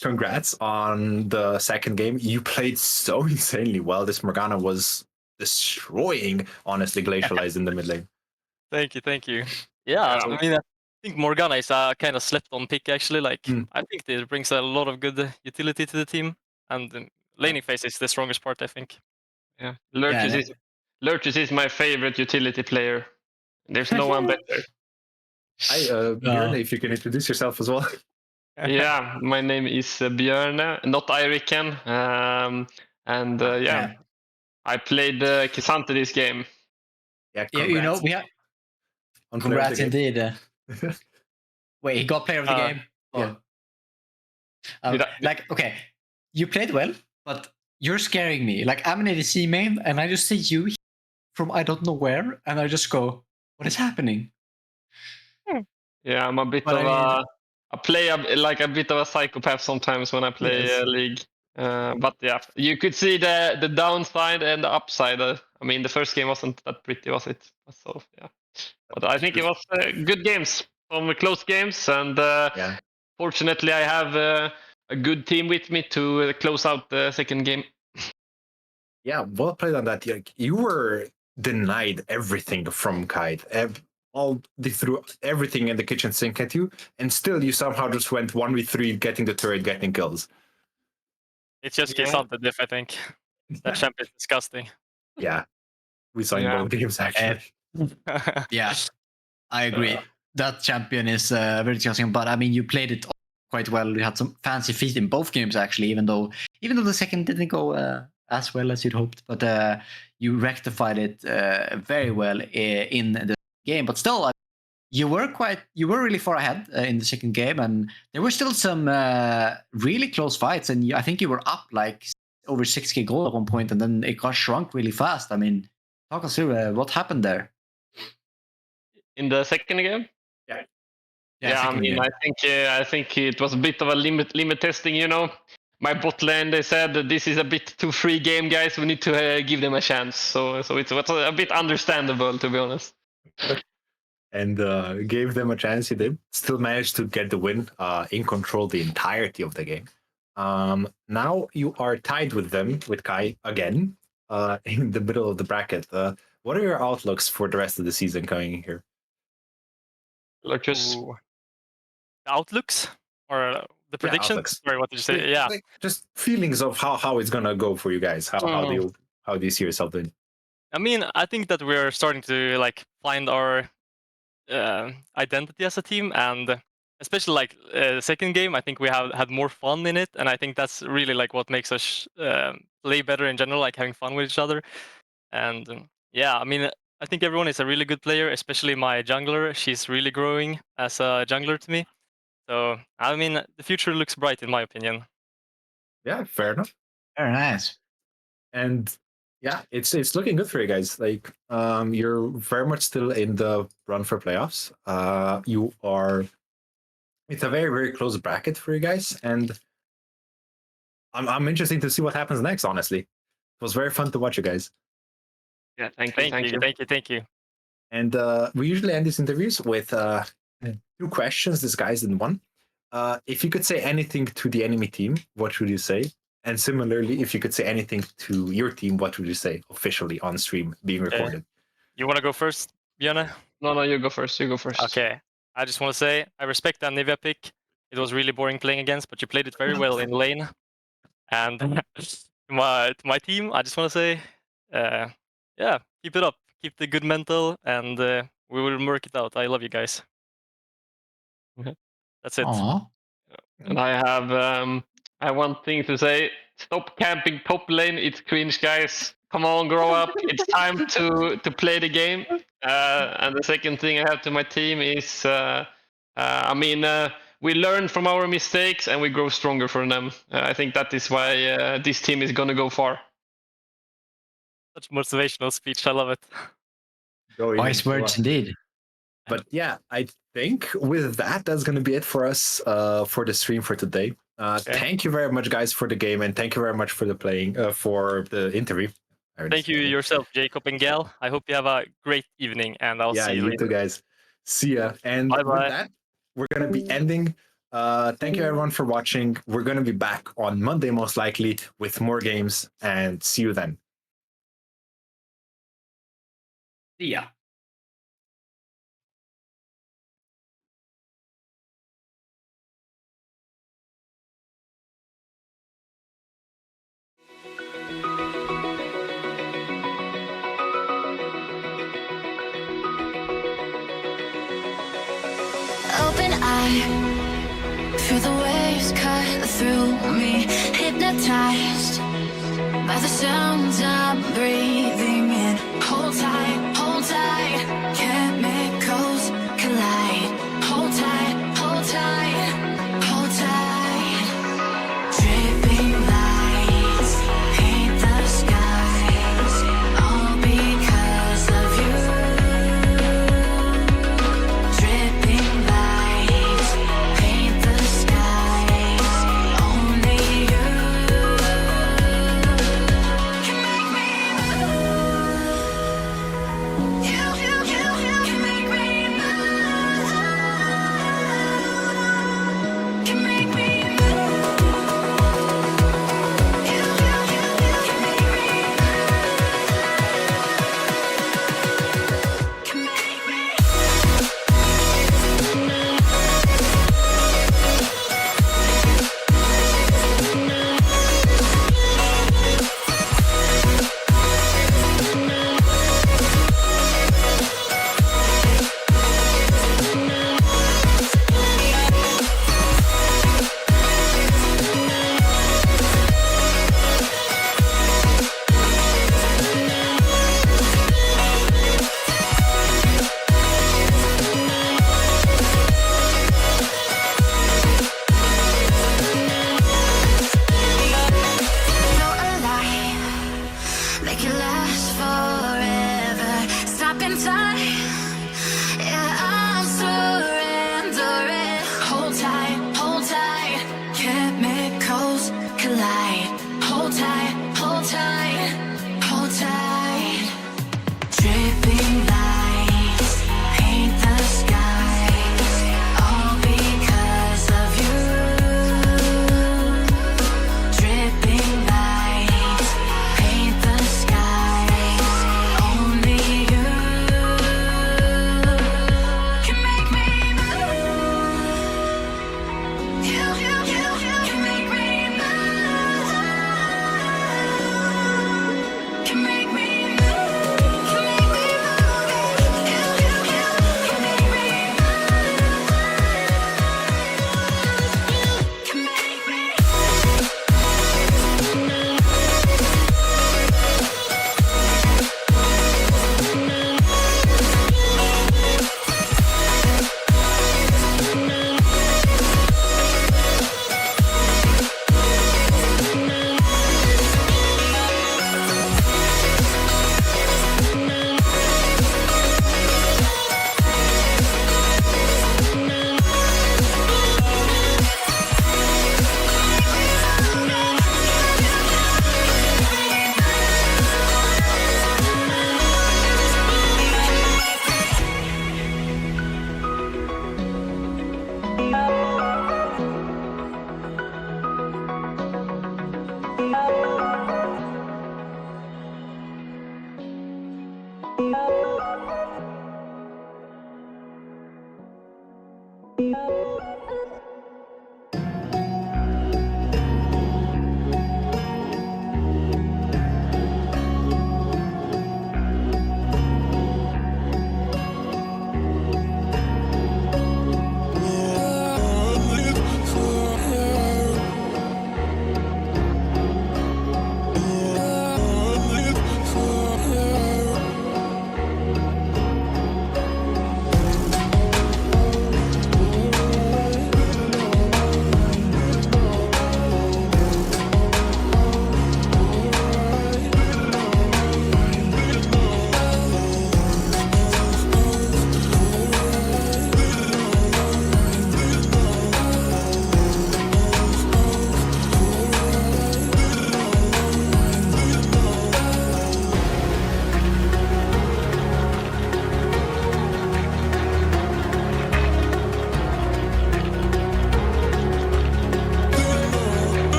congrats on the second game. You played so insanely well. This Morgana was destroying, honestly, Glacialized in the mid lane. Thank you. Yeah, I mean, I think Morgana is a kind of slept-on pick, actually. Like, I think it brings a lot of good utility to the team, and laning phase is the strongest part, I think. Yeah, Lurches is my favorite utility player. There's no one better. Hi, Björn, if you can introduce yourself as well. Yeah, my name is Björn, not Irican. And Yeah. I played Kisante this game. Yeah, Yeah, you know, congrats we have. on player of the Congrats game. indeed. Wait, he got player of the game? Yeah. Like, okay, you played well, but you're scaring me. Like, I'm an ADC main, and I just see you from I don't know where, and I just go, what is happening? Yeah, I'm a bit But of I mean, I play like a bit of a psychopath sometimes when I play Yes. League. But yeah, you could see the downside and the upside. I mean, the first game wasn't that pretty, was it? So yeah, but I think it was good games, some close games, and Yeah. fortunately, I have a good team with me to close out the second game. Yeah, well played on that. Like, you were denied everything from Kite. They threw everything in the kitchen sink at you, and still you somehow just went 1v3, getting the turret, getting kills. It's just Kisante diff, I think. That champ is disgusting. Yeah, we saw in both games actually. Yeah, I agree. That champion is very disgusting. But I mean, you played it quite well. You had some fancy feet in both games actually, even though the second didn't go as well as you'd hoped. But you rectified it very well in the game. But still, you were really far ahead in the second game, and there were still some really close fights. And I think you were up like over 6k gold at one point, and then it got shrunk really fast. I mean, talk us through what happened there. In the second game? Yeah, I mean, game. I think it was a bit of a limit testing, you know. My bot lane, they said that this is a bit too free game, guys. We need to give them a chance. So it was a bit understandable, to be honest. And gave them a chance. You did. Still managed to get the win. In control the entirety of the game. Now you are tied with them, with Kai again, in the middle of the bracket. What are your outlooks for the rest of the season coming in here? Ooh. Outlooks or the predictions? Outlooks. Sorry, what did you say? Yeah, like just feelings of how it's gonna go for you guys. How do you see yourself doing? I mean, I think that we're starting to like find our identity as a team, and especially like the second game, I think we have had more fun in it, and I think that's really like what makes us play better in general, like having fun with each other. And yeah, I mean, I think everyone is a really good player, especially my jungler. She's really growing as a jungler to me. So I mean, the future looks bright in my opinion. Yeah, fair enough. Very nice. And yeah, it's looking good for you guys. Like, you're very much still in the run for playoffs. You are. It's a very, very close bracket for you guys, and I'm interested to see what happens next. Honestly, it was very fun to watch you guys. Yeah, thank you. And we usually end these interviews with 2 questions disguised in one. If you could say anything to the enemy team, what would you say? And similarly, if you could say anything to your team, what would you say officially on stream being recorded? You want to go first, Björn? No, you go first. Okay. I just want to say I respect that Nivea pick. It was really boring playing against, but you played it very well in lane. And to my team, I just want to say, yeah, keep it up. Keep the good mental, and we will work it out. I love you guys. That's it. Aww. And I have one thing to say. Stop camping top lane. It's cringe, guys. Come on, grow up. It's time to play the game. And the second thing I have to my team is, we learn from our mistakes and we grow stronger from them. I think that is why this team is gonna go far. Such motivational speech. I love it. Wise words indeed. But yeah, I think with that, that's going to be it for us for the stream for today. Thank you very much, guys, for the game, and thank you very much for the playing for the interview. Thank you yourself, Jacob and Gal. I hope you have a great evening, and I'll see you later. Too, guys. See ya. And bye-bye. With that, we're going to be ending. Thank you, everyone, for watching. We're going to be back on Monday, most likely, with more games, and see you then. See ya. Open eye, feel the waves cut through me, hypnotized by the sounds I'm breathing in. Hold tight, chemicals collide. Hold tight, hold tight, hold tight. Dripping lights paint the skies, all because of you. Dripping lights paint the skies, only you can make me move. You can make me move. Can make me move. You can make me move. Can make me. You're alive, make it last forever. Stop in time.